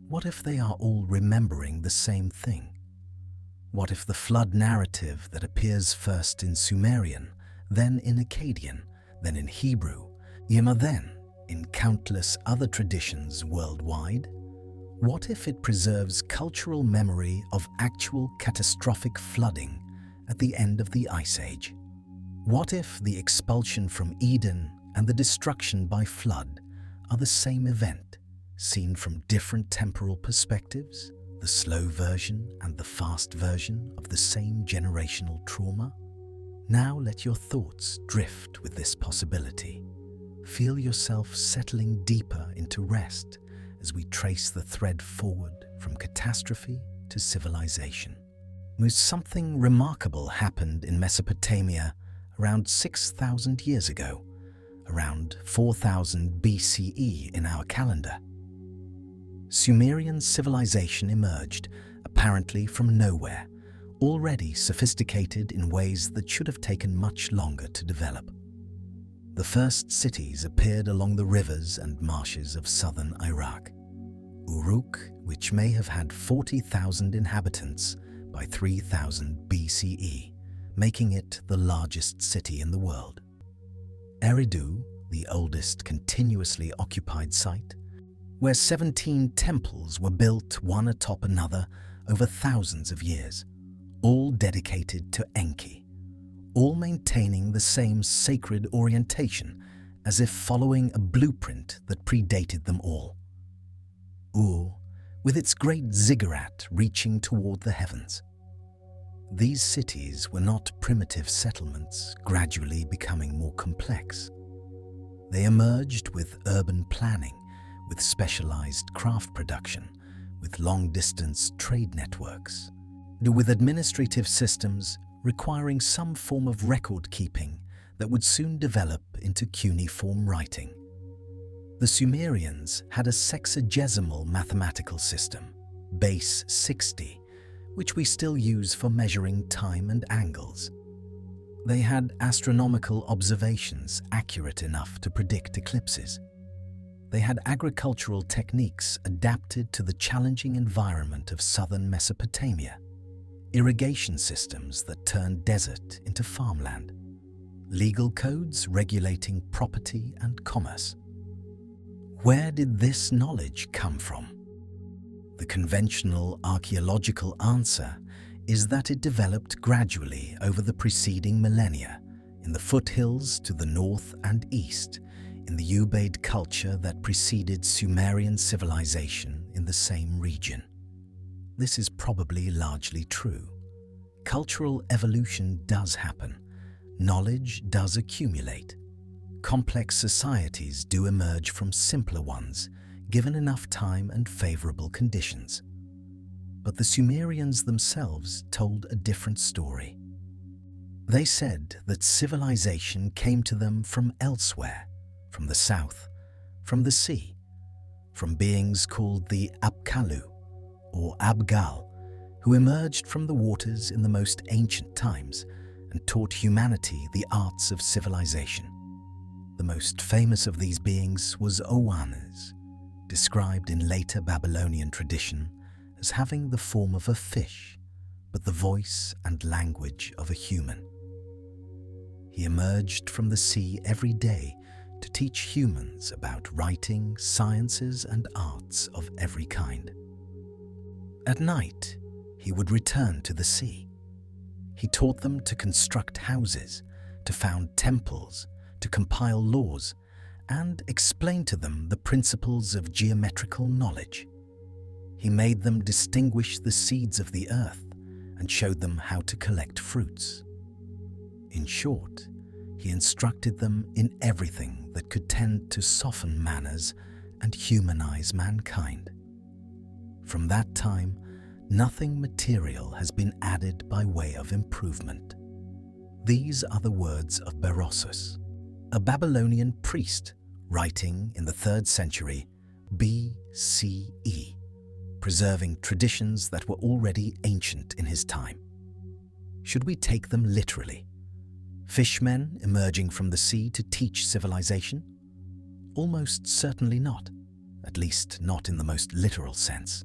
What if they are all remembering the same thing? What if the flood narrative that appears first in Sumerian, then in Akkadian, then in Hebrew, then in countless other traditions worldwide? What if it preserves cultural memory of actual catastrophic flooding at the end of the Ice Age? What if the expulsion from Eden and the destruction by flood are the same event, seen from different temporal perspectives, the slow version and the fast version of the same generational trauma? Now let your thoughts drift with this possibility. Feel yourself settling deeper into rest as we trace the thread forward from catastrophe to civilization. Something remarkable happened in Mesopotamia around 6,000 years ago, around 4000 BCE in our calendar. Sumerian civilization emerged, apparently from nowhere, already sophisticated in ways that should have taken much longer to develop. The first cities appeared along the rivers and marshes of southern Iraq. Uruk, which may have had 40,000 inhabitants by 3000 BCE, making it the largest city in the world. Eridu, the oldest continuously occupied site, where 17 temples were built one atop another over thousands of years, all dedicated to Enki, all maintaining the same sacred orientation as if following a blueprint that predated them all. Ur, with its great ziggurat reaching toward the heavens. These cities were not primitive settlements gradually becoming more complex. They emerged with urban planning, with specialized craft production, with long-distance trade networks, with administrative systems requiring some form of record-keeping that would soon develop into cuneiform writing. The Sumerians had a sexagesimal mathematical system, base 60, which we still use for measuring time and angles. They had astronomical observations accurate enough to predict eclipses. They had agricultural techniques adapted to the challenging environment of southern Mesopotamia, irrigation systems that turned desert into farmland, legal codes regulating property and commerce. Where did this knowledge come from? The conventional archaeological answer is that it developed gradually over the preceding millennia in the foothills to the north and east, in the Ubaid culture that preceded Sumerian civilization in the same region. This is probably largely true. Cultural evolution does happen. Knowledge does accumulate. Complex societies do emerge from simpler ones, given enough time and favorable conditions. But the Sumerians themselves told a different story. They said that civilization came to them from elsewhere, from the south, from the sea, from beings called the Abkalu, or Abgal, who emerged from the waters in the most ancient times and taught humanity the arts of civilization. The most famous of these beings was Oannes, described in later Babylonian tradition as having the form of a fish, but the voice and language of a human. He emerged from the sea every day to teach humans about writing, sciences, and arts of every kind. At night, he would return to the sea. He taught them to construct houses, to found temples, to compile laws, and explain to them the principles of geometrical knowledge. He made them distinguish the seeds of the earth and showed them how to collect fruits. In short, he instructed them in everything that could tend to soften manners and humanize mankind. From that time, nothing material has been added by way of improvement. These are the words of Berossus, a Babylonian priest writing in the 3rd century BCE, preserving traditions that were already ancient in his time. Should we take them literally? Fishmen emerging from the sea to teach civilization? Almost certainly not, at least not in the most literal sense.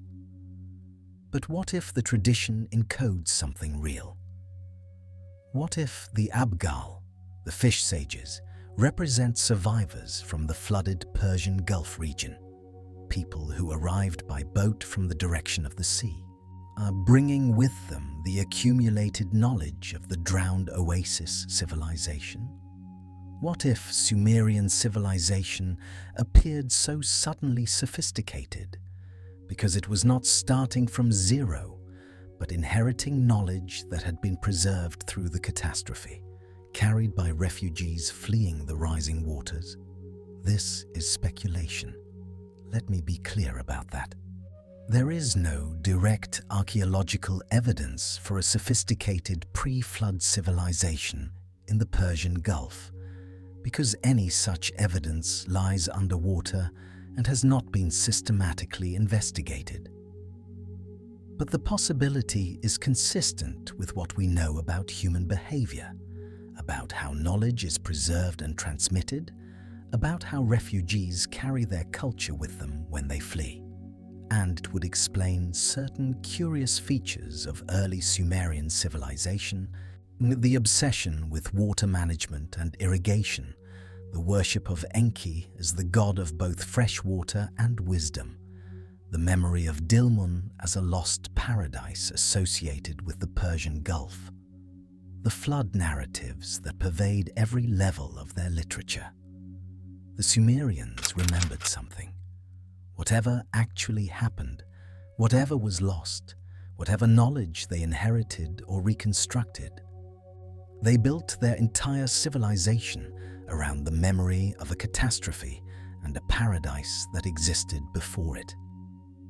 But what if the tradition encodes something real? What if the Abgal, the fish sages, represent survivors from the flooded Persian Gulf region, people who arrived by boat from the direction of the sea, bringing with them the accumulated knowledge of the drowned Oasis civilization? What if Sumerian civilization appeared so suddenly sophisticated because it was not starting from zero, but inheriting knowledge that had been preserved through the catastrophe, carried by refugees fleeing the rising waters? This is speculation. Let me be clear about that. There is no direct archaeological evidence for a sophisticated pre-flood civilization in the Persian Gulf, because any such evidence lies underwater and has not been systematically investigated. But the possibility is consistent with what we know about human behavior, about how knowledge is preserved and transmitted, about how refugees carry their culture with them when they flee. And it would explain certain curious features of early Sumerian civilization, the obsession with water management and irrigation, the worship of Enki as the god of both fresh water and wisdom, the memory of Dilmun as a lost paradise associated with the Persian Gulf, the flood narratives that pervade every level of their literature. The Sumerians remembered something. Whatever actually happened, whatever was lost, whatever knowledge they inherited or reconstructed, they built their entire civilization around the memory of a catastrophe and a paradise that existed before it.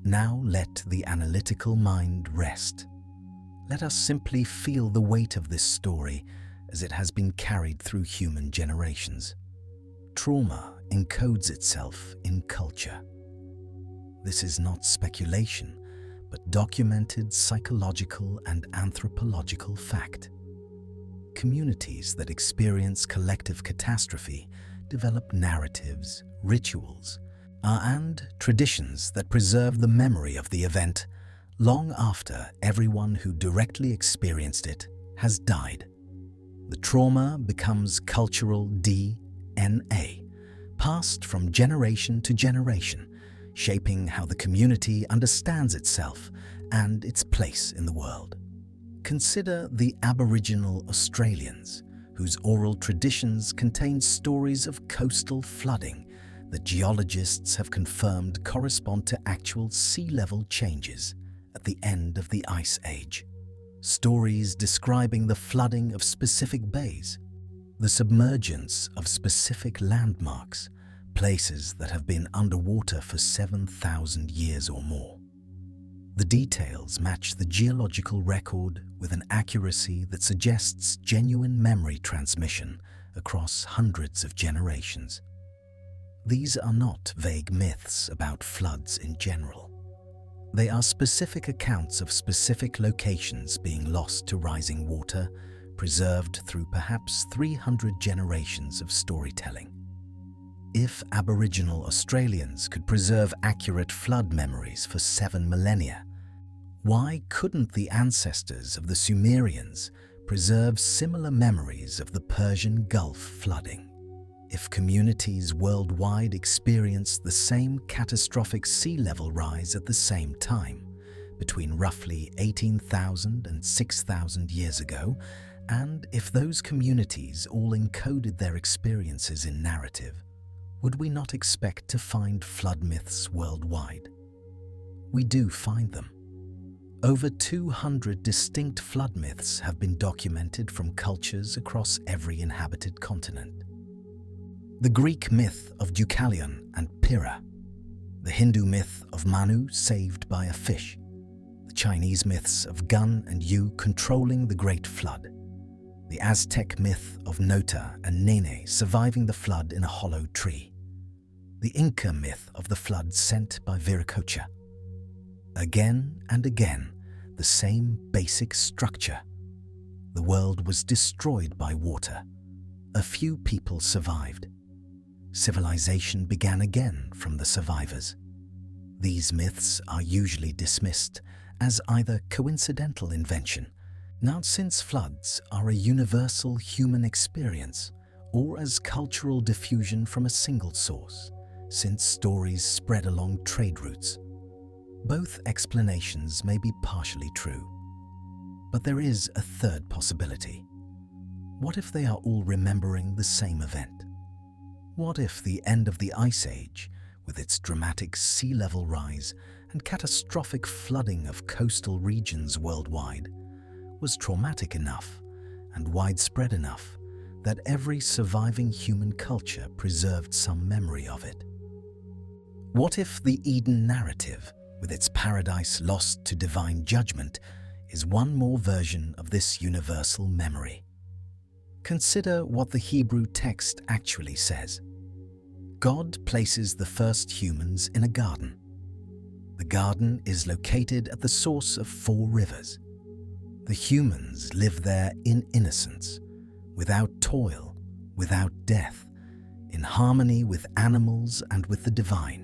Now let the analytical mind rest. Let us simply feel the weight of this story as it has been carried through human generations. Trauma encodes itself in culture. This is not speculation, but documented psychological and anthropological fact. Communities that experience collective catastrophe develop narratives, rituals, and traditions that preserve the memory of the event long after everyone who directly experienced it has died. The trauma becomes cultural DNA, passed from generation to generation, shaping how the community understands itself and its place in the world. Consider the Aboriginal Australians, whose oral traditions contain stories of coastal flooding that geologists have confirmed correspond to actual sea level changes at the end of the Ice Age. Stories describing the flooding of specific bays, the submergence of specific landmarks, places that have been underwater for 7,000 years or more. The details match the geological record with an accuracy that suggests genuine memory transmission across hundreds of generations. These are not vague myths about floods in general. They are specific accounts of specific locations being lost to rising water, preserved through perhaps 300 generations of storytelling. If Aboriginal Australians could preserve accurate flood memories for 7 millennia, why couldn't the ancestors of the Sumerians preserve similar memories of the Persian Gulf flooding? If communities worldwide experienced the same catastrophic sea level rise at the same time, between roughly 18,000 and 6,000 years ago, and if those communities all encoded their experiences in narrative, would we not expect to find flood myths worldwide? We do find them. Over 200 distinct flood myths have been documented from cultures across every inhabited continent. The Greek myth of Deucalion and Pyrrha, the Hindu myth of Manu saved by a fish, the Chinese myths of Gun and Yu controlling the Great Flood, the Aztec myth of Nota and Nene surviving the flood in a hollow tree, the Inca myth of the flood sent by Viracocha. Again and again, the same basic structure. The world was destroyed by water. A few people survived. Civilization began again from the survivors. These myths are usually dismissed as either coincidental invention, not since floods are a universal human experience, or as cultural diffusion from a single source, since stories spread along trade routes. Both explanations may be partially true, but there is a third possibility. What if they are all remembering the same event? What if the end of the Ice Age, with its dramatic sea level rise and catastrophic flooding of coastal regions worldwide, was traumatic enough and widespread enough that every surviving human culture preserved some memory of it? What if the Eden narrative, with its paradise lost to divine judgment, is one more version of this universal memory? Consider what the Hebrew text actually says. God places the first humans in a garden. The garden is located at the source of 4 rivers. The humans live there in innocence, without toil, without death, in harmony with animals and with the divine.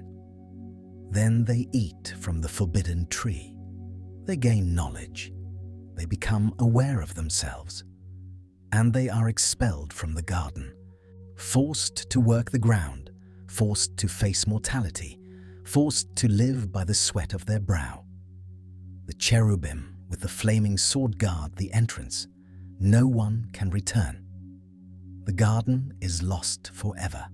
Then they eat from the forbidden tree. They gain knowledge. They become aware of themselves. And they are expelled from the garden, forced to work the ground, forced to face mortality, forced to live by the sweat of their brow. The cherubim with the flaming sword guard the entrance. No one can return. The garden is lost forever.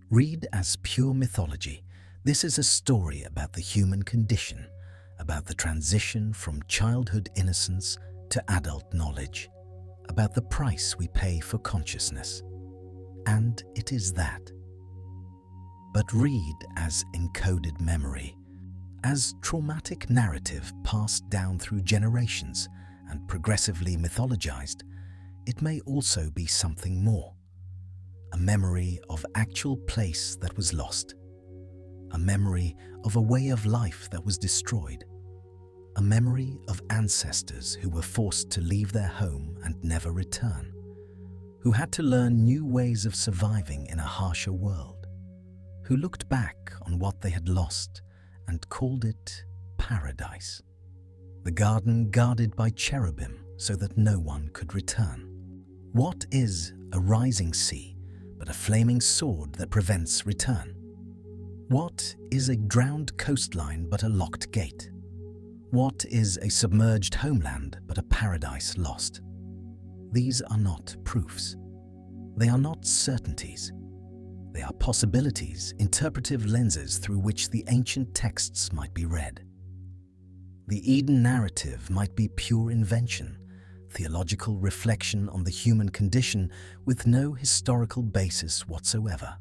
Read as pure mythology. This is a story about the human condition, about the transition from childhood innocence to adult knowledge, about the price we pay for consciousness. And it is that. But read as encoded memory, as traumatic narrative passed down through generations and progressively mythologized. It may also be something more. A memory of actual place that was lost. A memory of a way of life that was destroyed. A memory of ancestors who were forced to leave their home and never return, who had to learn new ways of surviving in a harsher world, who looked back on what they had lost and called it paradise. The garden guarded by cherubim so that no one could return. What is a rising sea but a flaming sword that prevents return? What is a drowned coastline but a locked gate? What is a submerged homeland but a paradise lost? These are not proofs. They are not certainties. They are possibilities, interpretive lenses through which the ancient texts might be read. The Eden narrative might be pure invention, theological reflection on the human condition with no historical basis whatsoever.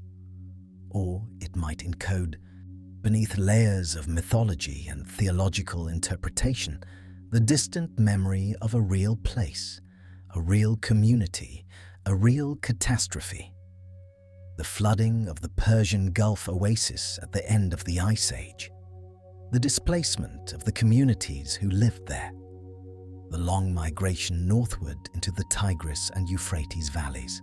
Or it might encode, beneath layers of mythology and theological interpretation, the distant memory of a real place, a real community, a real catastrophe. The flooding of the Persian Gulf Oasis at the end of the Ice Age. The displacement of the communities who lived there. The long migration northward into the Tigris and Euphrates valleys.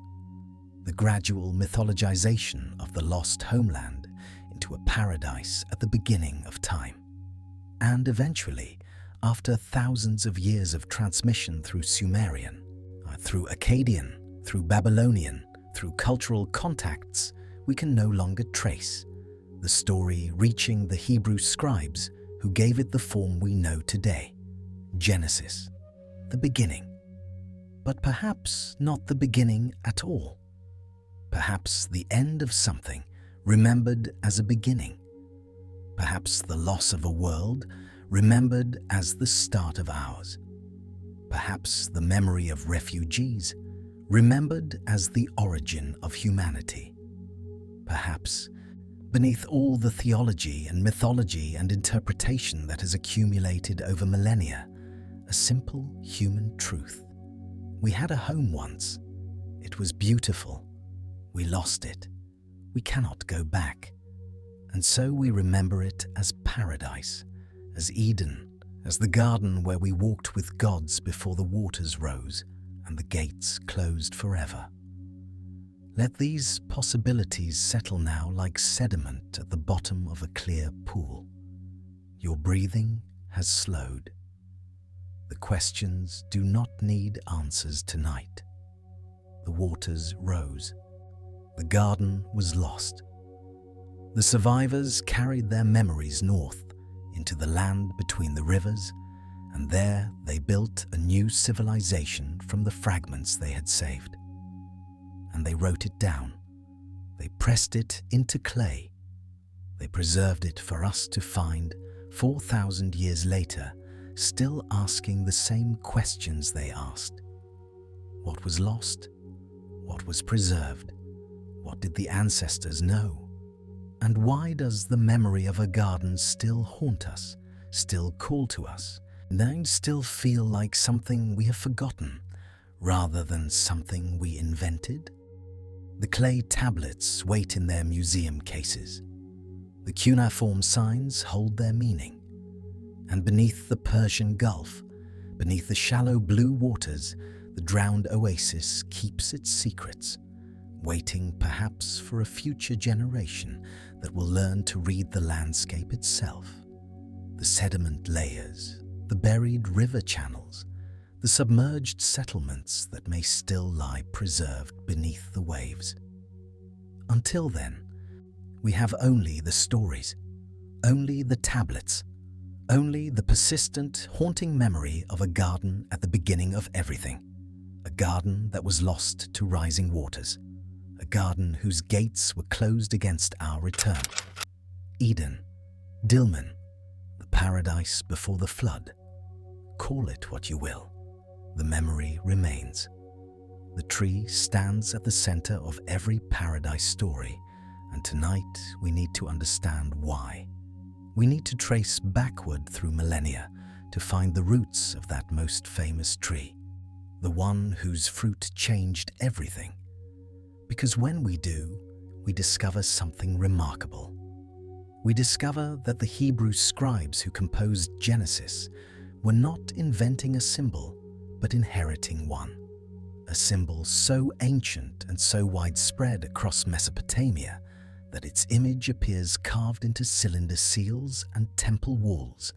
The gradual mythologization of the lost homeland into a paradise at the beginning of time. And eventually, after thousands of years of transmission through Sumerian, through Akkadian, through Babylonian, through cultural contacts, we can no longer trace the story reaching the Hebrew scribes who gave it the form we know today. Genesis, the beginning. But perhaps not the beginning at all. Perhaps the end of something remembered as a beginning. Perhaps the loss of a world remembered as the start of ours. Perhaps the memory of refugees remembered as the origin of humanity. Perhaps, beneath all the theology and mythology and interpretation that has accumulated over millennia, a simple human truth. We had a home once. It was beautiful. We lost it. We cannot go back. And so we remember it as paradise, as Eden, as the garden where we walked with gods before the waters rose and the gates closed forever. Let these possibilities settle now like sediment at the bottom of a clear pool. Your breathing has slowed. The questions do not need answers tonight. The waters rose. The garden was lost. The survivors carried their memories north into the land between the rivers, and there they built a new civilization from the fragments they had saved. And they wrote it down. They pressed it into clay. They preserved it for us to find 4,000 years later, still asking the same questions they asked. What was lost? What was preserved? What did the ancestors know? And why does the memory of a garden still haunt us, still call to us, and still feel like something we have forgotten, rather than something we invented? The clay tablets wait in their museum cases. The cuneiform signs hold their meaning. And beneath the Persian Gulf, beneath the shallow blue waters, the drowned oasis keeps its secrets, waiting perhaps for a future generation that will learn to read the landscape itself. The sediment layers, the buried river channels, the submerged settlements that may still lie preserved beneath the waves. Until then, we have only the stories, only the tablets, only the persistent, haunting memory of a garden at the beginning of everything, a garden that was lost to rising waters, a garden whose gates were closed against our return. Eden, Dilmun, the paradise before the flood. Call it what you will, the memory remains. The tree stands at the center of every paradise story, and tonight we need to understand why. We need to trace backward through millennia to find the roots of that most famous tree, the one whose fruit changed everything. Because when we do, we discover something remarkable. We discover that the Hebrew scribes who composed Genesis were not inventing a symbol, but inheriting one. A symbol so ancient and so widespread across Mesopotamia that its image appears carved into cylinder seals and temple walls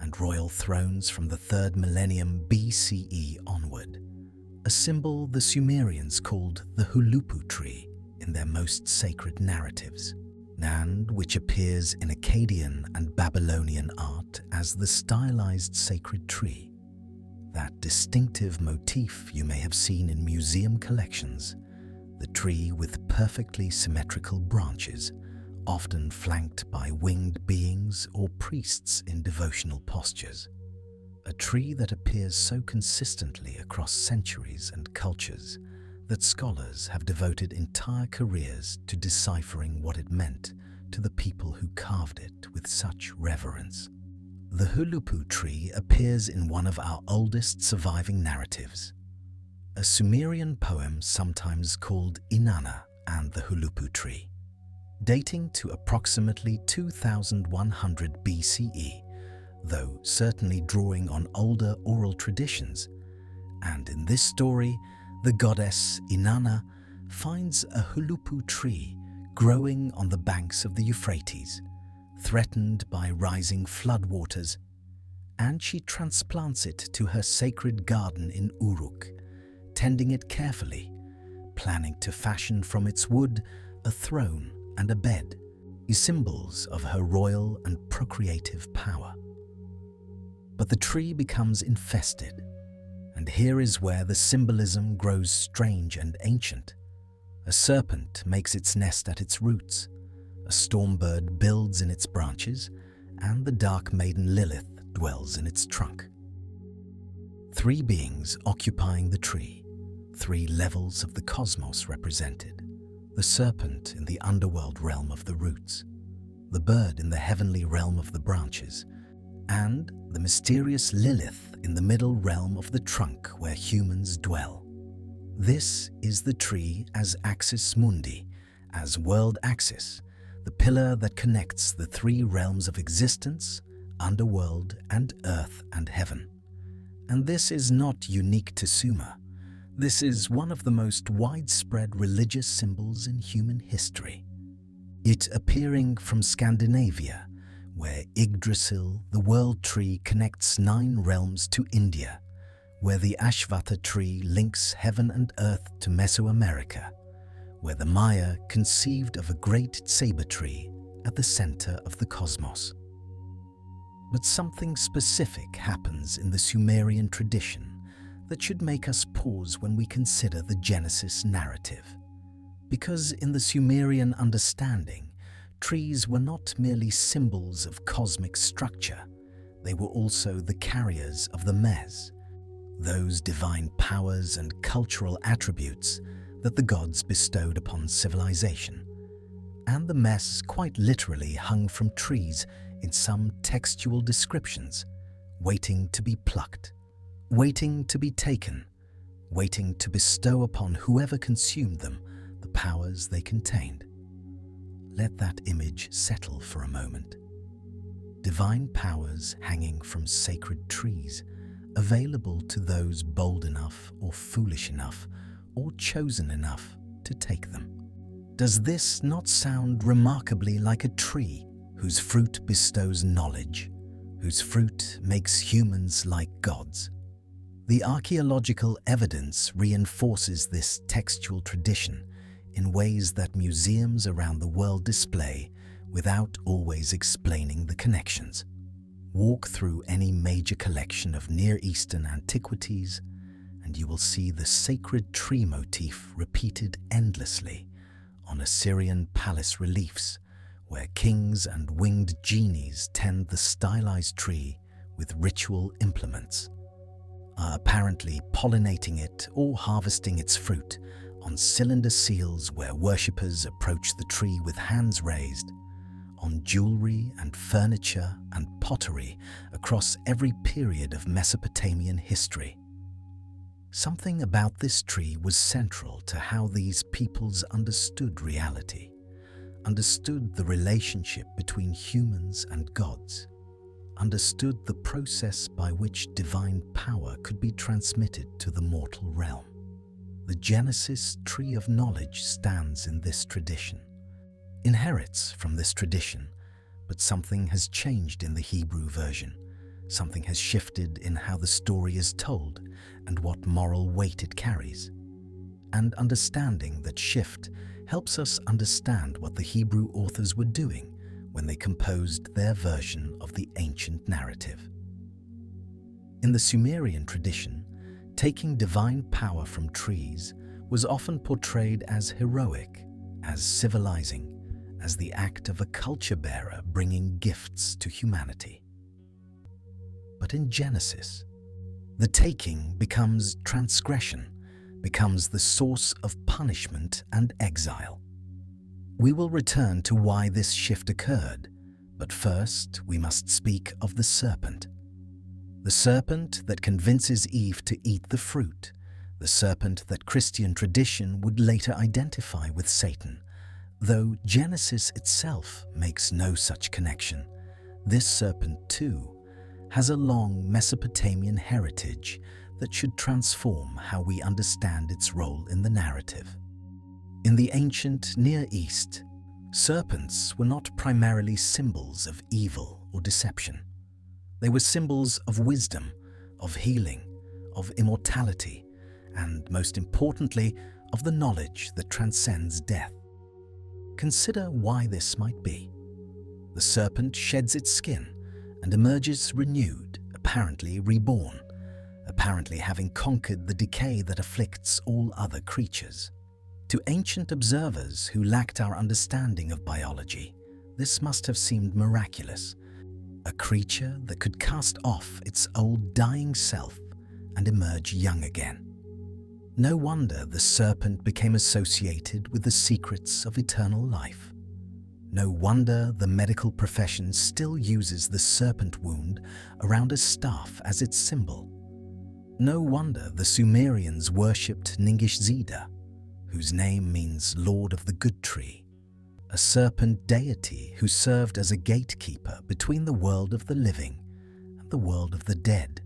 and royal thrones from the 3rd millennium BCE onward. A symbol the Sumerians called the Hulupu tree in their most sacred narratives, and which appears in Akkadian and Babylonian art as the stylized sacred tree. That distinctive motif you may have seen in museum collections, the tree with perfectly symmetrical branches, often flanked by winged beings or priests in devotional postures. A tree that appears so consistently across centuries and cultures that scholars have devoted entire careers to deciphering what it meant to the people who carved it with such reverence. The Hulupu tree appears in one of our oldest surviving narratives, a Sumerian poem sometimes called Inanna and the Hulupu tree, dating to approximately 2100 BCE, though certainly drawing on older oral traditions. And in this story, the goddess Inanna finds a Hulupu tree growing on the banks of the Euphrates, threatened by rising floodwaters, and she transplants it to her sacred garden in Uruk, tending it carefully, planning to fashion from its wood a throne and a bed, symbols of her royal and procreative power. But the tree becomes infested, and here is where the symbolism grows strange and ancient. A serpent makes its nest at its roots, a storm bird builds in its branches, and the dark maiden Lilith dwells in its trunk. 3 beings occupying the tree, 3 levels of the cosmos represented: the serpent in the underworld realm of the roots, the bird in the heavenly realm of the branches, and the mysterious Lilith in the middle realm of the trunk where humans dwell. This is the tree as axis mundi, as world axis, the pillar that connects the 3 realms of existence, underworld and earth and heaven. And this is not unique to Sumer. This is one of the most widespread religious symbols in human history. It appearing from Scandinavia, where Yggdrasil, the world tree, connects 9 realms, to India, where the Ashvatha tree links heaven and earth, to Mesoamerica, where the Maya conceived of a great saber tree at the center of the cosmos. But something specific happens in the Sumerian tradition that should make us pause when we consider the Genesis narrative. Because in the Sumerian understanding, trees were not merely symbols of cosmic structure, they were also the carriers of the Mes, those divine powers and cultural attributes that the gods bestowed upon civilization. And the Mes quite literally hung from trees in some textual descriptions, waiting to be plucked, waiting to be taken, waiting to bestow upon whoever consumed them the powers they contained. Let that image settle for a moment. Divine powers hanging from sacred trees, available to those bold enough or foolish enough or chosen enough to take them. Does this not sound remarkably like a tree whose fruit bestows knowledge, whose fruit makes humans like gods? The archaeological evidence reinforces this textual tradition in ways that museums around the world display without always explaining the connections. Walk through any major collection of Near Eastern antiquities and you will see the sacred tree motif repeated endlessly on Assyrian palace reliefs, where kings and winged genies tend the stylized tree with ritual implements, are apparently pollinating it or harvesting its fruit on cylinder seals where worshippers approach the tree with hands raised, on jewelry and furniture and pottery across every period of Mesopotamian history. Something about this tree was central to how these peoples understood reality, understood the relationship between humans and gods, understood the process by which divine power could be transmitted to the mortal realm. The Genesis tree of knowledge stands in this tradition, inherits from this tradition, but something has changed in the Hebrew version. Something has shifted in how the story is told and what moral weight it carries. And understanding that shift helps us understand what the Hebrew authors were doing when they composed their version of the ancient narrative. In the Sumerian tradition, taking divine power from trees was often portrayed as heroic, as civilizing, as the act of a culture bearer bringing gifts to humanity. But in Genesis, the taking becomes transgression, becomes the source of punishment and exile. We will return to why this shift occurred, but first we must speak of the serpent. The serpent that convinces Eve to eat the fruit, the serpent that Christian tradition would later identify with Satan. Though Genesis itself makes no such connection, this serpent too has a long Mesopotamian heritage that should transform how we understand its role in the narrative. In the ancient Near East, serpents were not primarily symbols of evil or deception. They were symbols of wisdom, of healing, of immortality, and most importantly, of the knowledge that transcends death. Consider why this might be. The serpent sheds its skin and emerges renewed, apparently reborn, apparently having conquered the decay that afflicts all other creatures. To ancient observers who lacked our understanding of biology, this must have seemed miraculous. A creature that could cast off its old dying self and emerge young again. No wonder the serpent became associated with the secrets of eternal life. No wonder the medical profession still uses the serpent wound around a staff as its symbol. No wonder the Sumerians worshipped Ninhursag, whose name means Lord of the Good Tree, a serpent deity who served as a gatekeeper between the world of the living and the world of the dead,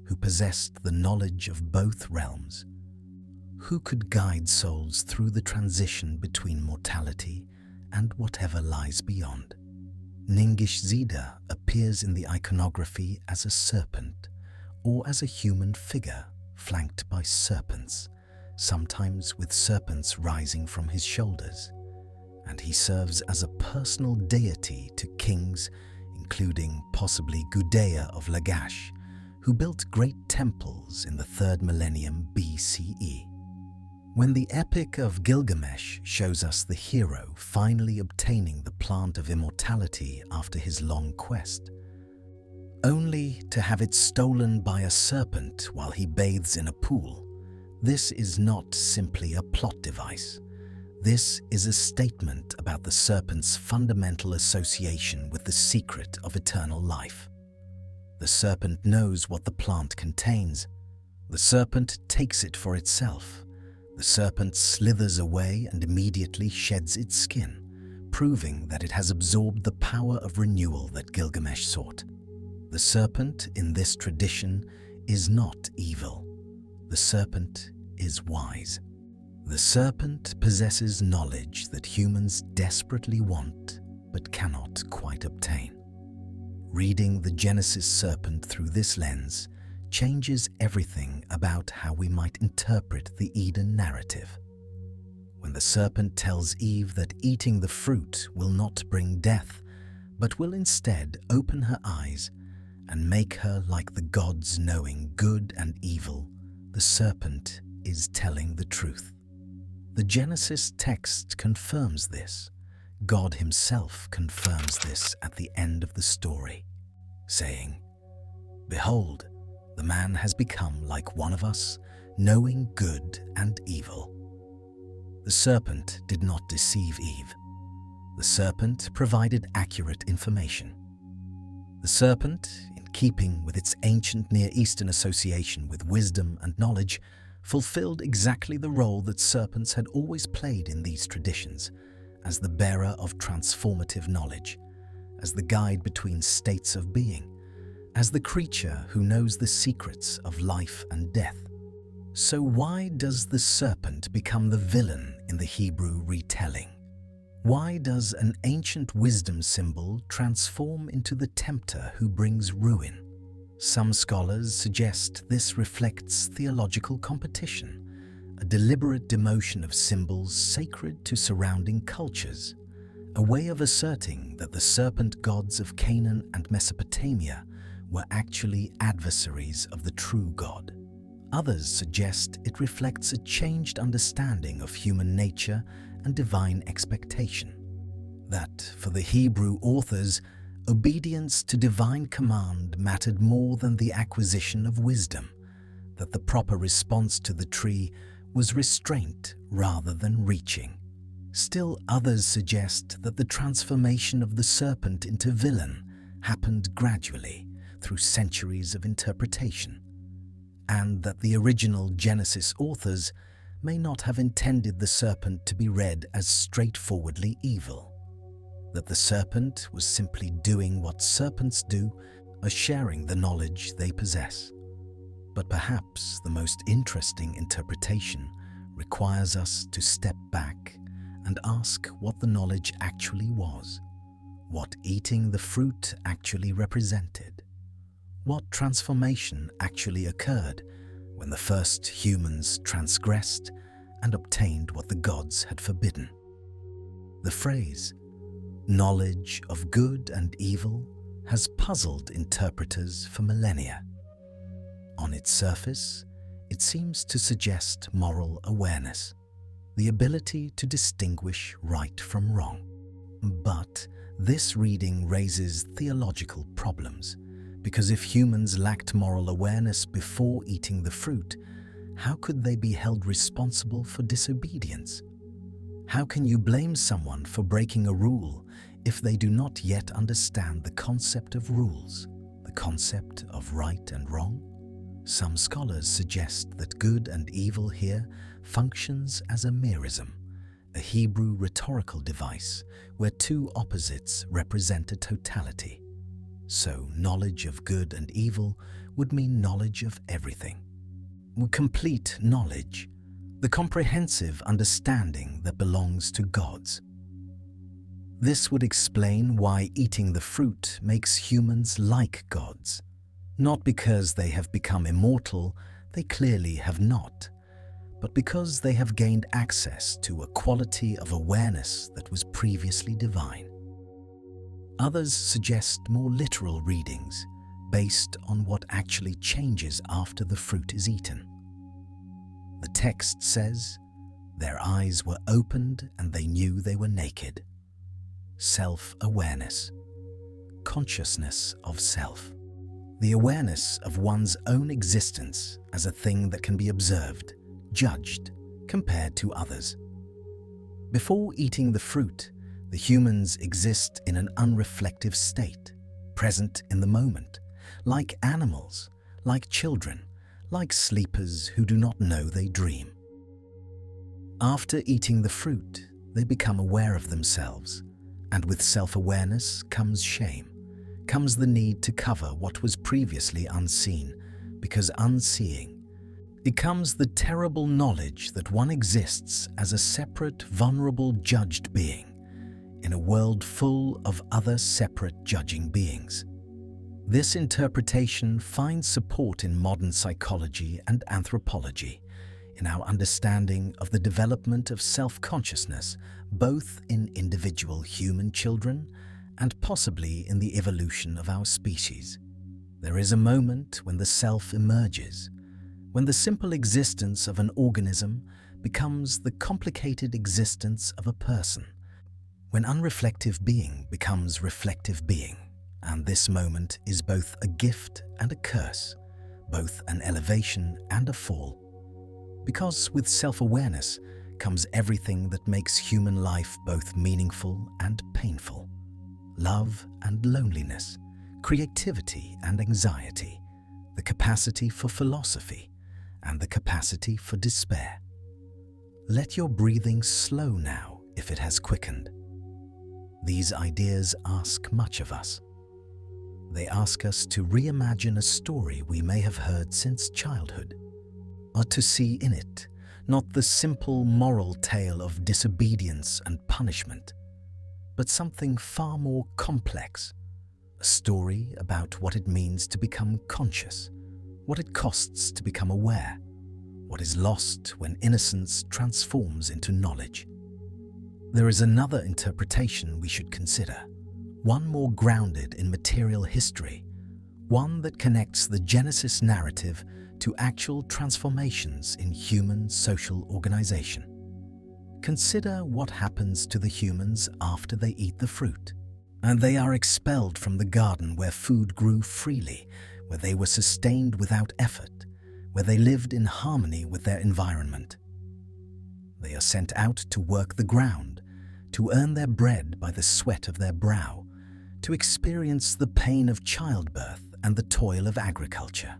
who possessed the knowledge of both realms. Who could guide souls through the transition between mortality and whatever lies beyond? Ninhursag appears in the iconography as a serpent or as a human figure flanked by serpents, sometimes with serpents rising from his shoulders, and he serves as a personal deity to kings, including possibly Gudea of Lagash, who built great temples in the 3rd millennium BCE. When the Epic of Gilgamesh shows us the hero finally obtaining the plant of immortality after his long quest, only to have it stolen by a serpent while he bathes in a pool, this is not simply a plot device. This is a statement about the serpent's fundamental association with the secret of eternal life. The serpent knows what the plant contains. The serpent takes it for itself. The serpent slithers away and immediately sheds its skin, proving that it has absorbed the power of renewal that Gilgamesh sought. The serpent in this tradition is not evil. The serpent is wise. The serpent possesses knowledge that humans desperately want but cannot quite obtain. Reading the Genesis serpent through this lens changes everything about how we might interpret the Eden narrative. when the serpent tells Eve that eating the fruit will not bring death, but will instead open her eyes and make her like the gods, knowing good and evil, the serpent is telling the truth. The Genesis text confirms this. God himself confirms this at the end of the story, saying, "Behold, the man has become like one of us, knowing good and evil." The serpent did not deceive Eve. The serpent provided accurate information. The serpent, in keeping with its ancient Near Eastern association with wisdom and knowledge, fulfilled exactly the role that serpents had always played in these traditions, as the bearer of transformative knowledge, as the guide between states of being, as the creature who knows the secrets of life and death. So why does the serpent become the villain in the Hebrew retelling? Why does an ancient wisdom symbol transform into the tempter who brings ruin? Some scholars suggest this reflects theological competition, a deliberate demotion of symbols sacred to surrounding cultures, a way of asserting that the serpent gods of Canaan and Mesopotamia were actually adversaries of the true God. Others suggest it reflects a changed understanding of human nature and divine expectation. That, for the Hebrew authors, obedience to divine command mattered more than the acquisition of wisdom, that the proper response to the tree was restraint rather than reaching. Still others suggest that the transformation of the serpent into villain happened gradually through centuries of interpretation, and that the original Genesis authors may not have intended the serpent to be read as straightforwardly evil, that the serpent was simply doing what serpents do, sharing the knowledge they possess. But perhaps the most interesting interpretation requires us to step back and ask what the knowledge actually was, what eating the fruit actually represented, what transformation actually occurred when the first humans transgressed and obtained what the gods had forbidden. The phrase, "knowledge of good and evil," has puzzled interpreters for millennia. On its surface, it seems to suggest moral awareness, the ability to distinguish right from wrong. But this reading raises theological problems, because if humans lacked moral awareness before eating the fruit, how could they be held responsible for disobedience? How can you blame someone for breaking a rule if they do not yet understand the concept of rules, the concept of right and wrong? Some scholars suggest that good and evil here functions as a merism, a Hebrew rhetorical device where two opposites represent a totality. So knowledge of good and evil would mean knowledge of everything. Complete knowledge, the comprehensive understanding that belongs to gods. This would explain why eating the fruit makes humans like gods. Not because they have become immortal, they clearly have not, but because they have gained access to a quality of awareness that was previously divine. Others suggest more literal readings based on what actually changes after the fruit is eaten. The text says, "Their eyes were opened and they knew they were naked." Self-awareness, consciousness of self, the awareness of one's own existence as a thing that can be observed, judged, compared to others. Before eating the fruit, the humans exist in an unreflective state, present in the moment, like animals, like children, like sleepers who do not know they dream. After eating the fruit, they become aware of themselves, and with self-awareness comes shame, comes the need to cover what was previously unseen, because unseeing becomes the terrible knowledge that one exists as a separate, vulnerable, judged being in a world full of other separate judging beings. This interpretation finds support in modern psychology and anthropology, in our understanding of the development of self-consciousness, both in individual human children and possibly in the evolution of our species. There is a moment when the self emerges, when the simple existence of an organism becomes the complicated existence of a person, when unreflective being becomes reflective being, and this moment is both a gift and a curse, both an elevation and a fall. Because with self-awareness comes everything that makes human life both meaningful and painful. Love and loneliness, creativity and anxiety, the capacity for philosophy and the capacity for despair. Let your breathing slow now if it has quickened. These ideas ask much of us. They ask us to reimagine a story we may have heard since childhood, or to see in it not the simple moral tale of disobedience and punishment, but something far more complex, a story about what it means to become conscious, what it costs to become aware, what is lost when innocence transforms into knowledge. There is another interpretation we should consider, one more grounded in material history, one that connects the Genesis narrative to actual transformations in human social organization. Consider what happens to the humans after they eat the fruit, and they are expelled from the garden where food grew freely, where they were sustained without effort, where they lived in harmony with their environment. They are sent out to work the ground, to earn their bread by the sweat of their brow, to experience the pain of childbirth and the toil of agriculture.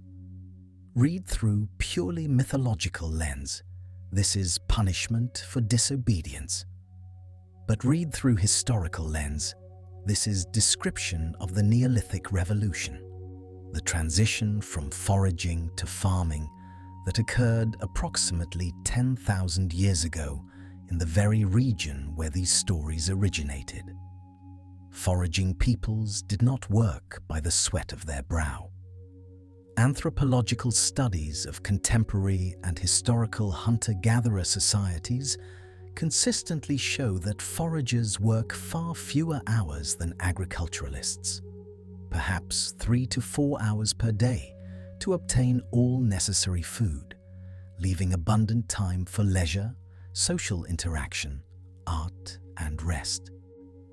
Read through purely mythological lens. This is punishment for disobedience. But read through historical lens. This is description of the Neolithic revolution, the transition from foraging to farming that occurred approximately 10,000 years ago in the very region where these stories originated. Foraging peoples did not work by the sweat of their brow. Anthropological studies of contemporary and historical hunter-gatherer societies consistently show that foragers work far fewer hours than agriculturalists, perhaps 3 to 4 hours per day, to obtain all necessary food, leaving abundant time for leisure, social interaction, art, and rest.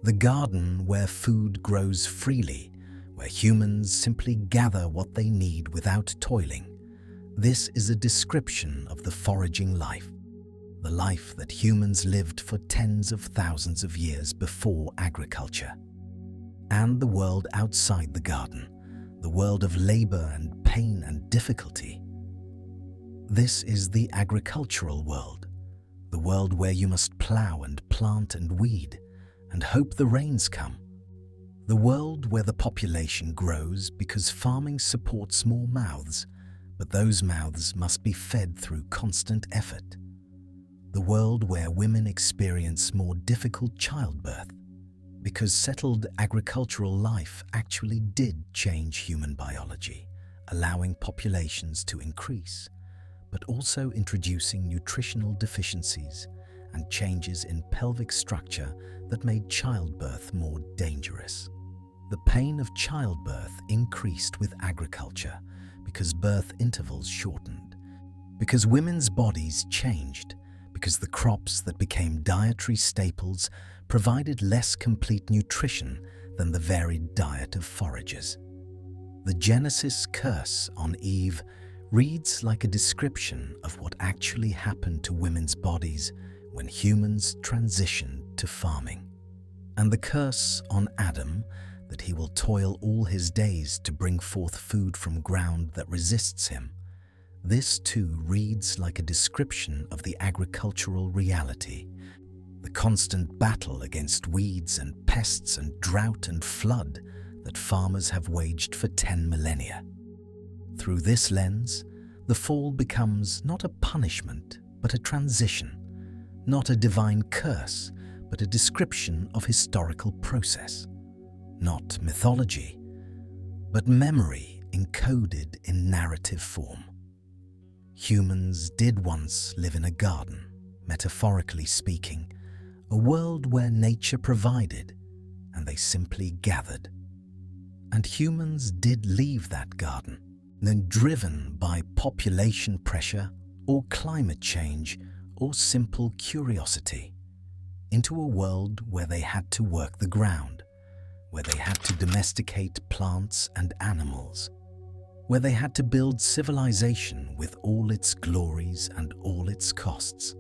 The garden where food grows freely, where humans simply gather what they need without toiling. This is a description of the foraging life, the life that humans lived for tens of thousands of years before agriculture. And the world outside the garden, the world of labor and pain and difficulty. This is the agricultural world, the world where you must plow and plant and weed and hope the rains come. The world where the population grows because farming supports more mouths, but those mouths must be fed through constant effort. The world where women experience more difficult childbirth, because settled agricultural life actually did change human biology, allowing populations to increase, but also introducing nutritional deficiencies and changes in pelvic structure that made childbirth more dangerous. The pain of childbirth increased with agriculture because birth intervals shortened, because women's bodies changed, because the crops that became dietary staples provided less complete nutrition than the varied diet of foragers. The Genesis curse on Eve reads like a description of what actually happened to women's bodies when humans transitioned to farming. And the curse on Adam, that he will toil all his days to bring forth food from ground that resists him, this too reads like a description of the agricultural reality, the constant battle against weeds and pests and drought and flood that farmers have waged for 10 millennia. Through this lens, the fall becomes not a punishment, but a transition, not a divine curse, but a description of historical process, not mythology, but memory encoded in narrative form. Humans did once live in a garden, metaphorically speaking, a world where nature provided and they simply gathered. And humans did leave that garden, then driven by population pressure or climate change or simple curiosity, into a world where they had to work the ground, where they had to domesticate plants and animals, where they had to build civilization with all its glories and all its costs.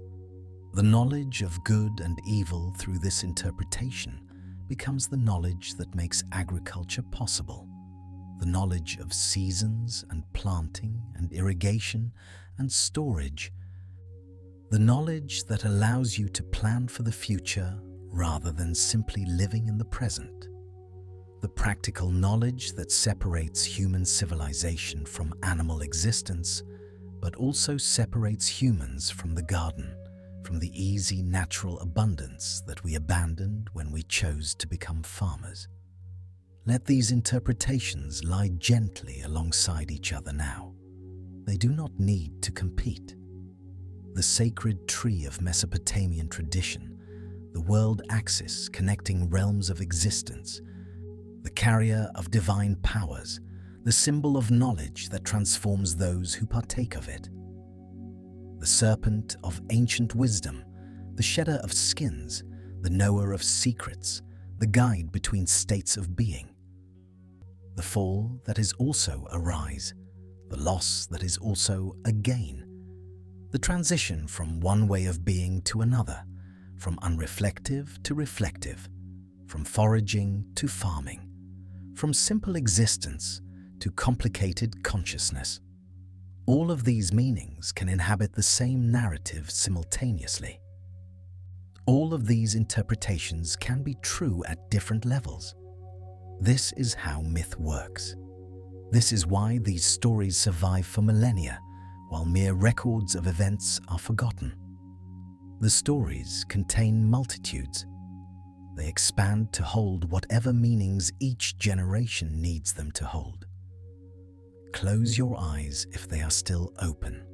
The knowledge of good and evil through this interpretation becomes the knowledge that makes agriculture possible, the knowledge of seasons and planting and irrigation and storage, the knowledge that allows you to plan for the future rather than simply living in the present, the practical knowledge that separates human civilization from animal existence, but also separates humans from the garden, from the easy natural abundance that we abandoned when we chose to become farmers. Let these interpretations lie gently alongside each other now. They do not need to compete. The sacred tree of Mesopotamian tradition, the world axis connecting realms of existence, the carrier of divine powers, the symbol of knowledge that transforms those who partake of it. The serpent of ancient wisdom, the shedder of skins, the knower of secrets, the guide between states of being. The fall that is also a rise, the loss that is also a gain. The transition from one way of being to another, from unreflective to reflective, from foraging to farming, from simple existence to complicated consciousness. All of these meanings can inhabit the same narrative simultaneously. All of these interpretations can be true at different levels. This is how myth works. This is why these stories survive for millennia, while mere records of events are forgotten. The stories contain multitudes. They expand to hold whatever meanings each generation needs them to hold. Close your eyes if they are still open.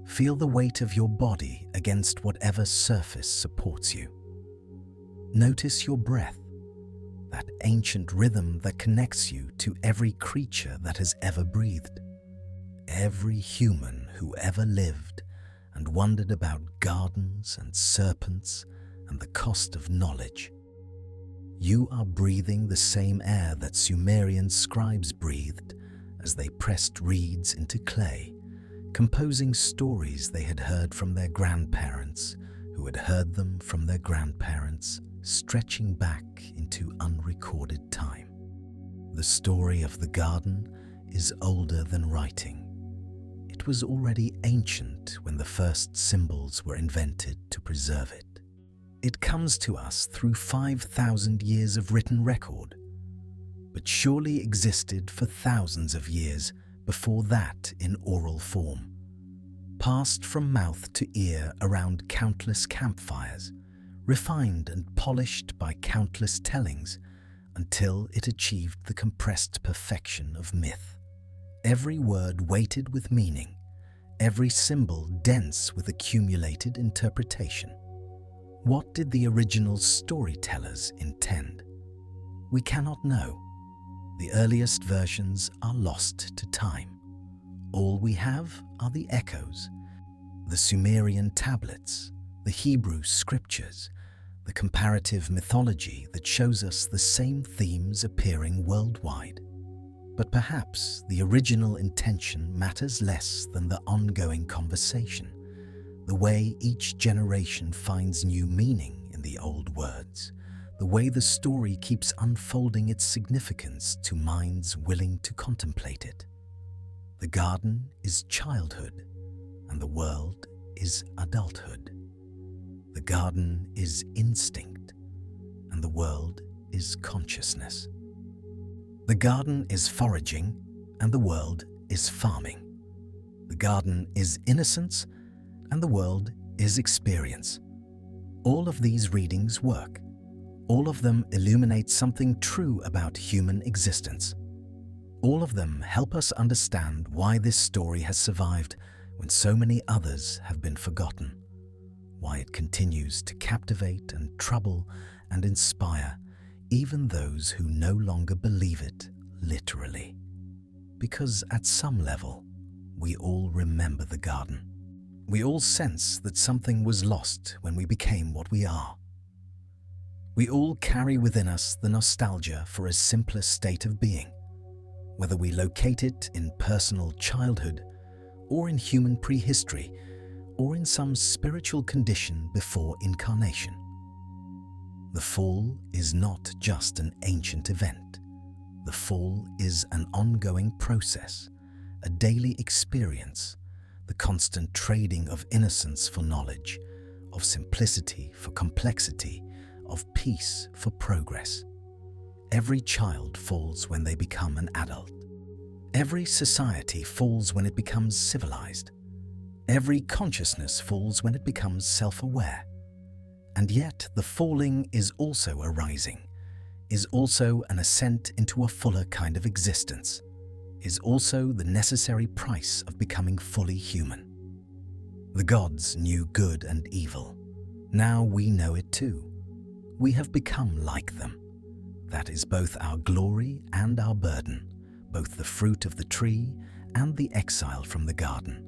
Feel the weight of your body against whatever surface supports you. Notice your breath, that ancient rhythm that connects you to every creature that has ever breathed, every human who ever lived and wondered about gardens and serpents and the cost of knowledge. You are breathing the same air that Sumerian scribes breathed as they pressed reeds into clay, composing stories they had heard from their grandparents, who had heard them from their grandparents, stretching back into unrecorded time. The story of the garden is older than writing. It was already ancient when the first symbols were invented to preserve it. It comes to us through 5,000 years of written record, but surely existed for thousands of years before that in oral form, passed from mouth to ear around countless campfires, refined and polished by countless tellings, until it achieved the compressed perfection of myth. Every word weighted with meaning, every symbol dense with accumulated interpretation. What did the original storytellers intend? We cannot know. The earliest versions are lost to time. All we have are the echoes, the Sumerian tablets, the Hebrew scriptures, the comparative mythology that shows us the same themes appearing worldwide. But perhaps the original intention matters less than the ongoing conversation, the way each generation finds new meaning in the old words, the way the story keeps unfolding its significance to minds willing to contemplate it. The garden is childhood, and the world is adulthood. The garden is instinct, and the world is consciousness. The garden is foraging, and the world is farming. The garden is innocence, and the world is experience. All of these readings work. All of them illuminate something true about human existence. All of them help us understand why this story has survived when so many others have been forgotten, why it continues to captivate and trouble and inspire even those who no longer believe it literally. Because at some level, we all remember the garden. We all sense that something was lost when we became what we are. We all carry within us the nostalgia for a simpler state of being, whether we locate it in personal childhood, or in human prehistory, or in some spiritual condition before incarnation. The fall is not just an ancient event. The fall is an ongoing process, a daily experience, the constant trading of innocence for knowledge, of simplicity for complexity, of peace for progress. Every child falls when they become an adult. Every society falls when it becomes civilized. Every consciousness falls when it becomes self-aware. And yet the falling is also a rising, is also an ascent into a fuller kind of existence, is also the necessary price of becoming fully human. The gods knew good and evil. Now we know it too. We have become like them. That is both our glory and our burden, both the fruit of the tree and the exile from the garden,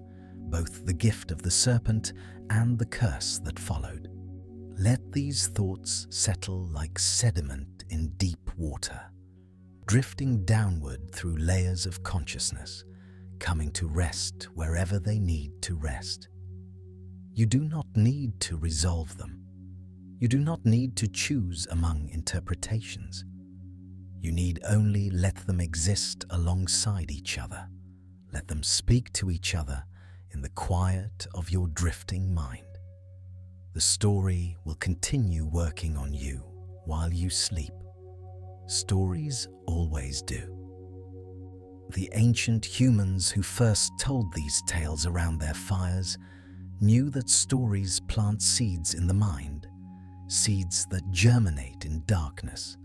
both the gift of the serpent and the curse that followed. Let these thoughts settle like sediment in deep water, drifting downward through layers of consciousness, coming to rest wherever they need to rest. You do not need to resolve them. You do not need to choose among interpretations. You need only let them exist alongside each other. Let them speak to each other in the quiet of your drifting mind. The story will continue working on you while you sleep. Stories always do. The ancient humans who first told these tales around their fires knew that stories plant seeds in the mind, seeds that germinate in darkness,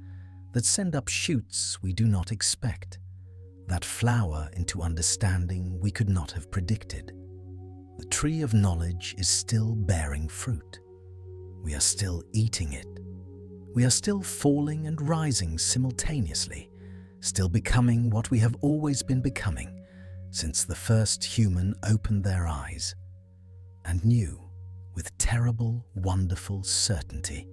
that send up shoots we do not expect, that flower into understanding we could not have predicted. The tree of knowledge is still bearing fruit. We are still eating it. We are still falling and rising simultaneously, still becoming what we have always been becoming since the first human opened their eyes and knew with terrible, wonderful certainty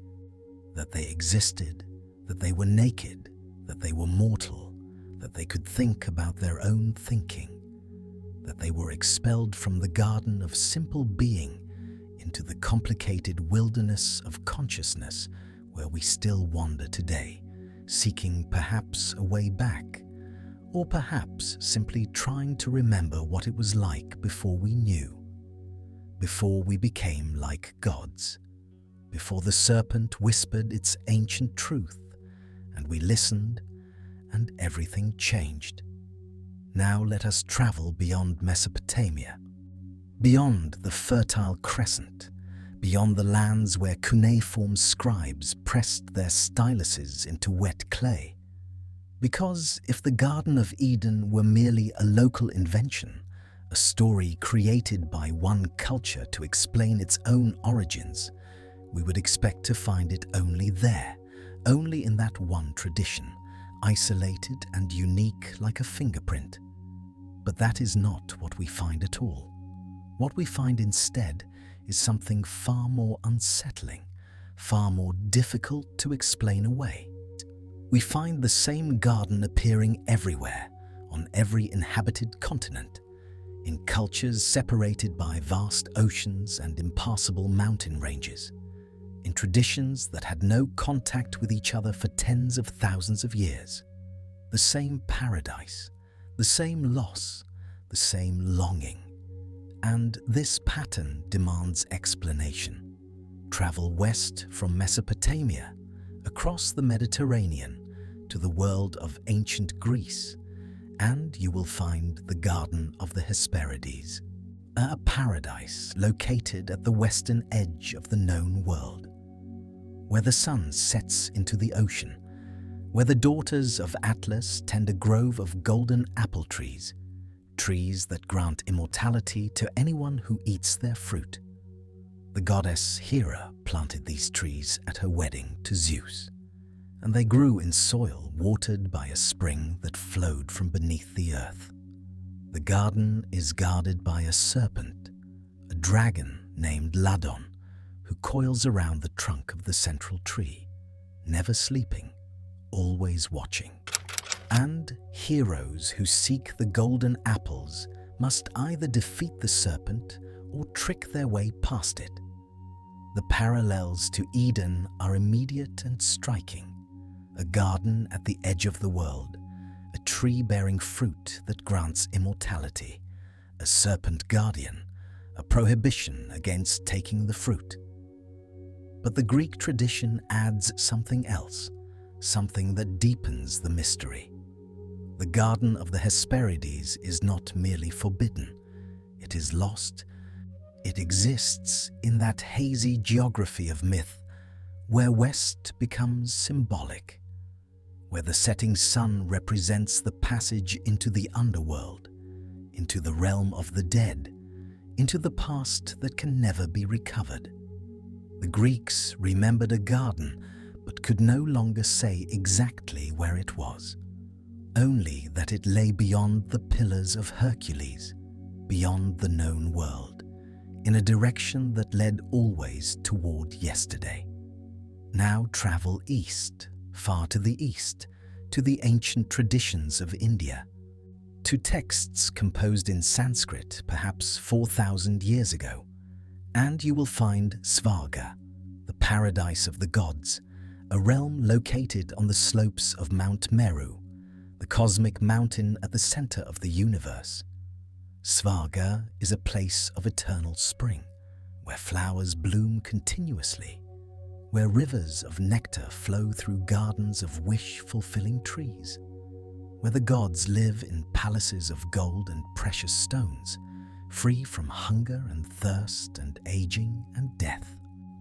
that they existed, that they were naked, that they were mortal, that they could think about their own thinking, that they were expelled from the garden of simple being into the complicated wilderness of consciousness where we still wander today, seeking perhaps a way back, or perhaps simply trying to remember what it was like before we knew, before we became like gods, before the serpent whispered its ancient truth, and we listened, and everything changed. Now let us travel beyond Mesopotamia, beyond the Fertile Crescent, beyond the lands where cuneiform scribes pressed their styluses into wet clay. Because if the Garden of Eden were merely a local invention, a story created by one culture to explain its own origins, we would expect to find it only there, only in that one tradition, isolated and unique like a fingerprint. But that is not what we find at all. What we find instead is something far more unsettling, far more difficult to explain away. We find the same garden appearing everywhere, on every inhabited continent, in cultures separated by vast oceans and impassable mountain ranges, in traditions that had no contact with each other for tens of thousands of years. The same paradise, the same loss, the same longing. And this pattern demands explanation. Travel west from Mesopotamia, across the Mediterranean, to the world of ancient Greece, and you will find the Garden of the Hesperides, a paradise located at the western edge of the known world, where the sun sets into the ocean, where the daughters of Atlas tend a grove of golden apple trees, trees that grant immortality to anyone who eats their fruit. The goddess Hera planted these trees at her wedding to Zeus, and they grew in soil watered by a spring that flowed from beneath the earth. The garden is guarded by a serpent, a dragon named Ladon, who coils around the trunk of the central tree, never sleeping, always watching. And heroes who seek the golden apples must either defeat the serpent or trick their way past it. The parallels to Eden are immediate and striking. A garden at the edge of the world, a tree bearing fruit that grants immortality, a serpent guardian, a prohibition against taking the fruit. But the Greek tradition adds something else, something that deepens the mystery. The Garden of the Hesperides is not merely forbidden, it is lost. It exists in that hazy geography of myth where West becomes symbolic, where the setting sun represents the passage into the underworld, into the realm of the dead, into the past that can never be recovered. The Greeks remembered a garden, but could no longer say exactly where it was, only that it lay beyond the Pillars of Hercules, beyond the known world, in a direction that led always toward yesterday. Now travel east, far to the east, to the ancient traditions of India, to texts composed in Sanskrit perhaps 4,000 years ago, and you will find Svarga, the paradise of the gods, a realm located on the slopes of Mount Meru, the cosmic mountain at the center of the universe. Svarga is a place of eternal spring, where flowers bloom continuously, where rivers of nectar flow through gardens of wish-fulfilling trees, where the gods live in palaces of gold and precious stones, free from hunger and thirst and aging and death.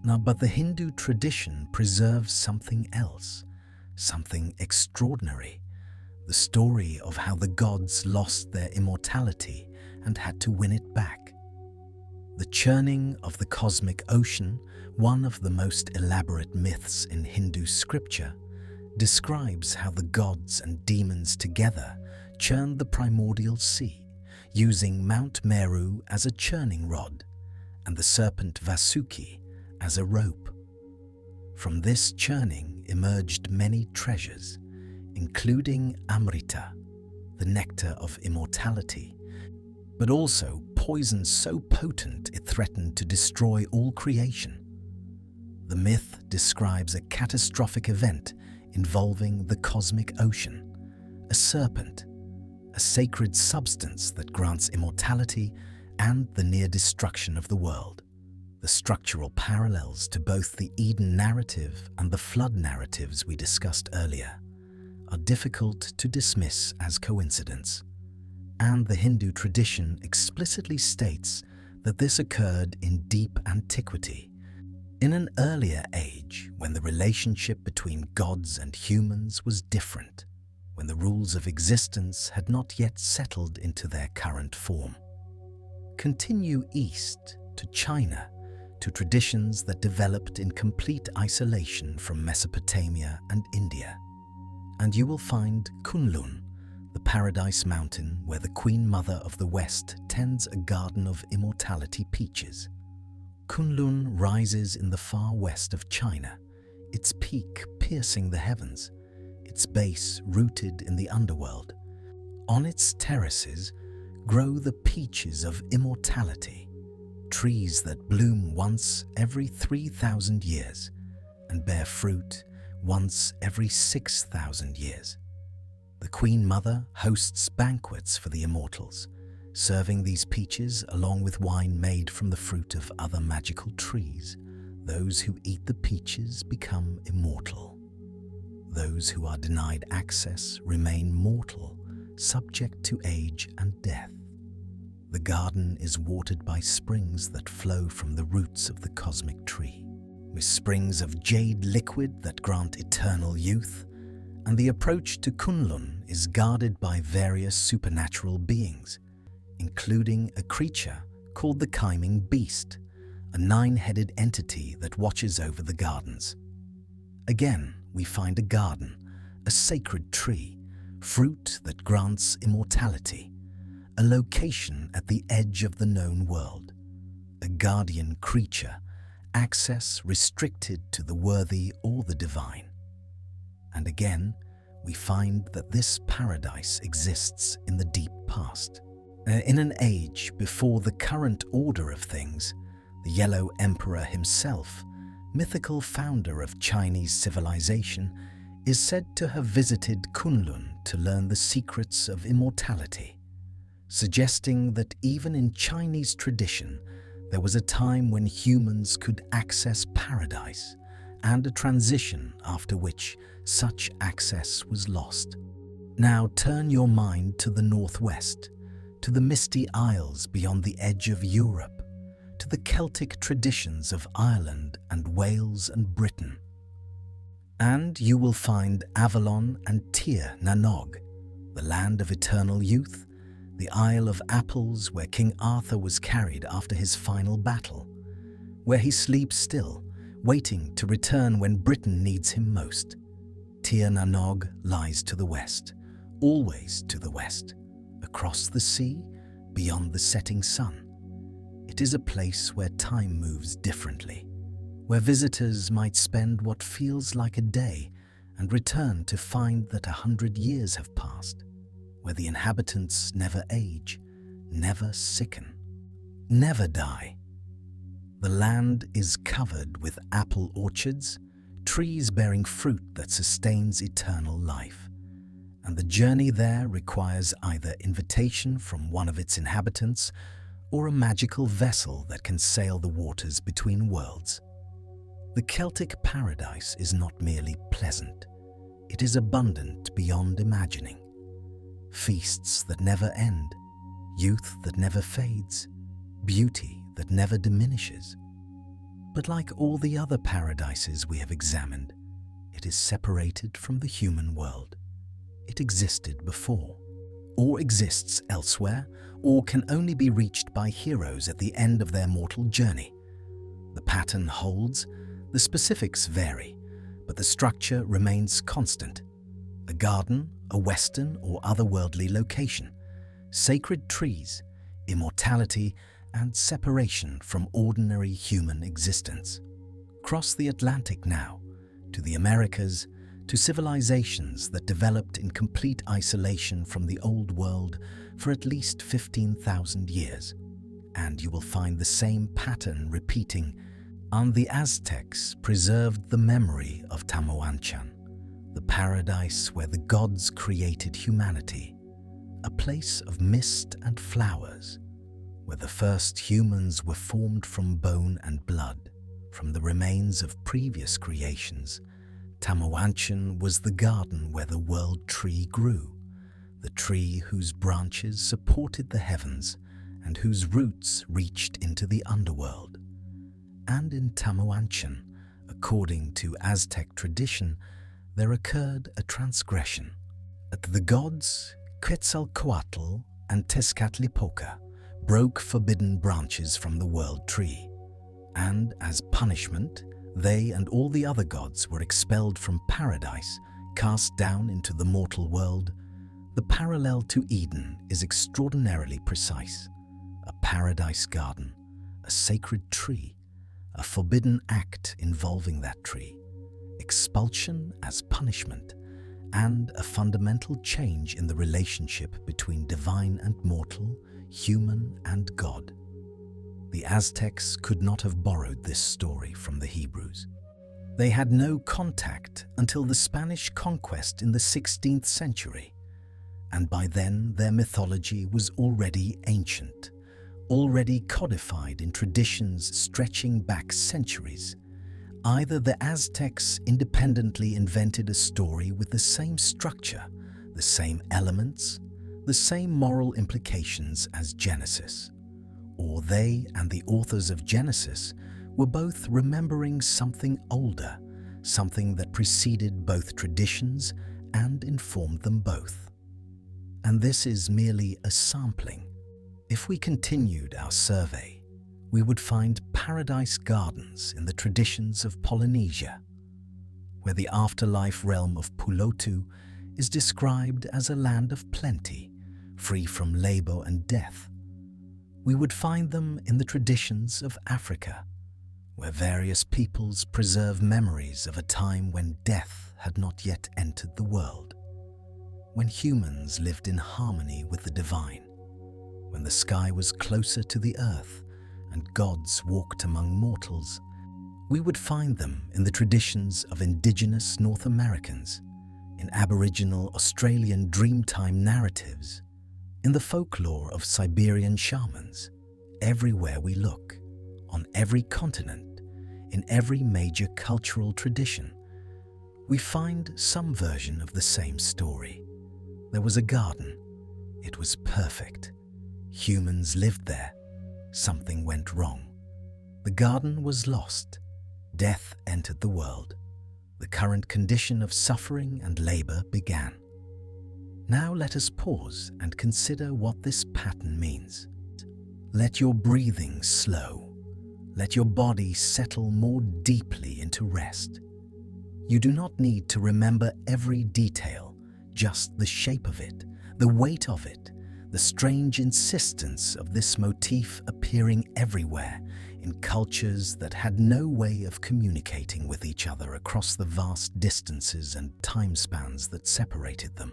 Now, but the Hindu tradition preserves something else, something extraordinary, the story of how the gods lost their immortality and had to win it back. The churning of the cosmic ocean, one of the most elaborate myths in Hindu scripture, describes how the gods and demons together churned the primordial sea, using Mount Meru as a churning rod and the serpent Vasuki as a rope. From this churning emerged many treasures, including Amrita, the nectar of immortality, but also poison so potent it threatened to destroy all creation. The myth describes a catastrophic event involving the cosmic ocean, a serpent, a sacred substance that grants immortality, and the near destruction of the world. The structural parallels to both the Eden narrative and the flood narratives we discussed earlier are difficult to dismiss as coincidence, and the Hindu tradition explicitly states that this occurred in deep antiquity, in an earlier age when the relationship between gods and humans was different, when the rules of existence had not yet settled into their current form. Continue east to China, to traditions that developed in complete isolation from Mesopotamia and India, and you will find Kunlun, the paradise mountain where the Queen Mother of the West tends a garden of immortality peaches. Kunlun rises in the far west of China, its peak piercing the heavens, its base rooted in the underworld. On its terraces grow the peaches of immortality, trees that bloom once every 3,000 years and bear fruit once every 6,000 years. The Queen Mother hosts banquets for the immortals, serving these peaches along with wine made from the fruit of other magical trees. Those who eat the peaches become immortal. Those who are denied access remain mortal, subject to age and death. The garden is watered by springs that flow from the roots of the cosmic tree, with springs of jade liquid that grant eternal youth, and the approach to Kunlun is guarded by various supernatural beings, including a creature called the chiming beast, a 9-headed entity that watches over the gardens. Again, we find a garden, a sacred tree, fruit that grants immortality, a location at the edge of the known world, a guardian creature, access restricted to the worthy or the divine. And again, we find that this paradise exists in the deep past. In an age before the current order of things, the Yellow Emperor himself, mythical founder of Chinese civilization, is said to have visited Kunlun to learn the secrets of immortality, suggesting that even in Chinese tradition, there was a time when humans could access paradise and a transition after which such access was lost. Now turn your mind to the northwest, to the misty isles beyond the edge of Europe, to the Celtic traditions of Ireland and Wales and Britain. And you will find Avalon and Tir na Nog, the land of eternal youth, the Isle of Apples where King Arthur was carried after his final battle, where he sleeps still, waiting to return when Britain needs him most. Tir na Nog lies to the west, always to the west, across the sea, beyond the setting sun. It is a place where time moves differently, where visitors might spend what feels like a day and return to find that 100 years have passed, where the inhabitants never age, never sicken, never die. The land is covered with apple orchards, trees bearing fruit that sustains eternal life, and the journey there requires either invitation from one of its inhabitants or a magical vessel that can sail the waters between worlds. The Celtic paradise is not merely pleasant, it is abundant beyond imagining. Feasts that never end, youth that never fades, beauty that never diminishes. But like all the other paradises we have examined, it is separated from the human world. It existed before, or exists elsewhere, or can only be reached by heroes at the end of their mortal journey. The pattern holds, the specifics vary, but the structure remains constant. A garden, a western or otherworldly location, sacred trees, immortality, and separation from ordinary human existence. Cross the Atlantic now, to the Americas, to civilizations that developed in complete isolation from the old world for at least 15,000 years, and you will find the same pattern repeating. And the Aztecs preserved the memory of Tamuanchan, the paradise where the gods created humanity, a place of mist and flowers, where the first humans were formed from bone and blood, from the remains of previous creations. Tamuanchan was the garden where the world tree grew, the tree whose branches supported the heavens and whose roots reached into the underworld. And in Tamuanchan, according to Aztec tradition, there occurred a transgression. The gods Quetzalcoatl and Tezcatlipoca broke forbidden branches from the world tree, and as punishment, they and all the other gods were expelled from paradise, cast down into the mortal world. The parallel to Eden is extraordinarily precise. A paradise garden, a sacred tree, a forbidden act involving that tree, expulsion as punishment, and a fundamental change in the relationship between divine and mortal, human and God. The Aztecs could not have borrowed this story from the Hebrews. They had no contact until the Spanish conquest in the 16th century, and by then their mythology was already ancient, already codified in traditions stretching back centuries. Either the Aztecs independently invented a story with the same structure, the same elements, the same moral implications as Genesis, or they and the authors of Genesis were both remembering something older, something that preceded both traditions and informed them both. And this is merely a sampling. If we continued our survey, we would find paradise gardens in the traditions of Polynesia, where the afterlife realm of Pulotu is described as a land of plenty, free from labor and death. We would find them in the traditions of Africa, where various peoples preserve memories of a time when death had not yet entered the world, when humans lived in harmony with the divine, when the sky was closer to the earth and gods walked among mortals. We would find them in the traditions of indigenous North Americans, in Aboriginal Australian Dreamtime narratives, in the folklore of Siberian shamans. Everywhere we look, on every continent, in every major cultural tradition, we find some version of the same story. There was a garden. It was perfect. Humans lived there. Something went wrong. The garden was lost. Death entered the world. The current condition of suffering and labor began. Now let us pause and consider what this pattern means. Let your breathing slow. Let your body settle more deeply into rest. You do not need to remember every detail, just the shape of it, the weight of it, the strange insistence of this motif appearing everywhere in cultures that had no way of communicating with each other across the vast distances and time spans that separated them.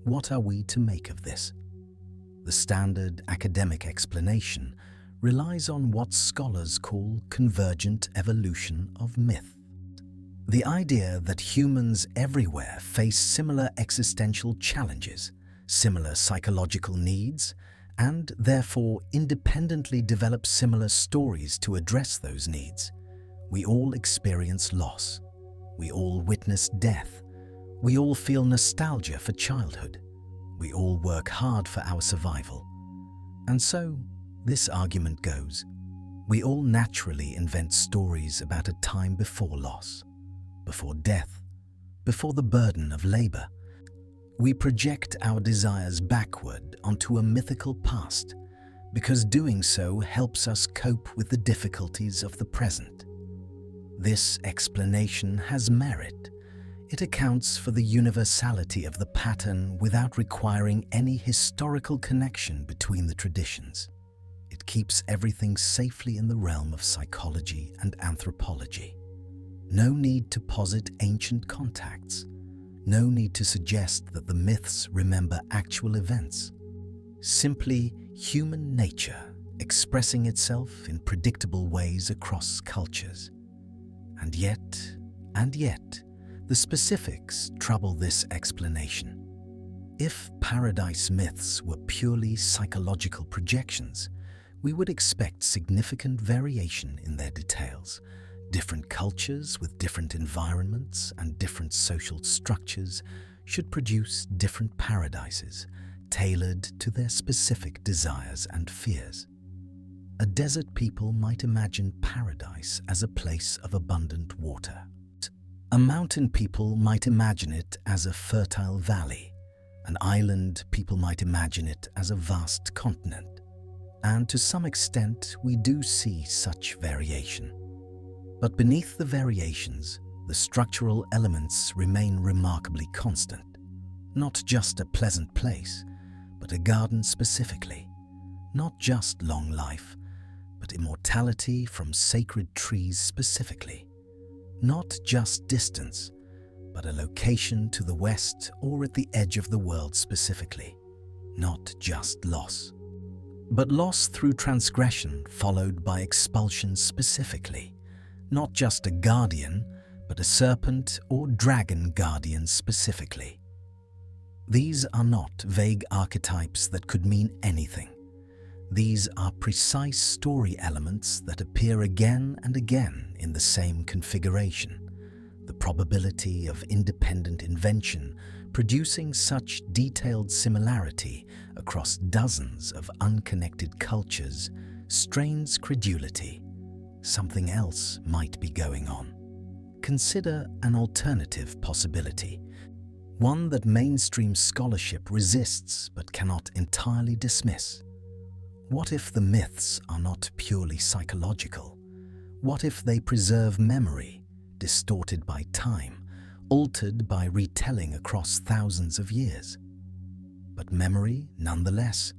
What are we to make of this? The standard academic explanation relies on what scholars call convergent evolution of myth. The idea that humans everywhere face similar existential challenges, similar psychological needs, and therefore independently develop similar stories to address those needs. We all experience loss. We all witness death. We all feel nostalgia for childhood. We all work hard for our survival. And so, this argument goes, we all naturally invent stories about a time before loss, before death, before the burden of labor. We project our desires backward onto a mythical past, because doing so helps us cope with the difficulties of the present. This explanation has merit. It accounts for the universality of the pattern without requiring any historical connection between the traditions. It keeps everything safely in the realm of psychology and anthropology. No need to posit ancient contacts. No need to suggest that the myths remember actual events. Simply human nature expressing itself in predictable ways across cultures. And yet, the specifics trouble this explanation. If paradise myths were purely psychological projections, we would expect significant variation in their details. Different cultures with different environments and different social structures should produce different paradises, tailored to their specific desires and fears. A desert people might imagine paradise as a place of abundant water. A mountain people might imagine it as a fertile valley. An island people might imagine it as a vast continent. And to some extent, we do see such variation. But beneath the variations, the structural elements remain remarkably constant. Not just a pleasant place, but a garden specifically. Not just long life, but immortality from sacred trees specifically. Not just distance, but a location to the west or at the edge of the world specifically. Not just loss, but loss through transgression followed by expulsion specifically. Not just a guardian, but a serpent or dragon guardian specifically. These are not vague archetypes that could mean anything. These are precise story elements that appear again and again in the same configuration. The probability of independent invention producing such detailed similarity across dozens of unconnected cultures strains credulity. Something else might be going on. Consider an alternative possibility, one that mainstream scholarship resists but cannot entirely dismiss. What if the myths are not purely psychological? What if they preserve memory, distorted by time, altered by retelling across thousands of years? But memory, nonetheless,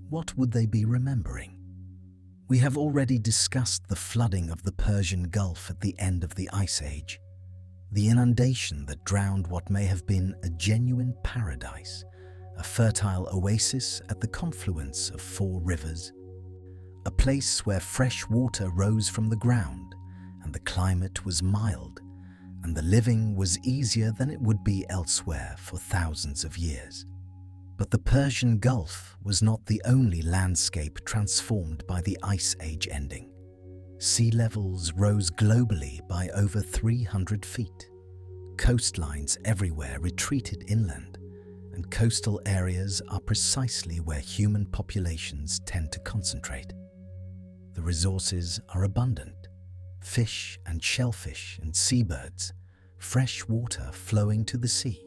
what would they be remembering? We have already discussed the flooding of the Persian Gulf at the end of the Ice Age, the inundation that drowned what may have been a genuine paradise, a fertile oasis at the confluence of 4 rivers, a place where fresh water rose from the ground and the climate was mild and the living was easier than it would be elsewhere for thousands of years. But the Persian Gulf was not the only landscape transformed by the Ice Age ending. Sea levels rose globally by over 300 feet. Coastlines everywhere retreated inland, and coastal areas are precisely where human populations tend to concentrate. The resources are abundant: fish and shellfish and seabirds, fresh water flowing to the sea,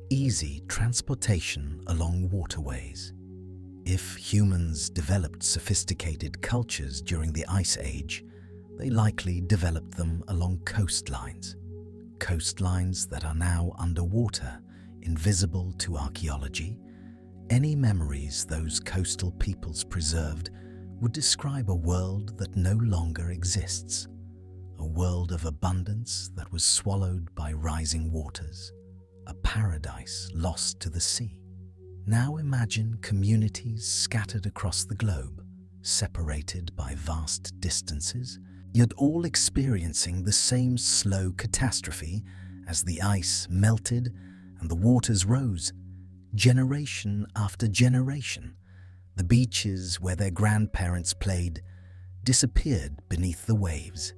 easy transportation along waterways. If humans developed sophisticated cultures during the Ice Age, they likely developed them along coastlines that are now underwater, invisible to archaeology. Any memories those coastal peoples preserved would describe a world that no longer exists, a world of abundance that was swallowed by rising waters, a paradise lost to the sea. Now imagine communities scattered across the globe, separated by vast distances, yet all experiencing the same slow catastrophe as the ice melted and the waters rose. Generation after generation, the beaches where their grandparents played disappeared beneath the waves.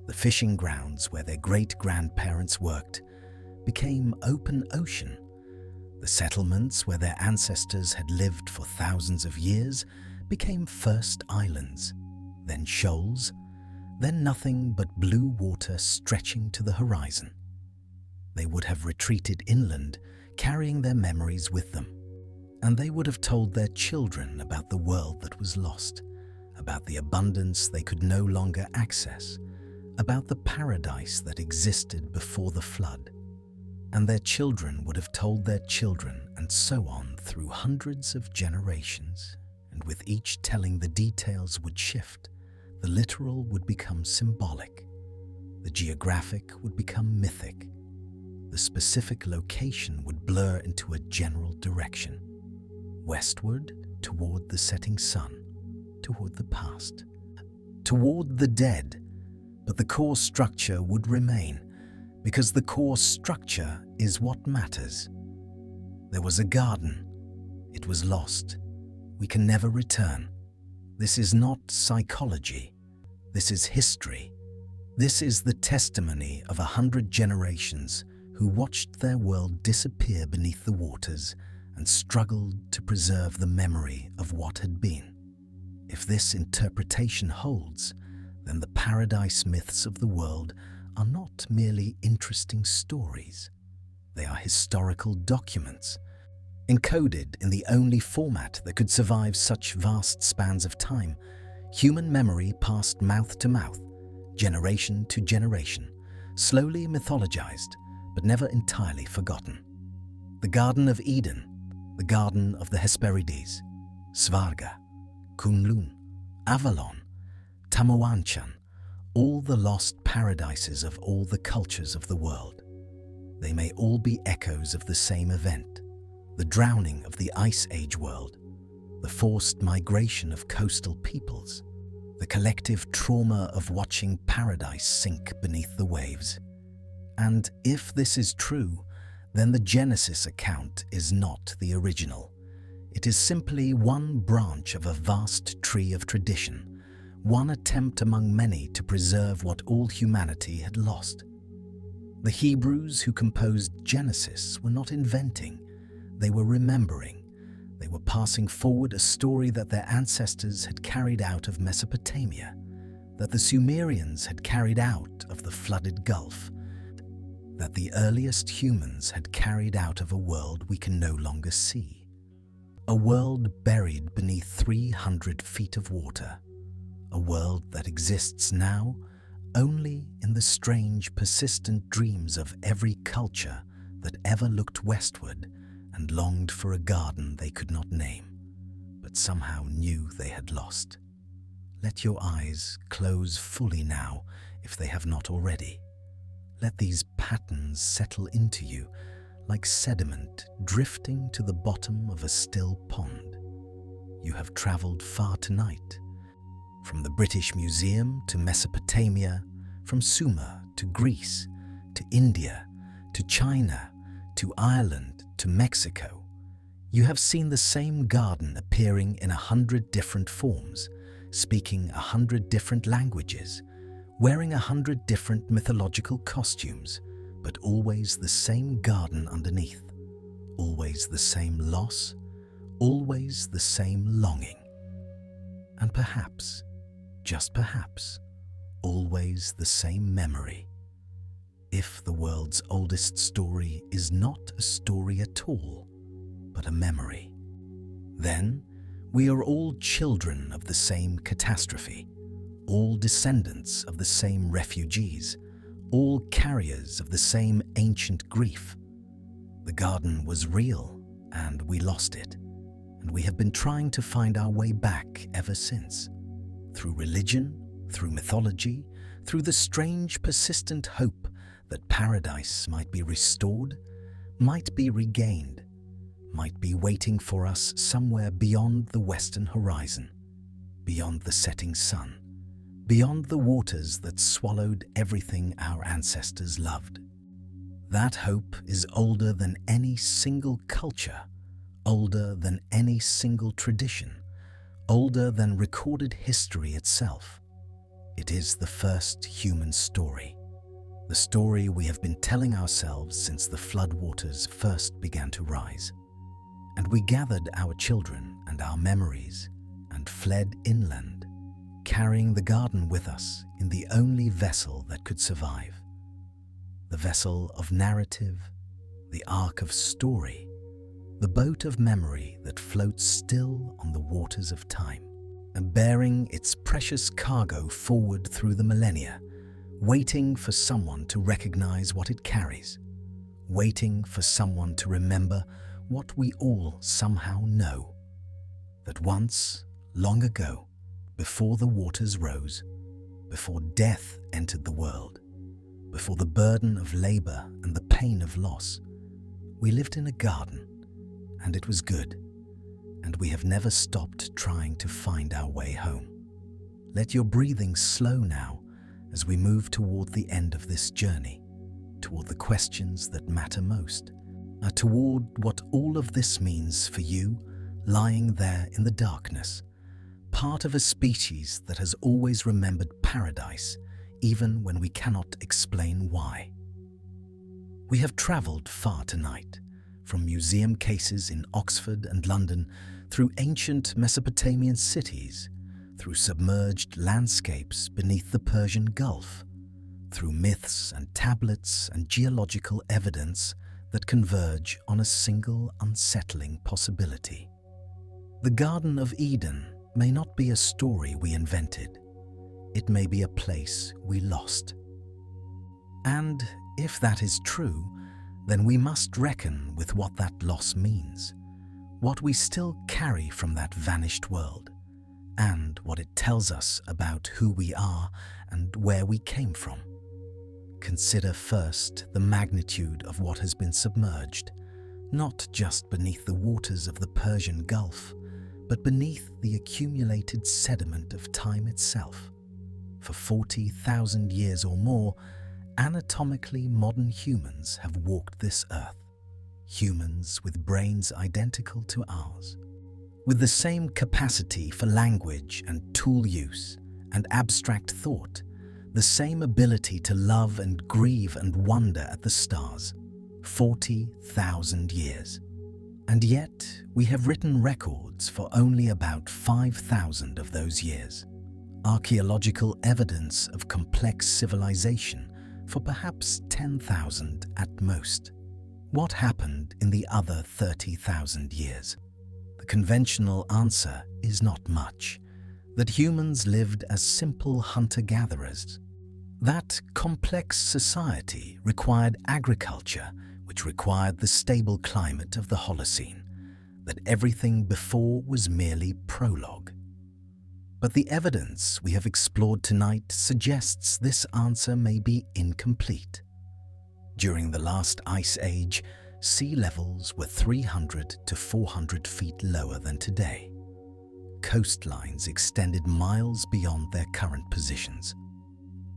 The fishing grounds where their great-grandparents worked became open ocean. The settlements where their ancestors had lived for thousands of years became first islands, then shoals, then nothing but blue water stretching to the horizon. They would have retreated inland, carrying their memories with them, and they would have told their children about the world that was lost, about the abundance they could no longer access, about the paradise that existed before the flood. And their children would have told their children, and so on through hundreds of generations. And with each telling, the details would shift. The literal would become symbolic. The geographic would become mythic. The specific location would blur into a general direction. Westward, toward the setting sun, toward the past, toward the dead. But the core structure would remain, because the core structure is what matters. There was a garden. It was lost. We can never return. This is not psychology. This is history. This is the testimony of 100 generations who watched their world disappear beneath the waters and struggled to preserve the memory of what had been. If this interpretation holds, then the paradise myths of the world are not merely interesting stories. They are historical documents, encoded in the only format that could survive such vast spans of time. Human memory passed mouth to mouth, generation to generation, slowly mythologized, but never entirely forgotten. The Garden of Eden, the Garden of the Hesperides, Svarga, Kunlun, Avalon, Tamawanchan, all the lost paradises of all the cultures of the world. They may all be echoes of the same event: the drowning of the Ice Age world, the forced migration of coastal peoples, the collective trauma of watching paradise sink beneath the waves. And if this is true, then the Genesis account is not the original. It is simply one branch of a vast tree of tradition, one attempt among many to preserve what all humanity had lost. The Hebrews who composed Genesis were not inventing, they were remembering. They were passing forward a story that their ancestors had carried out of Mesopotamia, that the Sumerians had carried out of the flooded Gulf, that the earliest humans had carried out of a world we can no longer see. A world buried beneath 300 feet of water. A world that exists now only in the strange, persistent dreams of every culture that ever looked westward and longed for a garden they could not name, but somehow knew they had lost. Let your eyes close fully now if they have not already. Let these patterns settle into you like sediment drifting to the bottom of a still pond. You have traveled far tonight, from the British Museum to Mesopotamia, from Sumer to Greece, to India, to China, to Ireland, to Mexico. You have seen the same garden appearing in 100 different forms, speaking 100 different languages, wearing 100 different mythological costumes, but always the same garden underneath, always the same loss, always the same longing. And perhaps, just perhaps, always the same memory. If the world's oldest story is not a story at all, but a memory, then we are all children of the same catastrophe, all descendants of the same refugees, all carriers of the same ancient grief. The garden was real, and we lost it, and we have been trying to find our way back ever since. Through religion, through mythology, through the strange, persistent hope that paradise might be restored, might be regained, might be waiting for us somewhere beyond the western horizon, beyond the setting sun, beyond the waters that swallowed everything our ancestors loved. That hope is older than any single culture, older than any single tradition, older than recorded history itself. It is the first human story, the story we have been telling ourselves since the floodwaters first began to rise. And we gathered our children and our memories and fled inland, carrying the garden with us in the only vessel that could survive. The vessel of narrative, the ark of story, the boat of memory that floats still on the waters of time, and bearing its precious cargo forward through the millennia, waiting for someone to recognize what it carries, waiting for someone to remember what we all somehow know, that once, long ago, before the waters rose, before death entered the world, before the burden of labor and the pain of loss, we lived in a garden, and it was good, and we have never stopped trying to find our way home. Let your breathing slow now as we move toward the end of this journey, toward the questions that matter most, toward what all of this means for you lying there in the darkness, part of a species that has always remembered paradise even when we cannot explain why. We have traveled far tonight, from museum cases in Oxford and London, through ancient Mesopotamian cities, through submerged landscapes beneath the Persian Gulf, through myths and tablets and geological evidence that converge on a single unsettling possibility. The Garden of Eden may not be a story we invented. It may be a place we lost. And if that is true, then we must reckon with what that loss means, what we still carry from that vanished world, and what it tells us about who we are and where we came from. Consider first the magnitude of what has been submerged, not just beneath the waters of the Persian Gulf, but beneath the accumulated sediment of time itself. For 40,000 years or more, anatomically modern humans have walked this earth, humans with brains identical to ours, with the same capacity for language and tool use and abstract thought, the same ability to love and grieve and wonder at the stars. 40,000 years. And yet, we have written records for only about 5,000 of those years. Archaeological evidence of complex civilization for perhaps 10,000 at most. What happened in the other 30,000 years? The conventional answer is not much, that humans lived as simple hunter-gatherers. That complex society required agriculture, which required the stable climate of the Holocene, that everything before was merely prologue. But the evidence we have explored tonight suggests this answer may be incomplete. During the last ice age, sea levels were 300 to 400 feet lower than today. Coastlines extended miles beyond their current positions.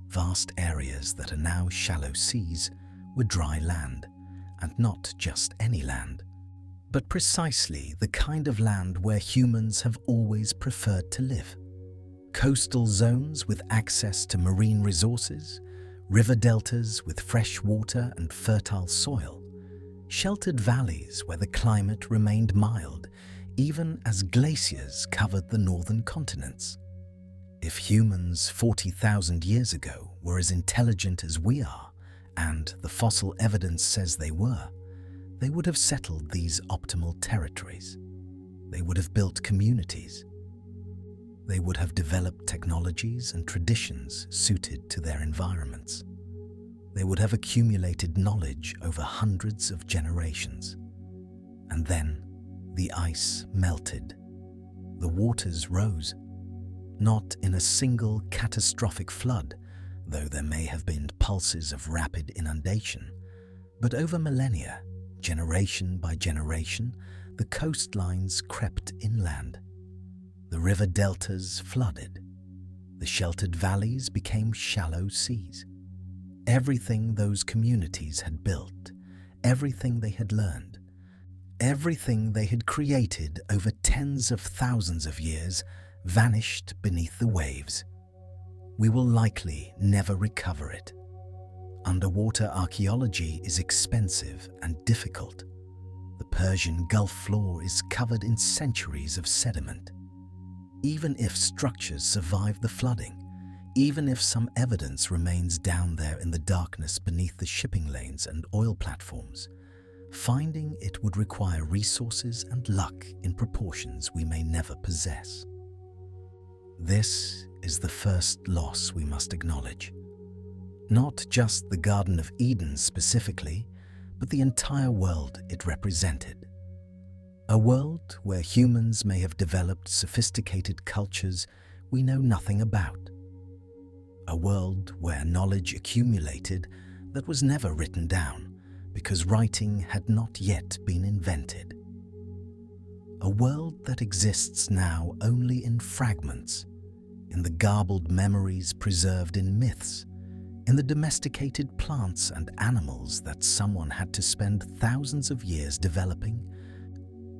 Vast areas that are now shallow seas were dry land, and not just any land, but precisely the kind of land where humans have always preferred to live. Coastal zones with access to marine resources, river deltas with fresh water and fertile soil, sheltered valleys where the climate remained mild, even as glaciers covered the northern continents. If humans 40,000 years ago were as intelligent as we are, and the fossil evidence says they would have settled these optimal territories. They would have built communities. They would have developed technologies and traditions suited to their environments. They would have accumulated knowledge over hundreds of generations. And then the ice melted. The waters rose. Not in a single catastrophic flood, though there may have been pulses of rapid inundation, but over millennia, generation by generation, the coastlines crept inland. The river deltas flooded. The sheltered valleys became shallow seas. Everything those communities had built, everything they had learned, everything they had created over tens of thousands of years vanished beneath the waves. We will likely never recover it. Underwater archaeology is expensive and difficult. The Persian Gulf floor is covered in centuries of sediment. Even if structures survive the flooding, even if some evidence remains down there in the darkness beneath the shipping lanes and oil platforms, finding it would require resources and luck in proportions we may never possess. This is the first loss we must acknowledge. Not just the Garden of Eden specifically, but the entire world it represented. A world where humans may have developed sophisticated cultures we know nothing about. A world where knowledge accumulated that was never written down because writing had not yet been invented. A world that exists now only in fragments, in the garbled memories preserved in myths, in the domesticated plants and animals that someone had to spend thousands of years developing,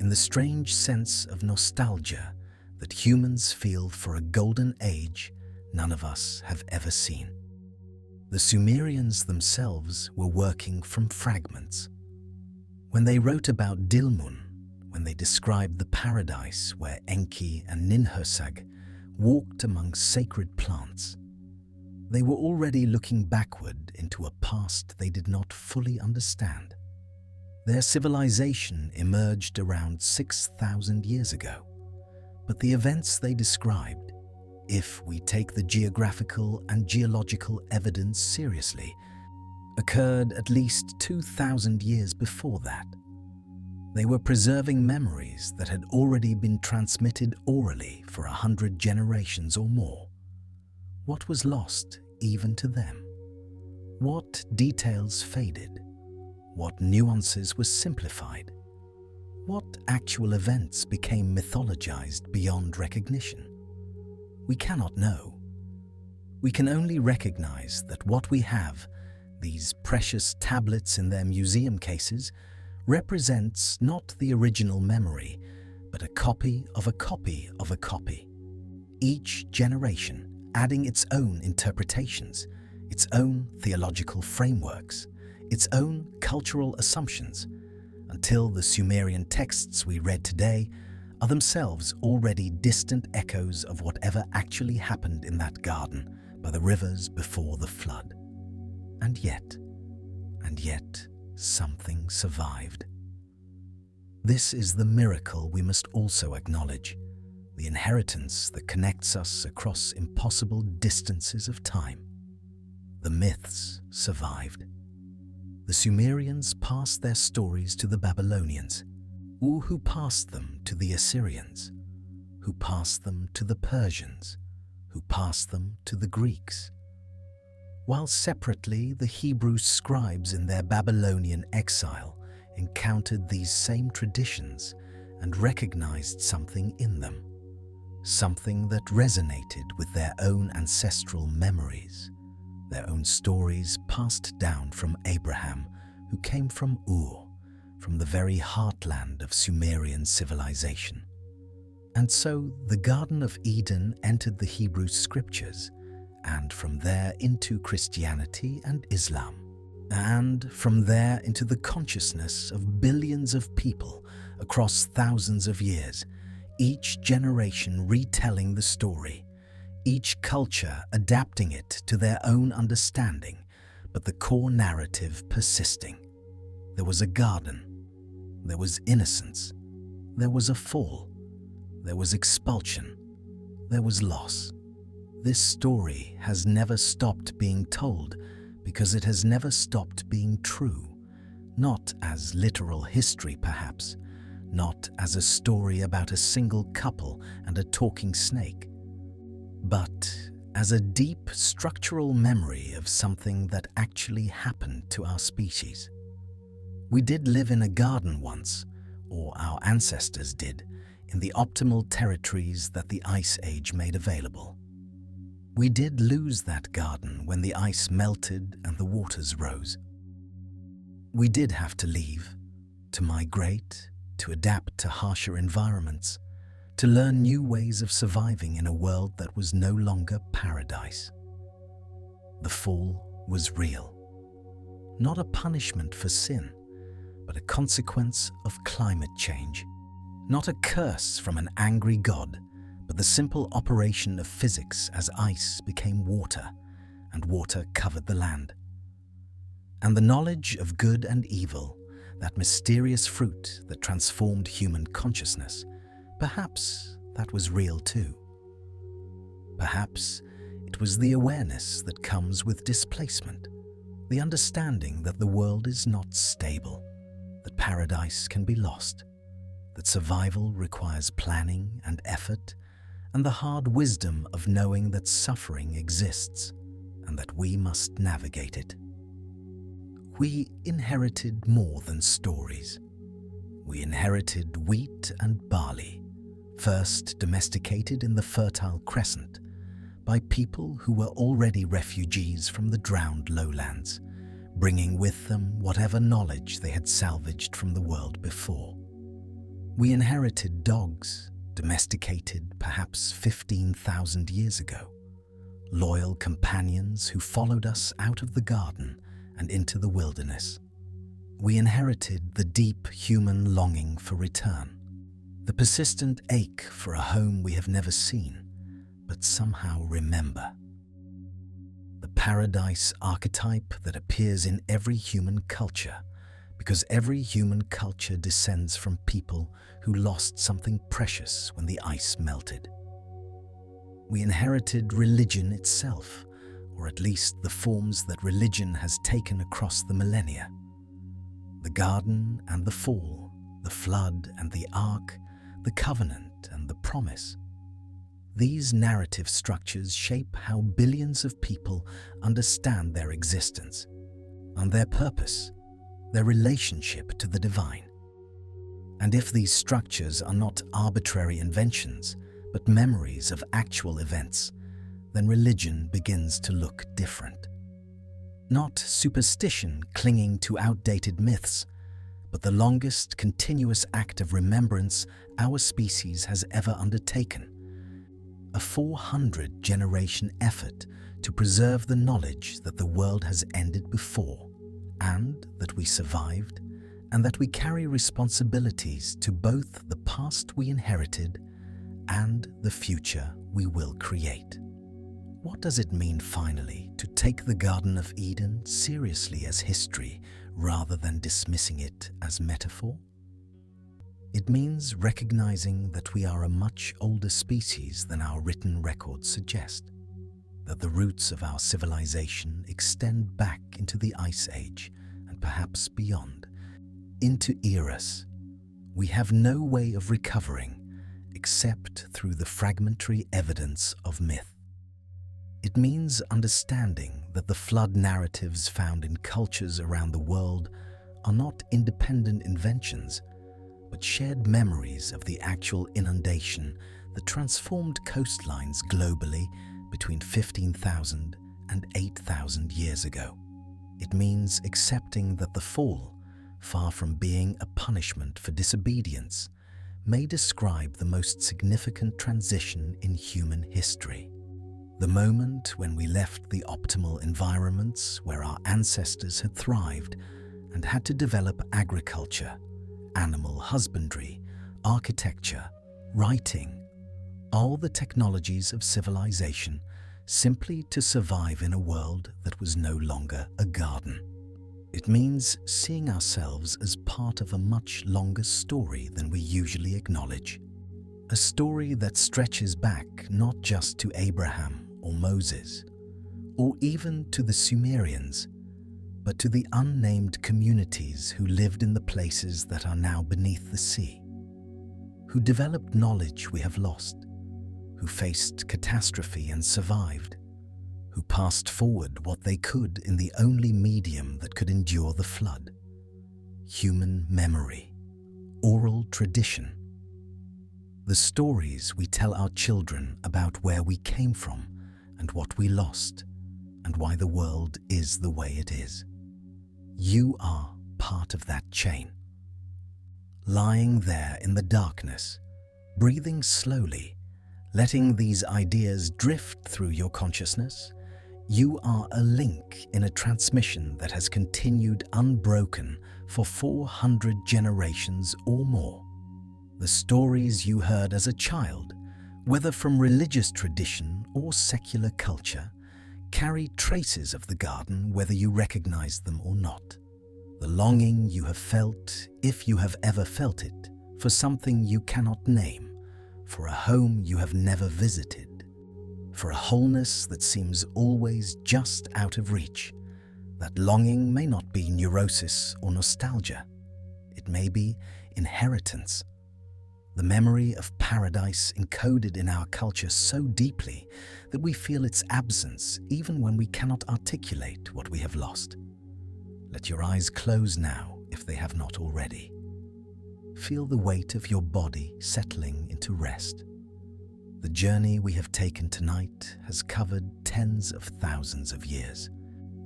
in the strange sense of nostalgia that humans feel for a golden age none of us have ever seen. The Sumerians themselves were working from fragments. When they wrote about Dilmun, when they described the paradise where Enki and Ninhursag walked among sacred plants, they were already looking backward into a past they did not fully understand. Their civilization emerged around 6,000 years ago, but the events they described, if we take the geographical and geological evidence seriously, occurred at least 2,000 years before that. They were preserving memories that had already been transmitted orally for 100 generations or more. What was lost even to them? What details faded? What nuances were simplified? What actual events became mythologized beyond recognition? We cannot know. We can only recognize that what we have, these precious tablets in their museum cases, represents not the original memory, but a copy of a copy of a copy. Each generation adding its own interpretations, its own theological frameworks, its own cultural assumptions, until the Sumerian texts we read today are themselves already distant echoes of whatever actually happened in that garden by the rivers before the flood. And yet, something survived. This is the miracle we must also acknowledge, the inheritance that connects us across impossible distances of time. The myths survived. The Sumerians passed their stories to the Babylonians, who passed them to the Assyrians, who passed them to the Persians, who passed them to the Greeks. While separately, the Hebrew scribes in their Babylonian exile encountered these same traditions and recognized something in them, something that resonated with their own ancestral memories, their own stories passed down from Abraham, who came from Ur, from the very heartland of Sumerian civilization. And so the Garden of Eden entered the Hebrew scriptures, and from there into Christianity and Islam, and from there into the consciousness of billions of people across thousands of years, each generation retelling the story, each culture adapting it to their own understanding, but the core narrative persisting. There was a garden, there was innocence, there was a fall, there was expulsion, there was loss. This story has never stopped being told because it has never stopped being true, not as literal history perhaps, not as a story about a single couple and a talking snake, but as a deep structural memory of something that actually happened to our species. We did live in a garden once, or our ancestors did, in the optimal territories that the Ice Age made available. We did lose that garden when the ice melted and the waters rose. We did have to leave, to migrate, to adapt to harsher environments, to learn new ways of surviving in a world that was no longer paradise. The fall was real, not a punishment for sin, but a consequence of climate change, not a curse from an angry God, but the simple operation of physics as ice became water, and water covered the land. And the knowledge of good and evil, that mysterious fruit that transformed human consciousness, perhaps that was real too. Perhaps it was the awareness that comes with displacement, the understanding that the world is not stable, that paradise can be lost, that survival requires planning and effort, and the hard wisdom of knowing that suffering exists and that we must navigate it. We inherited more than stories. We inherited wheat and barley, first domesticated in the Fertile Crescent by people who were already refugees from the drowned lowlands, bringing with them whatever knowledge they had salvaged from the world before. We inherited dogs, domesticated perhaps 15,000 years ago, loyal companions who followed us out of the garden and into the wilderness. We inherited the deep human longing for return, the persistent ache for a home we have never seen, but somehow remember. The paradise archetype that appears in every human culture, because every human culture descends from people who lost something precious when the ice melted. We inherited religion itself, or at least the forms that religion has taken across the millennia. The garden and the fall, the flood and the ark, the covenant and the promise. These narrative structures shape how billions of people understand their existence and their purpose, their relationship to the divine. And if these structures are not arbitrary inventions, but memories of actual events, then religion begins to look different. Not superstition clinging to outdated myths, but the longest continuous act of remembrance our species has ever undertaken. A 400-generation effort to preserve the knowledge that the world has ended before, and that we survived, and that we carry responsibilities to both the past we inherited and the future we will create. What does it mean, finally, to take the Garden of Eden seriously as history rather than dismissing it as metaphor? It means recognizing that we are a much older species than our written records suggest, that the roots of our civilization extend back into the Ice Age and perhaps beyond, into eras we have no way of recovering except through the fragmentary evidence of myth. It means understanding that the flood narratives found in cultures around the world are not independent inventions, but shared memories of the actual inundation that transformed coastlines globally between 15,000 and 8,000 years ago. It means accepting that the fall, far from being a punishment for disobedience, may describe the most significant transition in human history. The moment when we left the optimal environments where our ancestors had thrived and had to develop agriculture, animal husbandry, architecture, writing, all the technologies of civilization, simply to survive in a world that was no longer a garden. It means seeing ourselves as part of a much longer story than we usually acknowledge. A story that stretches back not just to Abraham or Moses, or even to the Sumerians, but to the unnamed communities who lived in the places that are now beneath the sea, who developed knowledge we have lost, who faced catastrophe and survived, who passed forward what they could in the only medium that could endure the flood: human memory, oral tradition. The stories we tell our children about where we came from and what we lost, and why the world is the way it is. You are part of that chain. Lying there in the darkness, breathing slowly, letting these ideas drift through your consciousness, you are a link in a transmission that has continued unbroken for 400 generations or more. The stories you heard as a child, whether from religious tradition or secular culture, carry traces of the garden whether you recognize them or not. The longing you have felt, if you have ever felt it, for something you cannot name, for a home you have never visited, for a wholeness that seems always just out of reach. That longing may not be neurosis or nostalgia. It may be inheritance. The memory of paradise encoded in our culture so deeply that we feel its absence even when we cannot articulate what we have lost. Let your eyes close now if they have not already. Feel the weight of your body settling into rest. The journey we have taken tonight has covered tens of thousands of years.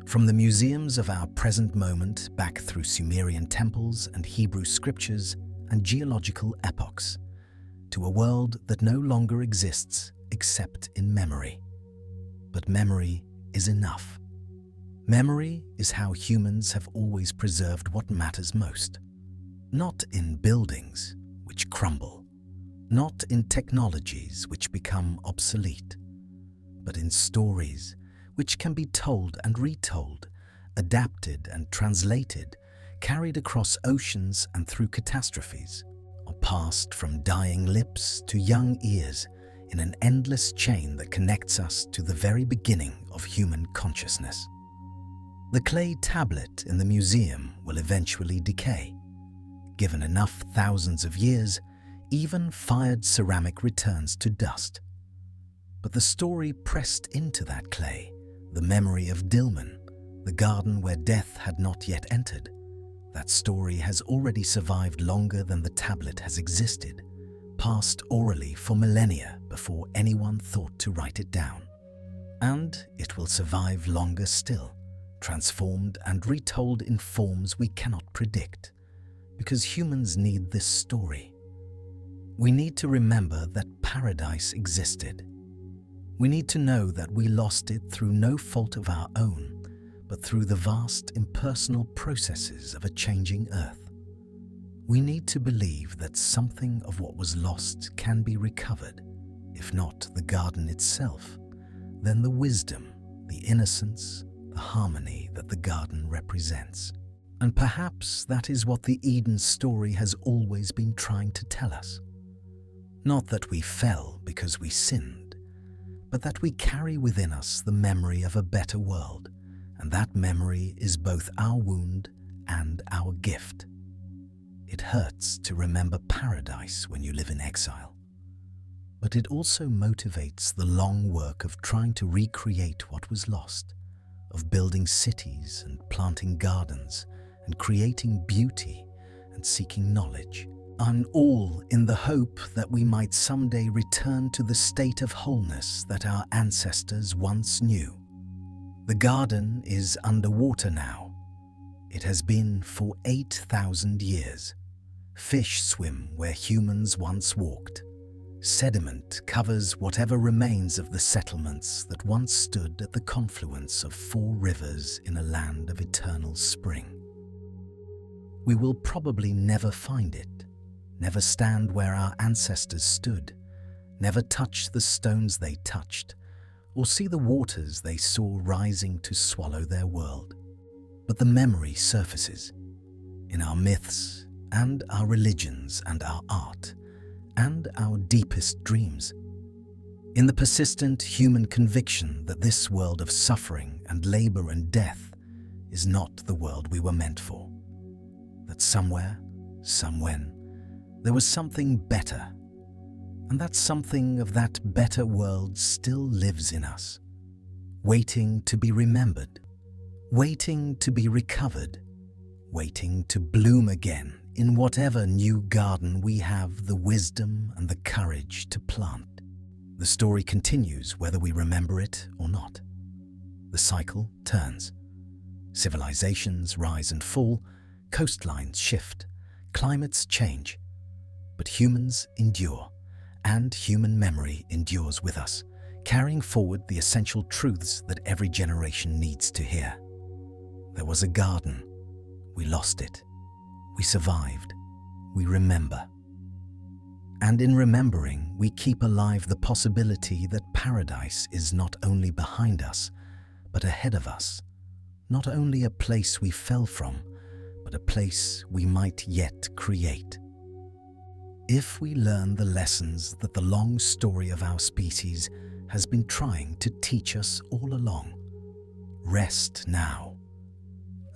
From the museums of our present moment back through Sumerian temples and Hebrew scriptures and geological epochs, to a world that no longer exists except in memory. But memory is enough. Memory is how humans have always preserved what matters most. Not in buildings, which crumble, not in technologies which become obsolete, but in stories which can be told and retold, adapted and translated, carried across oceans and through catastrophes, or passed from dying lips to young ears in an endless chain that connects us to the very beginning of human consciousness. The clay tablet in the museum will eventually decay. Given enough thousands of years, even fired ceramic returns to dust. But the story pressed into that clay, the memory of Dilmun, the garden where death had not yet entered, that story has already survived longer than the tablet has existed, passed orally for millennia before anyone thought to write it down. And it will survive longer still, transformed and retold in forms we cannot predict, because humans need this story. We need to remember that paradise existed. We need to know that we lost it through no fault of our own, but through the vast impersonal processes of a changing earth. We need to believe that something of what was lost can be recovered, if not the garden itself, then the wisdom, the innocence, the harmony that the garden represents. And perhaps that is what the Eden story has always been trying to tell us. Not that we fell because we sinned, but that we carry within us the memory of a better world, and that memory is both our wound and our gift. It hurts to remember paradise when you live in exile, but it also motivates the long work of trying to recreate what was lost, of building cities and planting gardens and creating beauty and seeking knowledge, and all in the hope that we might someday return to the state of wholeness that our ancestors once knew. The garden is underwater now. It has been for 8,000 years. Fish swim where humans once walked. Sediment covers whatever remains of the settlements that once stood at the confluence of 4 rivers in a land of eternal spring. We will probably never find it, never stand where our ancestors stood, never touch the stones they touched, or see the waters they saw rising to swallow their world. But the memory surfaces in our myths and our religions and our art and our deepest dreams, in the persistent human conviction that this world of suffering and labor and death is not the world we were meant for, that somewhere, somewhen, there was something better, and that something of that better world still lives in us, waiting to be remembered, waiting to be recovered, waiting to bloom again in whatever new garden we have the wisdom and the courage to plant. The story continues whether we remember it or not. The cycle turns. Civilizations rise and fall, coastlines shift, climates change, but humans endure, and human memory endures with us, carrying forward the essential truths that every generation needs to hear. There was a garden. We lost it. We survived. We remember. And in remembering, we keep alive the possibility that paradise is not only behind us, but ahead of us. Not only a place we fell from, but a place we might yet create. If we learn the lessons that the long story of our species has been trying to teach us all along, rest now.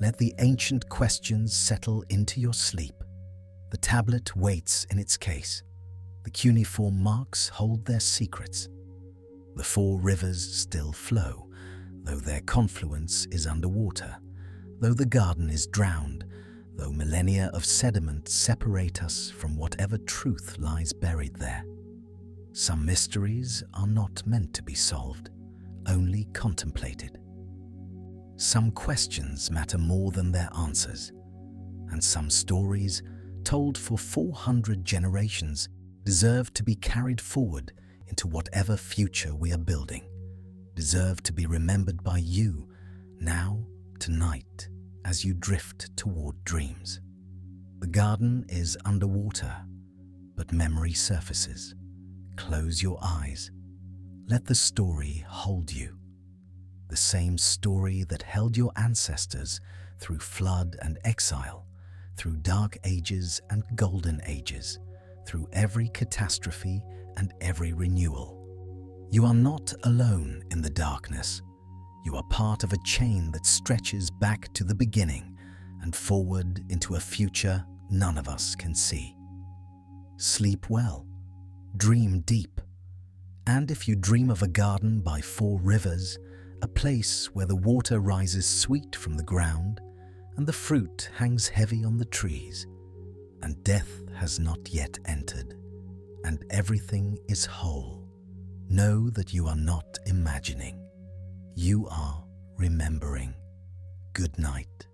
Let the ancient questions settle into your sleep. The tablet waits in its case. The cuneiform marks hold their secrets. The 4 rivers still flow, though their confluence is underwater, though the garden is drowned, though millennia of sediment separate us from whatever truth lies buried there. Some mysteries are not meant to be solved, only contemplated. Some questions matter more than their answers, and some stories, told for 400 generations, deserve to be carried forward into whatever future we are building, deserve to be remembered by you now, tonight, as you drift toward dreams. The garden is underwater, but memory surfaces. Close your eyes. Let the story hold you. The same story that held your ancestors through flood and exile, through dark ages and golden ages, through every catastrophe and every renewal. You are not alone in the darkness. You are part of a chain that stretches back to the beginning and forward into a future none of us can see. Sleep well, dream deep, and if you dream of a garden by 4 rivers, a place where the water rises sweet from the ground and the fruit hangs heavy on the trees, and death has not yet entered, and everything is whole, know that you are not imagining. You are remembering. Good night.